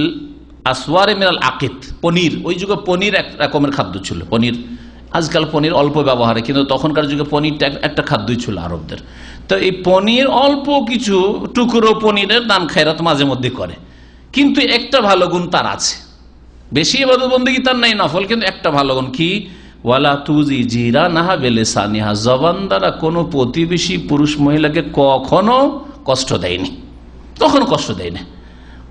আসওয়ারি মিনাল আকিত, পনির, ওই যুগে পনির এক রকমের খাদ্য ছিল। পনির, আজকাল পনির অল্প ব্যবহারে, কিন্তু তখনকার যুগে পনিরটা একটা খাদ্যই ছিল আরবদের। তো এই পনির অল্প কিছু টুকরো পনিরের দান খায়রাত মাঝে মধ্যে করে, কিন্তু একটা ভালো গুণ তার আছে, বেশি ইবাদত বন্দেগী তার নাই নফল, কিন্তু একটা ভালো গুণ কি? ওয়ালা তুজি জিরানাহা বিলিসানিহা, জবান দ্বারা কোনো প্রতিবেশী পুরুষ মহিলাকে কখনো কষ্ট দেয়নি, তখন কষ্ট দেয়নি।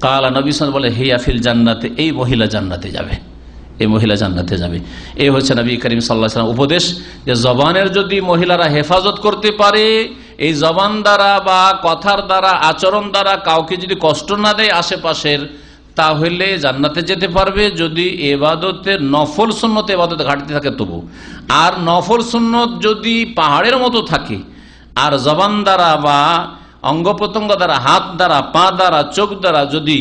কালা নবী সাল্লাল্লাহু আলাইহি ওয়াসাল্লাম বলে হিয়া ফিল জান্নাতে, এই মহিলা জান্নাতে যাবে, এই মহিলা জান্নাতে যাবে। এই হচ্ছে নবী করিম সাল্লাল্লাহু আলাইহি ওয়াসাল্লাম উপদেশ, যে জবানের যদি মহিলারা হেফাজত করতে পারে, এই জবান দ্বারা বা কথার দ্বারা আচরণ দ্বারা কাউকে যদি কষ্ট না দেয় আশেপাশের, তাহলে জান্নাতে যেতে পারবে। যদি এবাদতের নফল সুন্নত এবাদতে ঘাটতি থাকে তবু, আর নফল সুন্নত যদি পাহাড়ের মতো থাকে আর জবান দ্বারা বা অঙ্গ প্রত্যঙ্গ দ্বারা, হাত দ্বারা, পা দ্বারা, চোখ দ্বারা যদি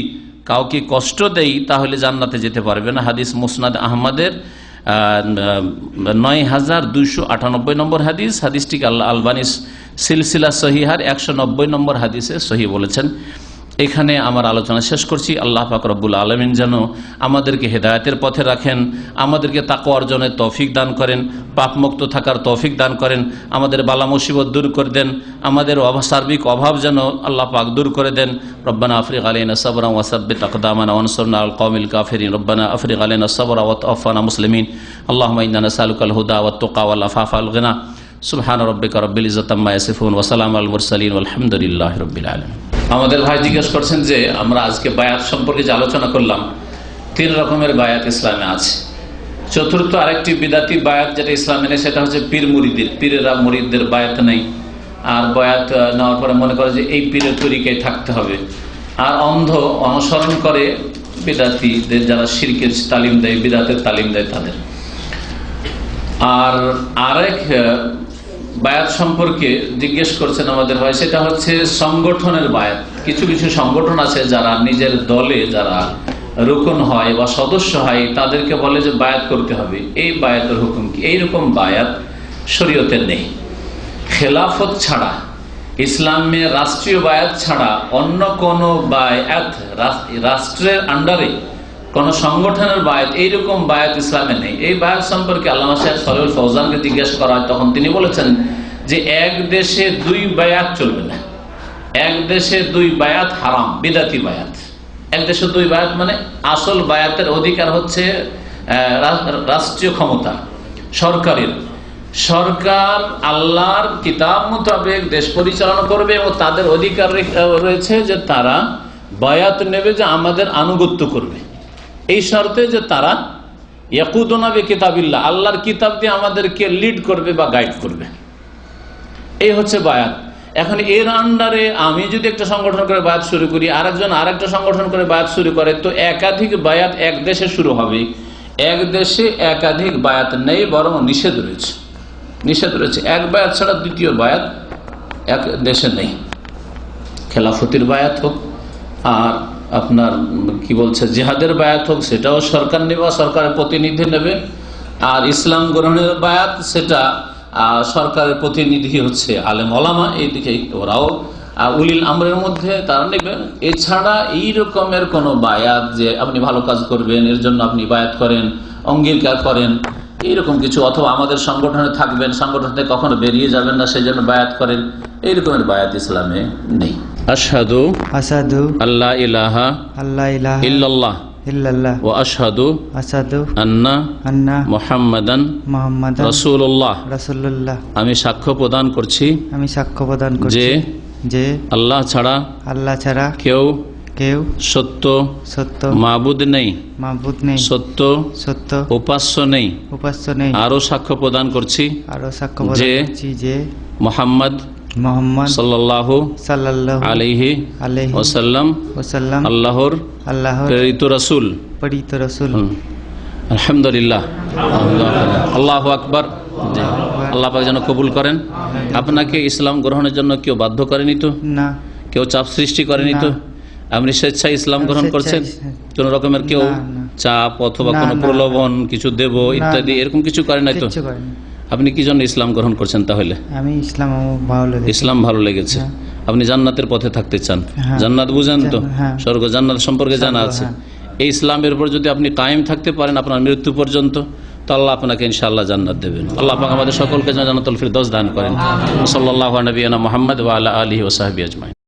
কাউকে কষ্ট দেই তাহলে জান্নাতে যেতে পারবে না। হাদিস মুসনাদ আহমদের 9298 নম্বর হাদিস। হাদিসটিকে আল্লাহ আলবানী সিলসিলা সহিহার 190 নম্বর হাদিসে সহি বলেছেন। এখানে আমার আলোচনা শেষ করছি। আল্লাহ পাক রব্বুল আলামিন যেন আমাদেরকে হেদায়েতের পথে রাখেন, আমাদেরকে তাকওয়া অর্জনের তৌফিক দান করেন, পাপমুক্ত থাকার তৌফিক দান করেন, আমাদের বালা মুসিবত দূর করে দেন, আমাদের সার্বিক অভাব যেন আল্লাহ পাক দূর করে দেন। রব্বানা আফরিগ আলাইনা সাবরান ওয়া সাব্বিত আকদামানা ওয়ানসুরনা আলাল কওমিল কাফিরিন। রব্বানা আফরিগ আলাইনা সাবরা ওয়া তাওফানা মুসলিমিন। আল্লাহুম্মা ইন্না নাসআলুকাল হুদা ওয়াত তুকা ওয়াল আফাফা ওয়াল গিনা। সুবহান রাব্বিকা রাব্বিল ইজ্জাতি আম্মা ইয়াসিফুন ওয়া সালামুন আলাল মুরসালিন ওয়ালহামদুলিল্লাহি রাব্বিল আলামিন। আমাদের ভাই জিজ্ঞেস করছেন যে আমরা আজকে বায়াত সম্পর্কে যে আলোচনা করলাম, 3 রকমের বায়াত ইসলামে আছে। চতুর্থ আরেকটি বিদাতি বায়াত যেটা ইসলামে নেই, সেটা হচ্ছে পীর মুরিদের। পীরেরা মুরিদদের বায়াত নেই, আর বায়াত নেওয়ার পরে মনে করে যে এই পীরের তরিকায় থাকতে হবে, আর অন্ধ অনুসরণ করে বিদাতিদের, যারা শিরকের তালিম দেয়, বিদাতের তালিম দেয় তাদের। আর আরেক বায়াত সম্পর্কে জিজ্ঞেস করছেন আমাদের ভাই, সেটা হচ্ছে সংগঠনের বায়াত। কিছু কিছু সংগঠন আছে যারা নিজের দলে যারা রুকন হয় বা সদস্য হয় তাদেরকে বলে যে বায়াত করতে হবে। এই বায়াতের হুকুম কি? এইরকম বায়াত শরীয়তে নেই। খেলাফত ছাড়া, ইসলামে রাষ্ট্রীয় বায়াত ছাড়া অন্য কোন বায়াত, রাষ্ট্রের আন্ডারে কোন সংগঠনের বায়াত, এইরকম বায়াত ইসলামে নেই। এই বায়াত সম্পর্কে আল্লামা শাইখ সালেহুল ফৌজানকে জিজ্ঞাসা করা হয়, তখন তিনি বলেছেন যে এক দেশে 2 বায়াত চলবে না। এক দেশে 2 বায়াত হারাম, বিদাতি বায়াত। এক দেশে 2 বায়াত মানে আসল বায়াতের অধিকার হচ্ছে রাষ্ট্রীয় ক্ষমতা, সরকারের। সরকার আল্লাহর কিতাব মোতাবেক দেশ পরিচালনা করবে এবং তাদের অধিকার রয়েছে যে তারা বায়াত নেবে, যে আমাদের আনুগত্য করবে, এই শর্তে যে তারা ইয়াকুদুনা বিকিতাবিল্লাহ, আল্লাহর কিতাব দিয়ে আমাদেরকে লিড করবে বা গাইড করবে। এই হচ্ছে বায়াত। এখন এর আন্ডারে আমি যদি একটা সংগঠন করে বায়াত শুরু করি, আরেকজন আরেকটা সংগঠন করে বায়াত শুরু করে, তো একাধিক বায়াত এক দেশে শুরু হবে। এক দেশে একাধিক বায়াত নেই, বরং নিষেধ রয়েছে। নিষেধ রয়েছে, এক বায়াত ছাড়া দ্বিতীয় বায়াত এক দেশে নেই। খেলাফতির বায়াত হোক, আর আপনার কি বলছে জিহাদের বায়াত হোক, সেটাও সরকার নেবে, সরকারের প্রতিনিধি নেবে। আর ইসলাম গ্রহণের বায়াত, সেটা সরকারের প্রতিনিধি হচ্ছে আলেম ওলামা, এইদিকে ওরাও উলিল আমরের মধ্যে তারা নেবে। এছাড়া এই রকমের কোন বায়াত যে আপনি ভালো কাজ করবেন এর জন্য আপনি বায়াত করেন, অঙ্গীকার করেন, এইরকম কিছু, অথবা আমাদের সংগঠনে থাকবেন, সংগঠন থেকে কখনো বেরিয়ে যাবেন না সেই জন্য বায়াত করেন, এই রকমের বায়াত ইসলামে নেই। আশহাদু আল্লা ইলাহা ইল্লাল্লাহ ওয়া আশহাদু আন্না মুহাম্মাদান রাসূলুল্লাহ। আমি সাক্ষ্য প্রদান করছি যে আল্লাহ ছাড়া কেউ সত্য মাবুদ নেই, সত্য উপাস্য নেই। আরো সাক্ষ্য প্রদান করছি যে মুহাম্মদ সাল্লাল্লাহু আলাইহি ওয়াসাল্লাম আল্লাহর প্রেরিত রাসূল। আলহামদুলিল্লাহ, আল্লাহু আকবার। আল্লাহ পাক যেন কবুল করেন। আপনাকে ইসলাম গ্রহণের জন্য কেউ বাধ্য করেনি তো? না। কেউ চাপ সৃষ্টি করেনি তো? আপনি স্বেচ্ছায় ইসলাম গ্রহণ করছেন? কোন রকমের কেউ চাপ অথবা কোনো প্রলোভন, কিছু দেব ইত্যাদি এরকম কিছু করে নাই তো? আপনি কি জন্য ইসলাম গ্রহণ করছেন তাহলে? আমি ইসলাম ভালো লেগেছে। আপনি জান্নাতের পথে থাকতে চান, জান্নাত বুঝেন তো? স্বর্গ জান্নাত সম্পর্কে জানা আছে। এই ইসলামের উপর যদি আপনি কায়েম থাকতে পারেন আপনার মৃত্যু পর্যন্ত, তো আল্লাহ আপনাকে ইনশাআল্লাহ জান্নাত দেবেন। আল্লাহ পাক আমাদের সকলকে জান্নাতুল ফিরদৌস দান করেন। সাল্লাল্লাহু আলা নবিয়িনা মুহাম্মদ ওয়া আলা আলিহি ওয়া সাহবিহি আজমাইন।